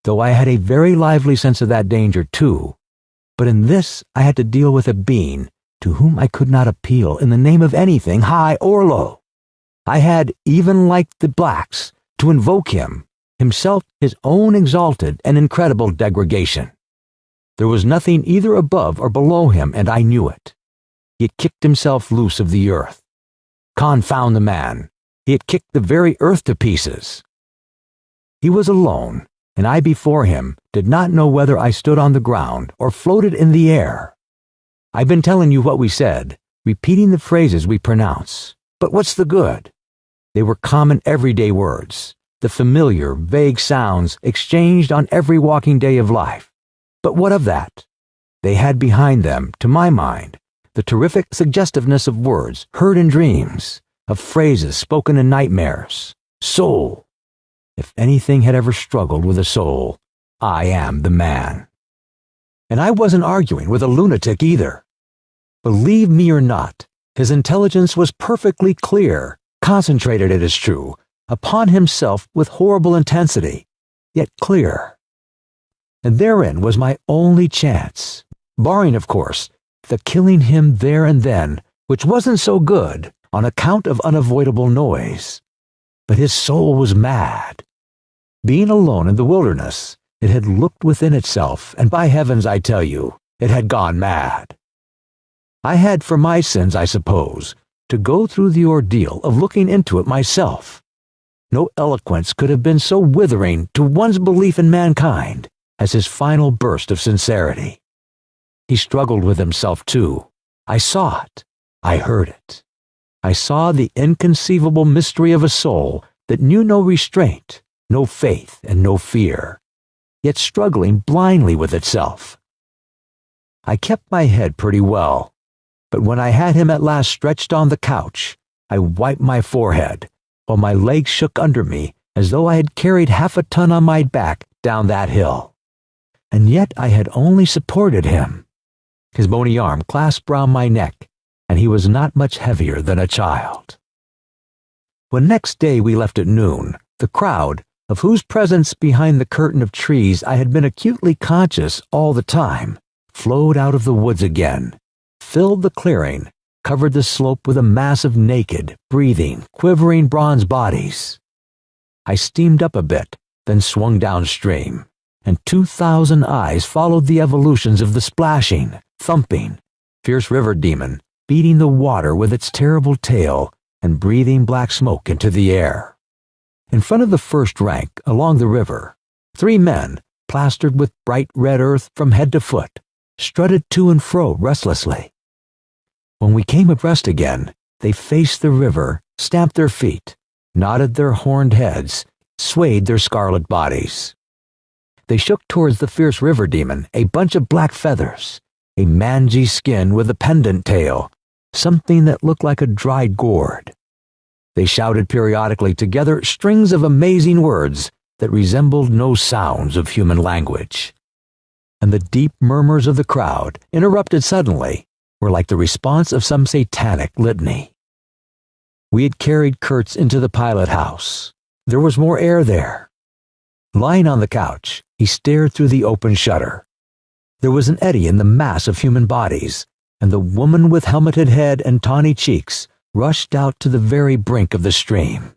though I had a very lively sense of that danger too, but in this I had to deal with a being to whom I could not appeal in the name of anything high or low. I had, even like the blacks, to invoke him, himself his own exalted and incredible degradation. There was nothing either above or below him, and I knew it. He had kicked himself loose of the earth. Confound the man! He had kicked the very earth to pieces. He was alone, and I before him did not know whether I stood on the ground or floated in the air. I've been telling you what we said, repeating the phrases we pronounce. But what's the good? They were common everyday words, the familiar, vague sounds exchanged on every walking day of life. But what of that? They had behind them, to my mind, the terrific suggestiveness of words heard in dreams, of phrases spoken in nightmares. Soul. If anything had ever struggled with a soul, I am the man. And I wasn't arguing with a lunatic either. Believe me or not, his intelligence was perfectly clear, concentrated, it is true, upon himself with horrible intensity, yet clear. And therein was my only chance, barring, of course, the killing him there and then, which wasn't so good on account of unavoidable noise. But his soul was mad. Being alone in the wilderness, it had looked within itself, and by heavens, I tell you, it had gone mad. I had, for my sins, I suppose, to go through the ordeal of looking into it myself. No eloquence could have been so withering to one's belief in mankind as his final burst of sincerity. He struggled with himself, too. I saw it. I heard it. I saw the inconceivable mystery of a soul that knew no restraint, no faith, and no fear, yet struggling blindly with itself. I kept my head pretty well, but when I had him at last stretched on the couch, I wiped my forehead, while my legs shook under me as though I had carried half a ton on my back down that hill. And yet I had only supported him. His bony arm clasped round my neck, and he was not much heavier than a child. When next day we left at noon, the crowd, of whose presence behind the curtain of trees I had been acutely conscious all the time, flowed out of the woods again, filled the clearing, covered the slope with a mass of naked, breathing, quivering bronze bodies. I steamed up a bit, then swung downstream, and 2,000 eyes followed the evolutions of the splashing, thumping, fierce river demon, beating the water with its terrible tail and breathing black smoke into the air. In front of the first rank, along the river, 3 men, plastered with bright red earth from head to foot, strutted to and fro restlessly. When we came abreast again, they faced the river, stamped their feet, nodded their horned heads, swayed their scarlet bodies. They shook towards the fierce river demon a bunch of black feathers, a mangy skin with a pendant tail, something that looked like a dried gourd. They shouted periodically together strings of amazing words that resembled no sounds of human language. And the deep murmurs of the crowd, interrupted suddenly, were like the response of some satanic litany. We had carried Kurtz into the pilot house. There was more air there. Lying on the couch, he stared through the open shutter. There was an eddy in the mass of human bodies, and the woman with helmeted head and tawny cheeks rushed out to the very brink of the stream.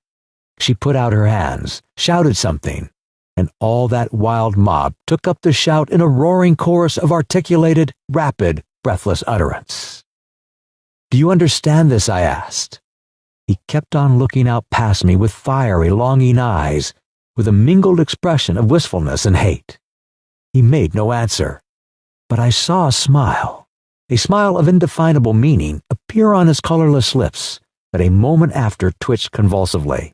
She put out her hands, shouted something, and all that wild mob took up the shout in a roaring chorus of articulated, rapid, breathless utterance. "Do you understand this?" I asked. He kept on looking out past me with fiery, longing eyes, with a mingled expression of wistfulness and hate. He made no answer, but I saw a smile of indefinable meaning, appear on his colorless lips, that a moment after twitched convulsively.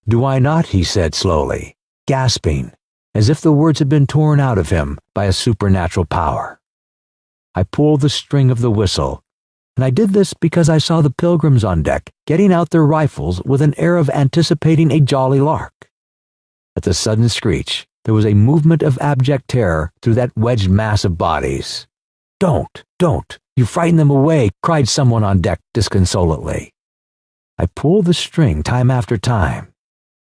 "Do I not?" he said slowly, gasping, as if the words had been torn out of him by a supernatural power. I pulled the string of the whistle, and I did this because I saw the pilgrims on deck getting out their rifles with an air of anticipating a jolly lark. At the sudden screech, there was a movement of abject terror through that wedged mass of bodies. Don't! You frighten them away," cried someone on deck disconsolately. I pulled the string time after time.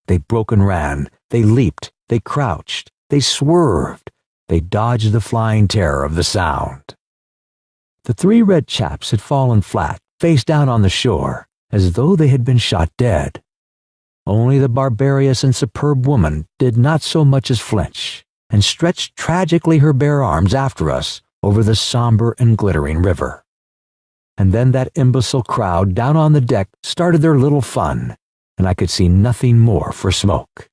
They broke and ran, they leaped, they crouched, they swerved, they dodged the flying terror of the sound. The 3 red chaps had fallen flat, face down on the shore, as though they had been shot dead. Only the barbarous and superb woman did not so much as flinch, and stretched tragically her bare arms after us over the somber and glittering river. And then that imbecile crowd down on the deck started their little fun, and I could see nothing more for smoke.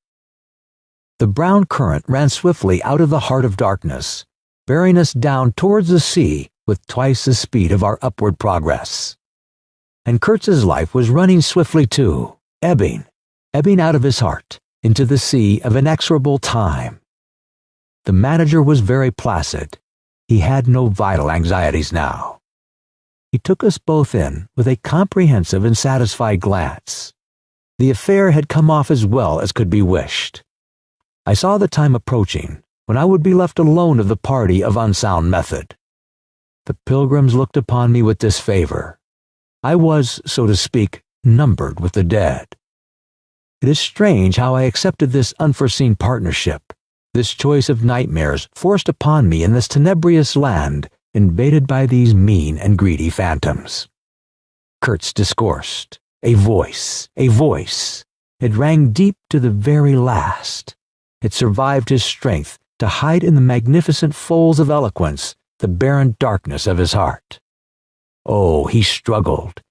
The brown current ran swiftly out of the heart of darkness, bearing us down towards the sea with twice the speed of our upward progress. And Kurtz's life was running swiftly too, ebbing out of his heart into the sea of inexorable time. The manager was very placid. He had no vital anxieties now. He took us both in with a comprehensive and satisfied glance. The affair had come off as well as could be wished. I saw the time approaching when I would be left alone of the party of unsound method. The pilgrims looked upon me with disfavor. I was, so to speak, numbered with the dead. It is strange how I accepted this unforeseen partnership, this choice of nightmares forced upon me in this tenebrious land invaded by these mean and greedy phantoms. Kurtz discoursed. A voice. It rang deep to the very last. It survived his strength to hide in the magnificent folds of eloquence the barren darkness of his heart. Oh, he struggled.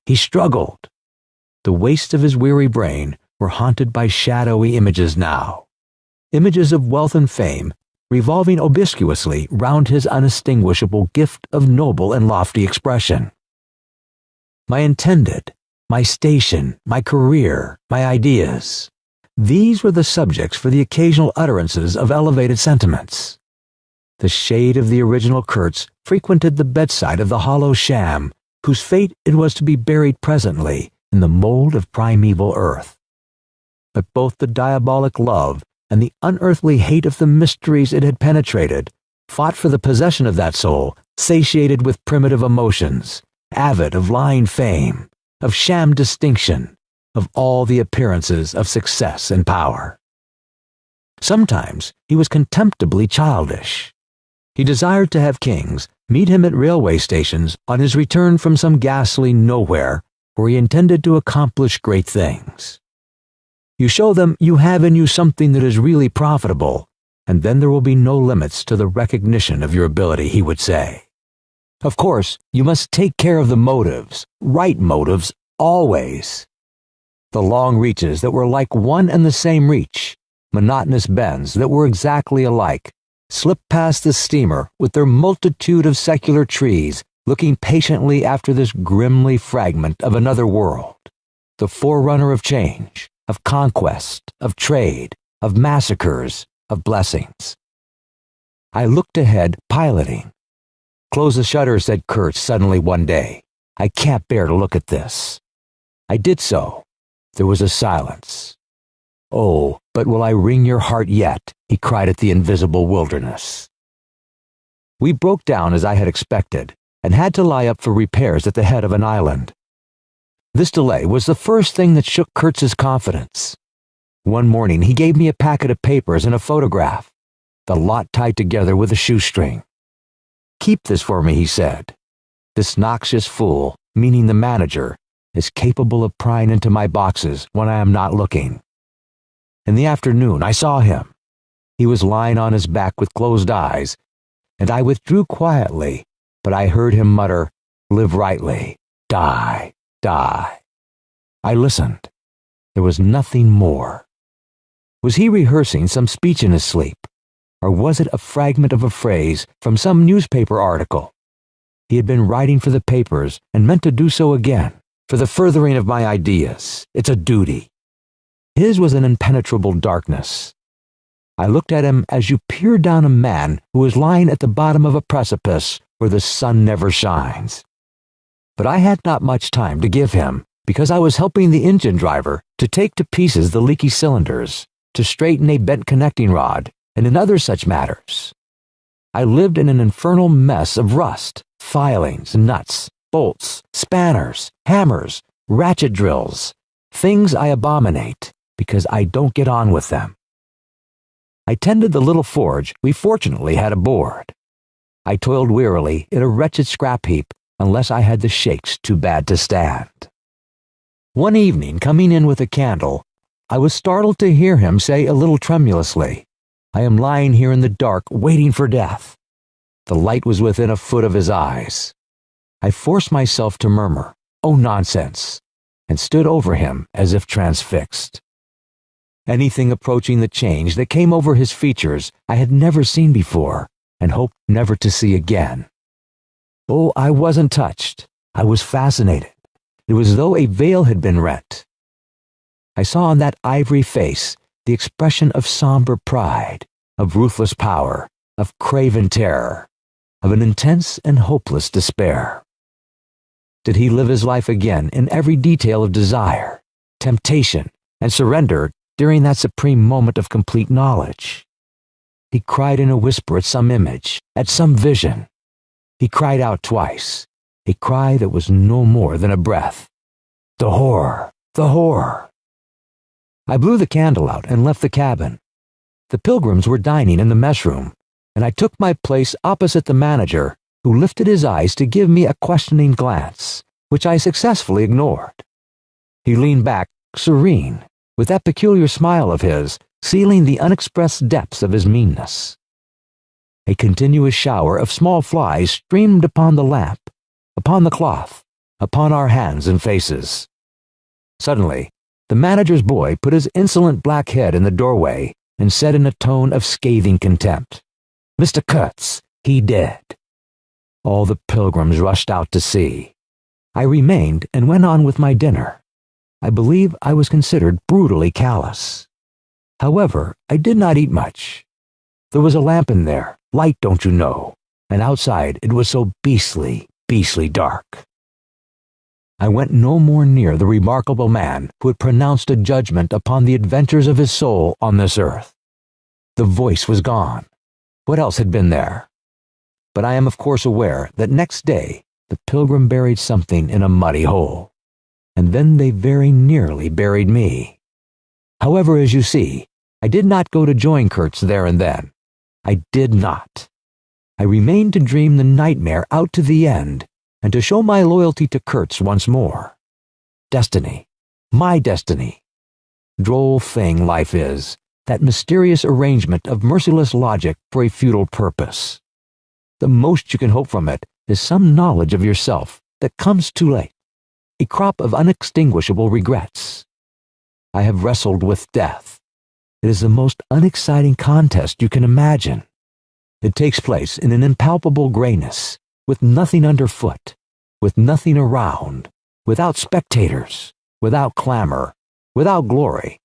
The wastes of his weary brain were haunted by shadowy images now. Images of wealth and fame, revolving obscurously round his unextinguishable gift of noble and lofty expression. My intended, my station, my career, my ideas. These were the subjects for the occasional utterances of elevated sentiments. The shade of the original Kurtz frequented the bedside of the hollow sham, whose fate it was to be buried presently in the mold of primeval earth. But both the diabolic love and the unearthly hate of the mysteries it had penetrated fought for the possession of that soul, satiated with primitive emotions, avid of lying fame, of sham distinction, of all the appearances of success and power. Sometimes he was contemptibly childish. He desired to have kings meet him at railway stations on his return from some ghastly nowhere where he intended to accomplish great things. You show them you have in you something that is really profitable, and then there will be no limits to the recognition of your ability, he would say. Of course, you must take care of the motives, right motives, always. The long reaches that were like one and the same reach, monotonous bends that were exactly alike, slipped past the steamer with their multitude of secular trees looking patiently after this grimly fragment of another world, the forerunner of change, of conquest, of trade, of massacres, of blessings. I looked ahead, piloting. "Close the shutters," said Kurtz suddenly one day. "I can't bear to look at this." I did so. There was a silence. "Oh, but will I wring your heart yet?" he cried at the invisible wilderness. We broke down as I had expected, and had to lie up for repairs at the head of an island. This delay was the first thing that shook Kurtz's confidence. One morning he gave me a packet of papers and a photograph, the lot tied together with a shoestring. "Keep this for me," he said. "This noxious fool, meaning the manager, is capable of prying into my boxes when I am not looking." In the afternoon I saw him. He was lying on his back with closed eyes, and I withdrew quietly, but I heard him mutter, "Live rightly, die, die." I listened. There was nothing more. Was he rehearsing some speech in his sleep, or was it a fragment of a phrase from some newspaper article? He had been writing for the papers and meant to do so again, for the furthering of my ideas. It's a duty. His was an impenetrable darkness. I looked at him as you peer down a man who is lying at the bottom of a precipice where the sun never shines. but I had not much time to give him because I was helping the engine driver to take to pieces the leaky cylinders, to straighten a bent connecting rod, and in other such matters. I lived in an infernal mess of rust, filings, nuts, bolts, spanners, hammers, ratchet drills, things I abominate because I don't get on with them. I tended the little forge we fortunately had aboard. I toiled wearily in a wretched scrap heap unless I had the shakes too bad to stand. One evening, coming in with a candle, I was startled to hear him say a little tremulously, "I am lying here in the dark waiting for death." The light was within a foot of his eyes. I forced myself to murmur, "Oh, nonsense," and stood over him as if transfixed. Anything approaching the change that came over his features I had never seen before and hoped never to see again. Oh, I wasn't touched. I was fascinated. It was as though a veil had been rent. I saw on that ivory face the expression of somber pride, of ruthless power, of craven terror, of an intense and hopeless despair. Did he live his life again in every detail of desire, temptation, and surrender during that supreme moment of complete knowledge? He cried in a whisper at some image, at some vision. He cried out twice, a cry that was no more than a breath. The horror! The horror! I blew the candle out and left the cabin. The pilgrims were dining in the mess room, and I took my place opposite the manager, who lifted his eyes to give me a questioning glance, which I successfully ignored. He leaned back, serene, with that peculiar smile of his, sealing the unexpressed depths of his meanness. A continuous shower of small flies streamed upon the lamp, upon the cloth, upon our hands and faces. Suddenly, the manager's boy put his insolent black head in the doorway and said in a tone of scathing contempt, "Mr. Kurtz, he dead." All the pilgrims rushed out to see. I remained and went on with my dinner. I believe I was considered brutally callous. However, I did not eat much. There was a lamp in there, light, don't you know, and outside it was so beastly dark. I went no more near the remarkable man who had pronounced a judgment upon the adventures of his soul on this earth. The voice was gone. What else had been there? But I am of course aware that next day the pilgrim buried something in a muddy hole, and then they very nearly buried me. However, as you see, I did not go to join Kurtz there and then. I did not. I remained to dream the nightmare out to the end, and to show my loyalty to Kurtz once more. Destiny. My destiny. Droll thing life is, that mysterious arrangement of merciless logic for a futile purpose. The most you can hope from it is some knowledge of yourself that comes too late, a crop of unextinguishable regrets. I have wrestled with death. It is the most unexciting contest you can imagine. It takes place in an impalpable grayness, with nothing underfoot, with nothing around, without spectators, without clamor, without glory,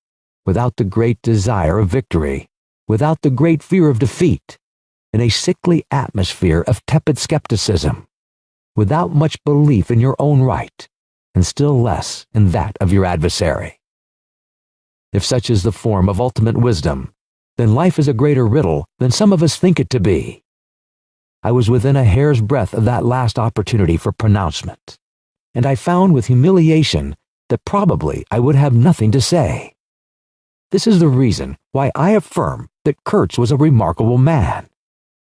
without the great desire of victory, without the great fear of defeat, in a sickly atmosphere of tepid skepticism, without much belief in your own right, and still less in that of your adversary. If such is the form of ultimate wisdom, then life is a greater riddle than some of us think it to be. I was within a hair's breadth of that last opportunity for pronouncement, and I found with humiliation that probably I would have nothing to say. This is the reason why I affirm that Kurtz was a remarkable man.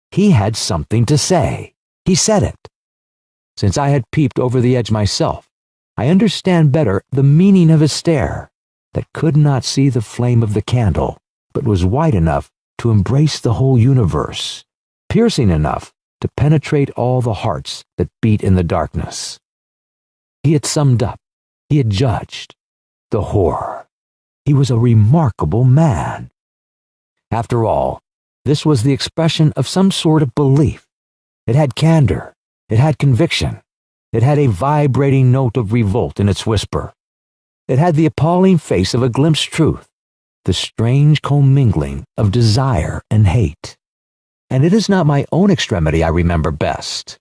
He had something to say. He said it. Since I had peeped over the edge myself, I understand better the meaning of his stare, that could not see the flame of the candle, but was wide enough to embrace the whole universe, piercing enough to penetrate all the hearts that beat in the darkness. He had summed up. He had judged. The horror. He was a remarkable man. After all, this was the expression of some sort of belief. It had candor. It had conviction. It had a vibrating note of revolt in its whisper. It had the appalling face of a glimpsed truth, the strange commingling of desire and hate. And it is not my own extremity I remember best.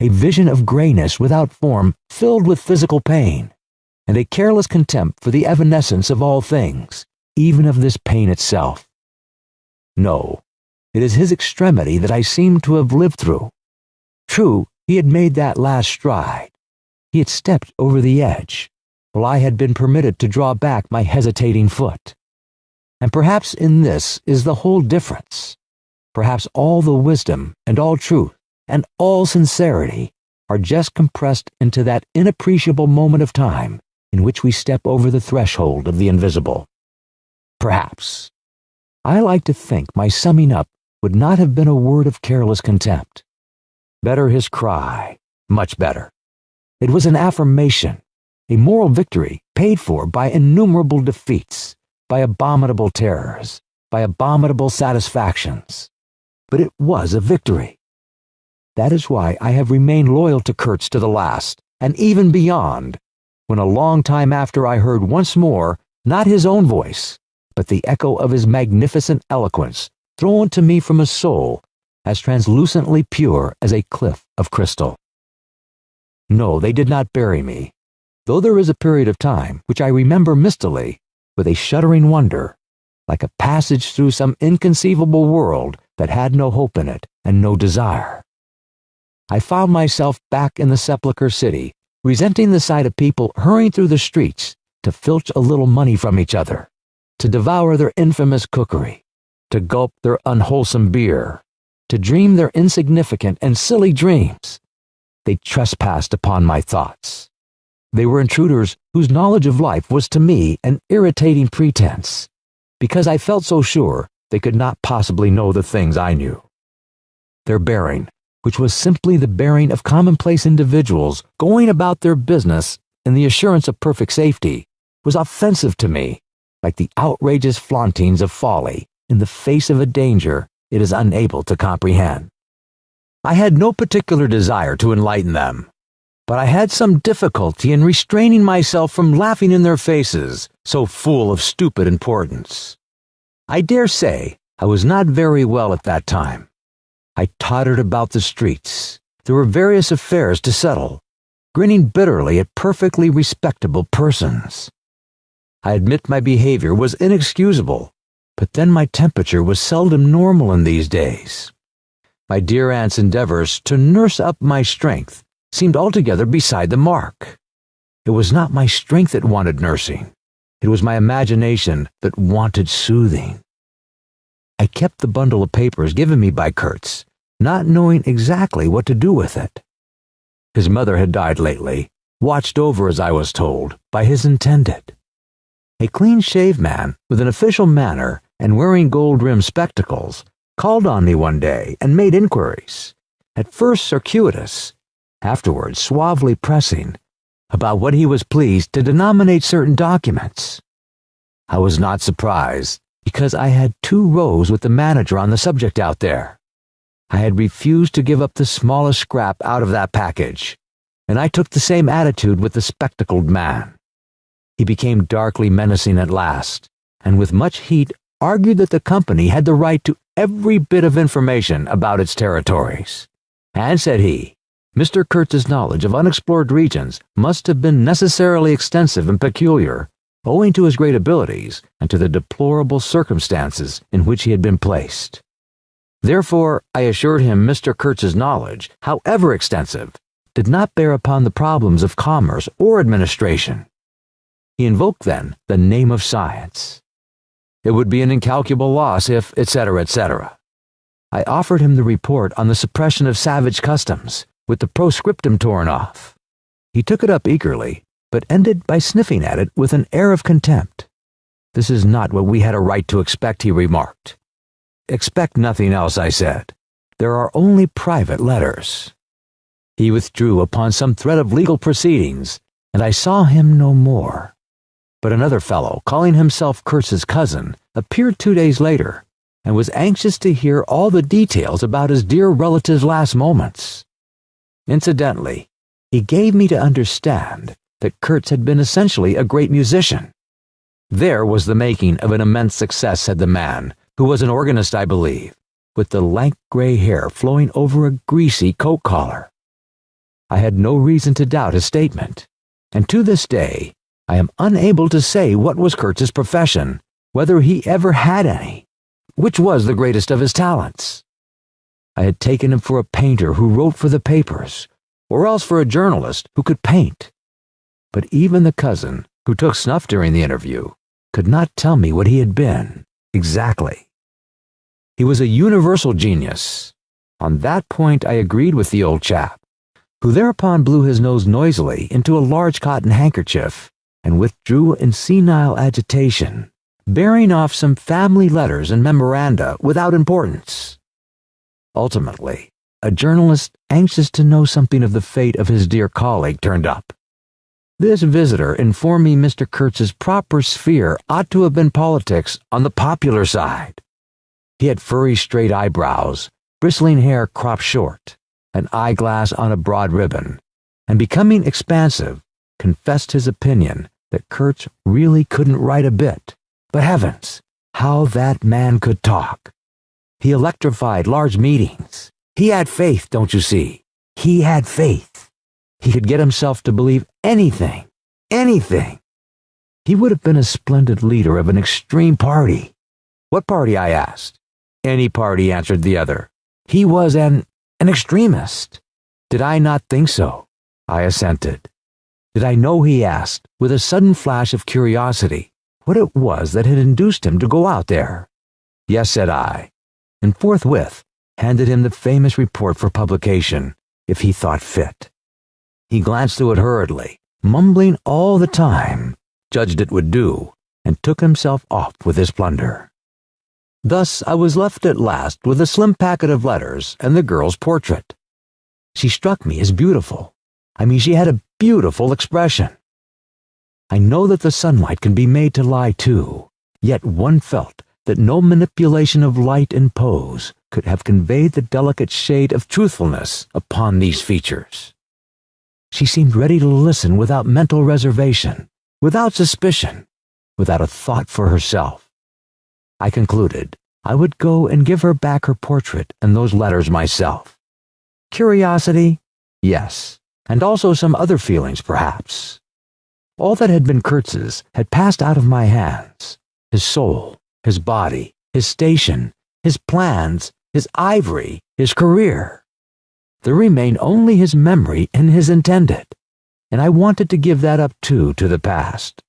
a vision of grayness without form filled with physical pain, and a careless contempt for the evanescence of all things, even of this pain itself. No, it is his extremity that I seem to have lived through. True, he had made that last stride. He had stepped over the edge, while I had been permitted to draw back my hesitating foot. And perhaps in this is the whole difference. Perhaps all the wisdom and all truth and all sincerity are just compressed into that inappreciable moment of time in which we step over the threshold of the invisible. Perhaps. I like to think my summing up would not have been a word of careless contempt. Better his cry, much better. It was an affirmation, a moral victory paid for by innumerable defeats, by abominable terrors, by abominable satisfactions. But it was a victory. That is why I have remained loyal to Kurtz to the last, and even beyond, when a long time after I heard once more, not his own voice, but the echo of his magnificent eloquence thrown to me from a soul as translucently pure as a cliff of crystal. No, they did not bury me, though there is a period of time which I remember mistily, with a shuddering wonder, like a passage through some inconceivable world that had no hope in it and no desire. I found myself back in the sepulchre city, resenting the sight of people hurrying through the streets to filch a little money from each other, to devour their infamous cookery, to gulp their unwholesome beer, to dream their insignificant and silly dreams. They trespassed upon my thoughts. They were intruders whose knowledge of life was to me an irritating pretense, because I felt so sure they could not possibly know the things I knew. Their bearing, which was simply the bearing of commonplace individuals going about their business in the assurance of perfect safety, was offensive to me, like the outrageous flauntings of folly in the face of a danger it is unable to comprehend. I had no particular desire to enlighten them, but I had some difficulty in restraining myself from laughing in their faces, so full of stupid importance. I dare say I was not very well at that time. I tottered about the streets. There were various affairs to settle, grinning bitterly at perfectly respectable persons. I admit my behavior was inexcusable, but then my temperature was seldom normal in these days. My dear aunt's endeavors to nurse up my strength seemed altogether beside the mark. It was not my strength that wanted nursing. It was my imagination that wanted soothing. I kept the bundle of papers given me by Kurtz, not knowing exactly what to do with it. His mother had died lately, watched over, as I was told, by his intended. A clean-shaved man with an official manner and wearing gold-rimmed spectacles called on me one day and made inquiries, at first circuitous, afterwards suavely pressing, about what he was pleased to denominate certain documents. I was not surprised, because I had 2 rows with the manager on the subject out there. I had refused to give up the smallest scrap out of that package, and I took the same attitude with the spectacled man. He became darkly menacing at last, and with much heat argued that the company had the right to every bit of information about its territories. And, said he, Mr. Kurtz's knowledge of unexplored regions must have been necessarily extensive and peculiar, owing to his great abilities and to the deplorable circumstances in which he had been placed. Therefore, I assured him Mr. Kurtz's knowledge, however extensive, did not bear upon the problems of commerce or administration. He invoked then the name of science. It would be an incalculable loss if, etc., etc. I offered him the report on the suppression of savage customs, with the proscriptum torn off. He took it up eagerly, but ended by sniffing at it with an air of contempt. This is not what we had a right to expect, he remarked. Expect nothing else, I said. There are only private letters. He withdrew upon some threat of legal proceedings, and I saw him no more. But another fellow, calling himself Kurtz's cousin, appeared 2 days later, and was anxious to hear all the details about his dear relative's last moments. Incidentally, he gave me to understand that Kurtz had been essentially a great musician. There was the making of an immense success, said the man, who was an organist, I believe, with the lank gray hair flowing over a greasy coat collar. I had no reason to doubt his statement, and to this day, I am unable to say what was Kurtz's profession, whether he ever had any, which was the greatest of his talents. I had taken him for a painter who wrote for the papers, or else for a journalist who could paint. But even the cousin, who took snuff during the interview, could not tell me what he had been, exactly. He was a universal genius. On that point I agreed with the old chap, who thereupon blew his nose noisily into a large cotton handkerchief and withdrew in senile agitation, bearing off some family letters and memoranda without importance. Ultimately, a journalist anxious to know something of the fate of his dear colleague turned up. This visitor informed me Mr. Kurtz's proper sphere ought to have been politics on the popular side. He had furry straight eyebrows, bristling hair cropped short, an eyeglass on a broad ribbon, and becoming expansive, confessed his opinion that Kurtz really couldn't write a bit. But heavens, how that man could talk! He electrified large meetings. He had faith, don't you see? He had faith. He could get himself to believe anything, anything. He would have been a splendid leader of an extreme party. What party, I asked. Any party, answered the other. He was an extremist. Did I not think so? I assented. Did I know, he asked, with a sudden flash of curiosity, what it was that had induced him to go out there? Yes, said I, and forthwith handed him the famous report for publication, if he thought fit. He glanced through it hurriedly, mumbling all the time, judged it would do, and took himself off with his plunder. Thus I was left at last with a slim packet of letters and the girl's portrait. She struck me as beautiful. She had a beautiful expression. I know that the sunlight can be made to lie too, yet one felt that no manipulation of light and pose could have conveyed the delicate shade of truthfulness upon these features. She seemed ready to listen without mental reservation, without suspicion, without a thought for herself. I concluded I would go and give her back her portrait and those letters myself. Curiosity? Yes, and also some other feelings, perhaps. All that had been Kurtz's had passed out of my hands. His soul, his body, his station, his plans, his ivory, his career. There remained only his memory and his intended, and I wanted to give that up too to the past.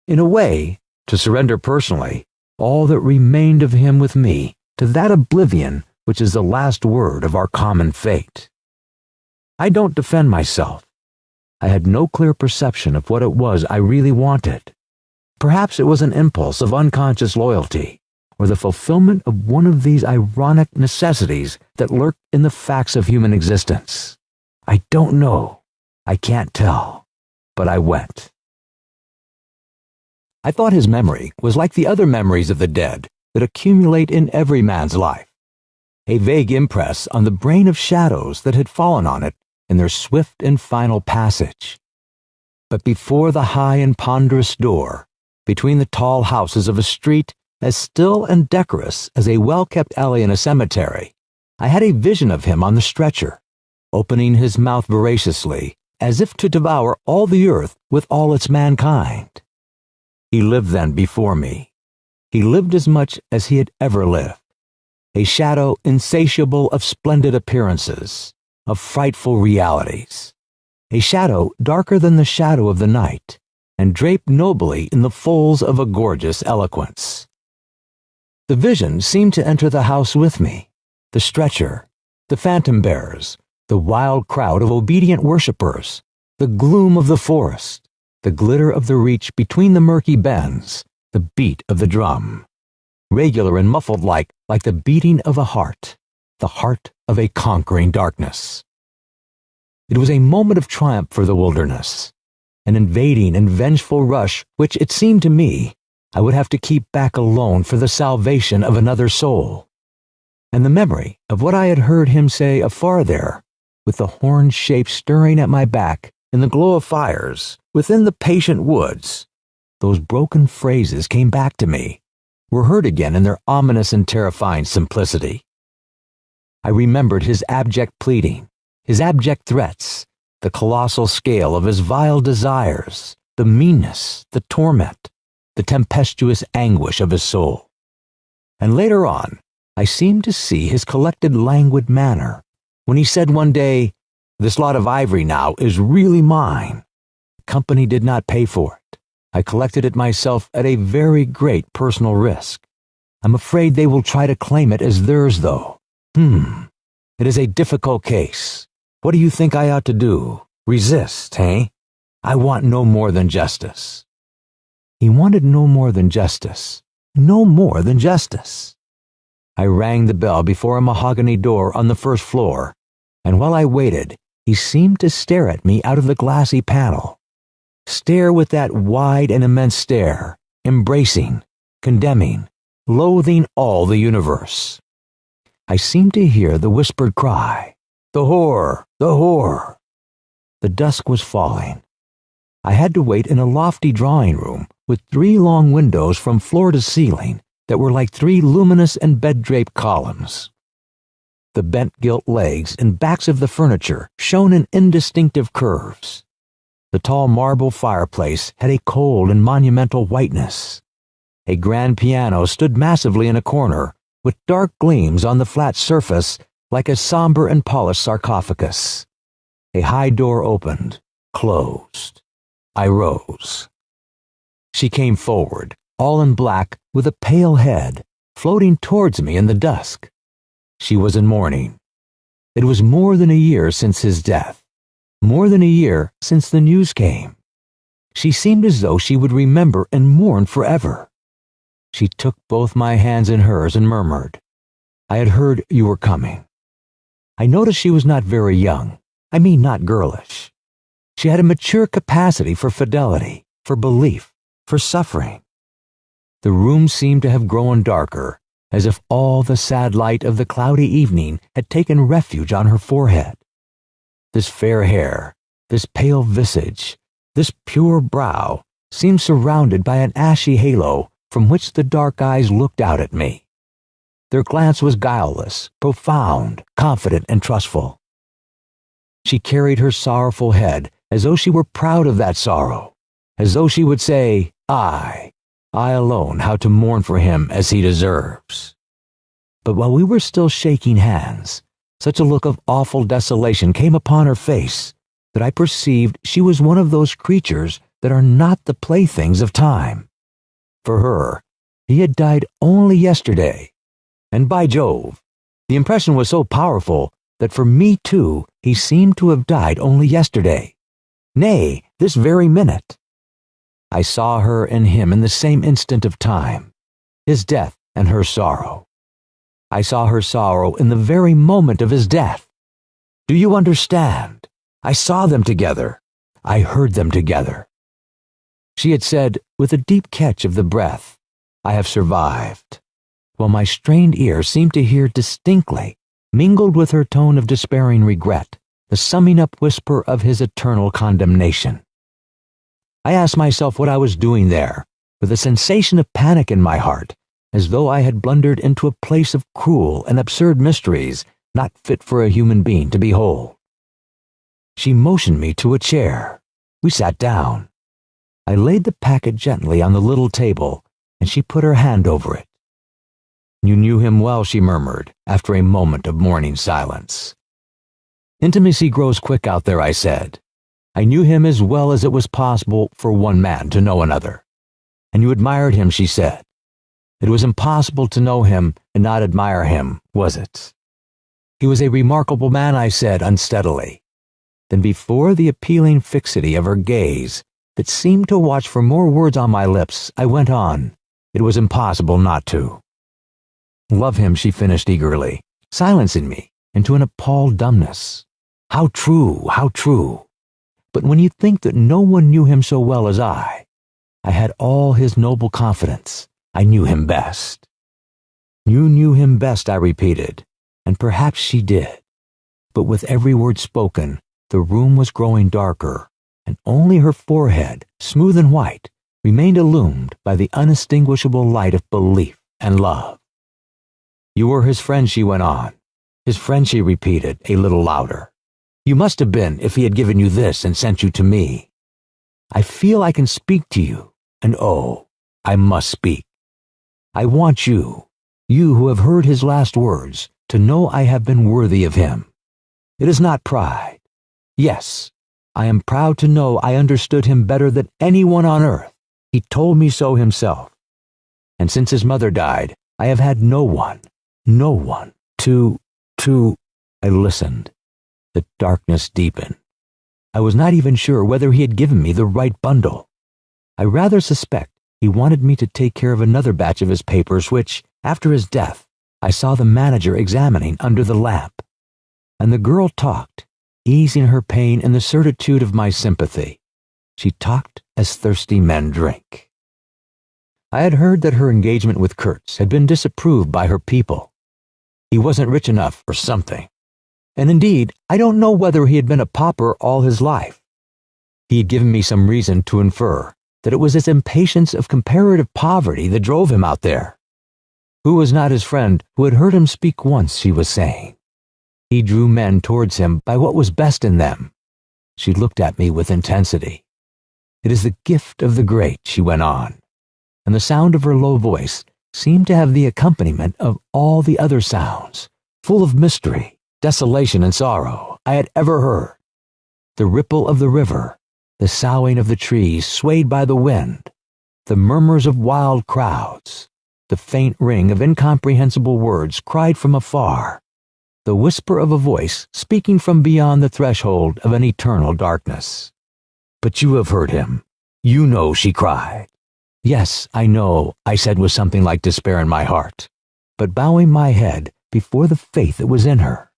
In a way, to surrender personally all that remained of him with me to that oblivion which is the last word of our common fate. I don't defend myself. I had no clear perception of what it was I really wanted. Perhaps it was an impulse of unconscious loyalty, or the fulfillment of one of these ironic necessities that lurk in the facts of human existence. I don't know. I can't tell. But I went. I thought his memory was like the other memories of the dead that accumulate in every man's life, a vague impress on the brain of shadows that had fallen on it in their swift and final passage. But before the high and ponderous door, between the tall houses of a street as still and decorous as a well-kept alley in a cemetery, I had a vision of him on the stretcher, opening his mouth voraciously, as if to devour all the earth with all its mankind. He lived then before me. He lived as much as he had ever lived, a shadow insatiable of splendid appearances, of frightful realities, a shadow darker than the shadow of the night, and draped nobly in the folds of a gorgeous eloquence. The vision seemed to enter the house with me, the stretcher, the phantom bearers, the wild crowd of obedient worshippers, the gloom of the forest, the glitter of the reach between the murky bends, the beat of the drum, regular and muffled like the beating of a heart, the heart of a conquering darkness. It was a moment of triumph for the wilderness, an invading and vengeful rush which, it seemed to me, I would have to keep back alone for the salvation of another soul. And the memory of what I had heard him say afar there, with the horned shape stirring at my back in the glow of fires within the patient woods, those broken phrases came back to me, were heard again in their ominous and terrifying simplicity. I remembered his abject pleading, his abject threats, the colossal scale of his vile desires, the meanness, the torment, the tempestuous anguish of his soul. And later on, I seemed to see his collected languid manner when he said one day, "This lot of ivory now is really mine. Company did not pay for it. I collected it myself at a very great personal risk. I'm afraid they will try to claim it as theirs, though. It is a difficult case. What do you think I ought to do? Resist, eh? I want no more than justice." He wanted no more than justice. No more than justice. I rang the bell before a mahogany door on the first floor, and while I waited, he seemed to stare at me out of the glassy panel. Stare with that wide and immense stare, embracing, condemning, loathing all the universe. I seemed to hear the whispered cry, "The whore! The whore!" The dusk was falling. I had to wait in a lofty drawing room with 3 long windows from floor to ceiling that were like 3 luminous and bed-draped columns. The bent gilt legs and backs of the furniture shone in indistinctive curves. The tall marble fireplace had a cold and monumental whiteness. A grand piano stood massively in a corner, with dark gleams on the flat surface like a somber and polished sarcophagus. A high door opened, closed. I rose. She came forward, all in black, with a pale head, floating towards me in the dusk. She was in mourning. It was more than a year since his death, more than a year since the news came. She seemed as though she would remember and mourn forever. She took both my hands in hers and murmured, "I had heard you were coming." I noticed she was not very young. I mean, not girlish. She had a mature capacity for fidelity, for belief, for suffering. The room seemed to have grown darker, as if all the sad light of the cloudy evening had taken refuge on her forehead. This fair hair, this pale visage, this pure brow seemed surrounded by an ashy halo from which the dark eyes looked out at me. Their glance was guileless, profound, confident, and trustful. She carried her sorrowful head as though she were proud of that sorrow, as though she would say, I alone, how to mourn for him as he deserves." But while we were still shaking hands, such a look of awful desolation came upon her face that I perceived she was one of those creatures that are not the playthings of time. For her, he had died only yesterday, and by Jove, the impression was so powerful that for me too he seemed to have died only yesterday, nay, this very minute. I saw her and him in the same instant of time, his death and her sorrow. I saw her sorrow in the very moment of his death. Do you understand? I saw them together. I heard them together. She had said, with a deep catch of the breath, "I have survived," while my strained ear seemed to hear distinctly, mingled with her tone of despairing regret, the summing up whisper of his eternal condemnation. I asked myself what I was doing there, with a sensation of panic in my heart, as though I had blundered into a place of cruel and absurd mysteries not fit for a human being to behold. She motioned me to a chair. We sat down. I laid the packet gently on the little table, and she put her hand over it. "You knew him well," she murmured, after a moment of mourning silence. "Intimacy grows quick out there," I said. "I knew him as well as it was possible for one man to know another." "And you admired him," she said. "It was impossible to know him and not admire him, was it?" "He was a remarkable man," I said unsteadily. Then before the appealing fixity of her gaze, that seemed to watch for more words on my lips, I went on. It was impossible not to. "Love him," she finished eagerly, silencing me into an appalled dumbness. How true, how true. But when you think that no one knew him so well as I had all his noble confidence. I knew him best. "You knew him best," I repeated, and perhaps she did. But with every word spoken, the room was growing darker, and only her forehead, smooth and white, remained illumined by the unextinguishable light of belief and love. "You were his friend," she went on. "His friend," she repeated, a little louder. You must have been if he had given you this and sent you to me. I feel I can speak to you, and oh, I must speak. I want you, you who have heard his last words, to know I have been worthy of him. It is not pride. Yes, I am proud to know I understood him better than anyone on earth. He told me so himself. And since his mother died, I have had no one to... I listened. The darkness deepened. I was not even sure whether he had given me the right bundle. I rather suspect he wanted me to take care of another batch of his papers which, after his death, I saw the manager examining under the lamp. And the girl talked, easing her pain in the certitude of my sympathy. She talked as thirsty men drink. I had heard that her engagement with Kurtz had been disapproved by her people. He wasn't rich enough or something. And indeed, I don't know whether he had been a pauper all his life. He had given me some reason to infer that it was his impatience of comparative poverty that drove him out there. Who was not his friend who had heard him speak once, she was saying. He drew men towards him by what was best in them. She looked at me with intensity. It is the gift of the great, she went on, and the sound of her low voice seemed to have the accompaniment of all the other sounds, full of mystery, desolation, and sorrow, I had ever heard. The ripple of the river, the soughing of the trees swayed by the wind, the murmurs of wild crowds, the faint ring of incomprehensible words cried from afar, the whisper of a voice speaking from beyond the threshold of an eternal darkness. But you have heard him. You know, she cried. Yes, I know, I said with something like despair in my heart, but bowing my head before the faith that was in her,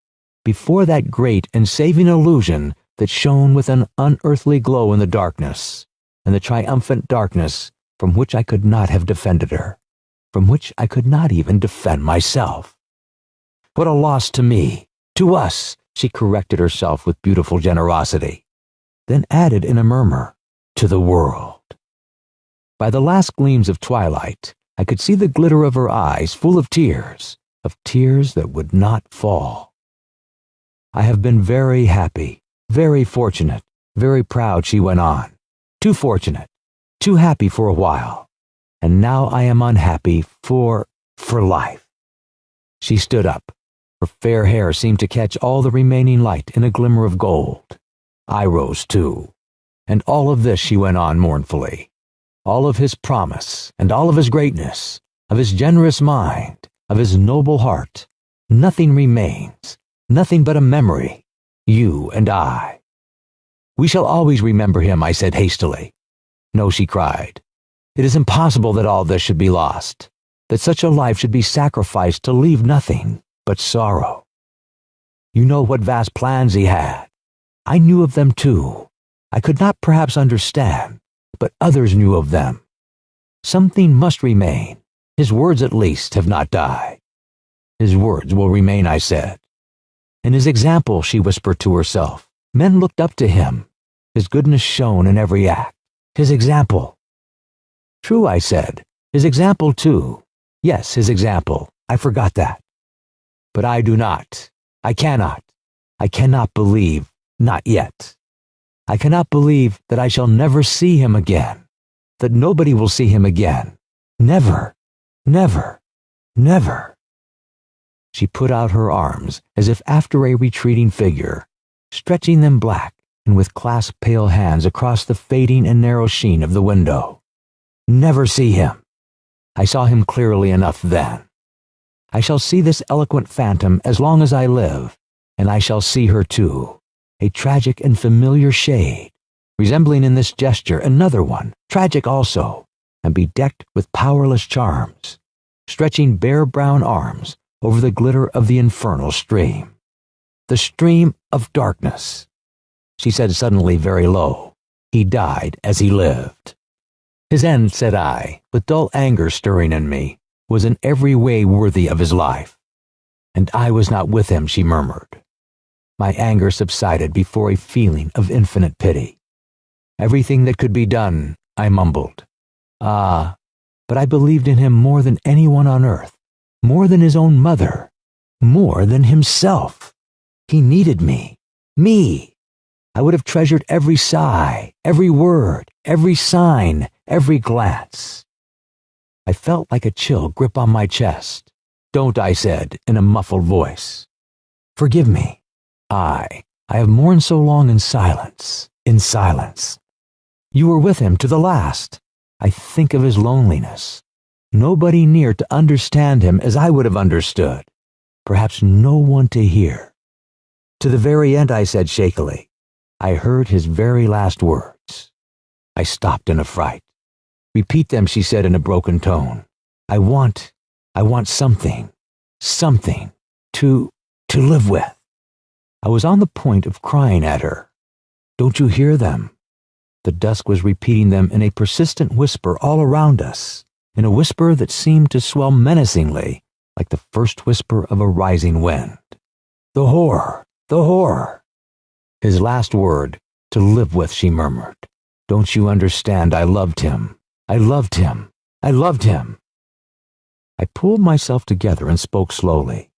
before that great and saving illusion that shone with an unearthly glow in the darkness, and the triumphant darkness from which I could not have defended her, from which I could not even defend myself. What a loss to me, to us, she corrected herself with beautiful generosity, then added in a murmur, to the world. By the last gleams of twilight, I could see the glitter of her eyes full of tears that would not fall. I have been very happy, very fortunate, very proud, she went on. Too fortunate, too happy for a while. And now I am unhappy for life. She stood up. Her fair hair seemed to catch all the remaining light in a glimmer of gold. I rose too. And all of this, she went on mournfully, all of his promise, and all of his greatness, of his generous mind, of his noble heart, nothing remains, nothing but a memory, you and I. We shall always remember him, I said hastily. No, she cried. It is impossible that all this should be lost, that such a life should be sacrificed to leave nothing but sorrow. You know what vast plans he had. I knew of them too. I could not perhaps understand, but others knew of them. Something must remain. His words at least have not died. His words will remain, I said. And his example, she whispered to herself. Men looked up to him. His goodness shone in every act. His example. True, I said. His example too. Yes, his example. I forgot that. But I do not. I cannot believe, not yet. I cannot believe that I shall never see him again, that nobody will see him again. Never, never, never. She put out her arms as if after a retreating figure, stretching them black and with clasped pale hands across the fading and narrow sheen of the window. Never see him. I saw him clearly enough then. I shall see this eloquent phantom as long as I live, and I shall see her too, a tragic and familiar shade, resembling in this gesture another one, tragic also, and bedecked with powerless charms, stretching bare brown arms over the glitter of the infernal stream. The stream of darkness. She said suddenly very low, he died as he lived. His end, said I, with dull anger stirring in me, was in every way worthy of his life. And I was not with him, she murmured. My anger subsided before a feeling of infinite pity. Everything that could be done, I mumbled. Ah, but I believed in him more than anyone on earth, more than his own mother, more than himself. He needed me. Me. I would have treasured every sigh, every word, every sign, every glance. I felt like a chill grip on my chest. "Don't," I said in a muffled voice. "Forgive me. I have mourned so long in silence, in silence. You were with him to the last. I think of his loneliness. Nobody near to understand him as I would have understood. Perhaps no one to hear." "To the very end," I said shakily. I heard his very last words. I stopped in a fright. "Repeat them," she said in a broken tone. I want something to live with." I was on the point of crying at her. "Don't you hear them?" The dusk was repeating them in a persistent whisper all around us, in a whisper that seemed to swell menacingly, like the first whisper of a rising wind. "The horror, the horror." His last word, "to live with," she murmured. "Don't you understand? I loved him. I loved him. I loved him." I pulled myself together and spoke slowly.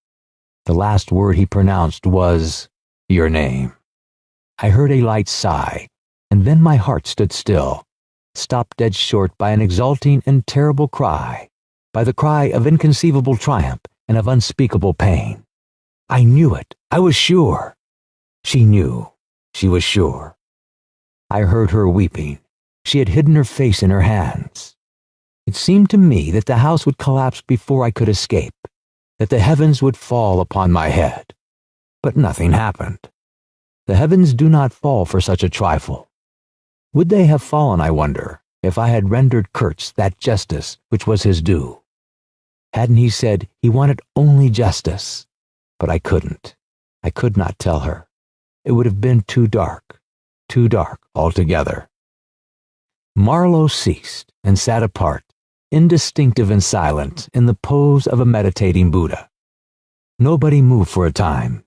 The last word he pronounced was, "Your name." I heard a light sigh, and then my heart stood still, stopped dead short by an exulting and terrible cry, by the cry of inconceivable triumph and of unspeakable pain. I knew it. I was sure. She knew. She was sure. I heard her weeping. She had hidden her face in her hands. It seemed to me that the house would collapse before I could escape, that the heavens would fall upon my head. But nothing happened. The heavens do not fall for such a trifle. Would they have fallen, I wonder, if I had rendered Kurtz that justice which was his due? Hadn't he said he wanted only justice? But I couldn't. I could not tell her. It would have been too dark altogether. Marlowe ceased and sat apart, indistinctive and silent, in the pose of a meditating Buddha. Nobody moved for a time.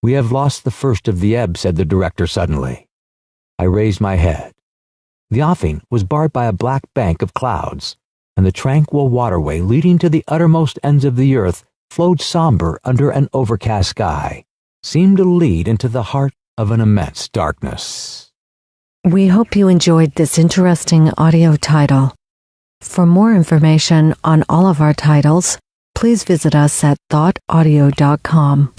"We have lost the first of the ebb," said the director suddenly. I raised my head. The offing was barred by a black bank of clouds, and the tranquil waterway leading to the uttermost ends of the earth flowed somber under an overcast sky, seemed to lead into the heart of an immense darkness. We hope you enjoyed this interesting audio title. For more information on all of our titles, please visit us at thoughtaudio.com.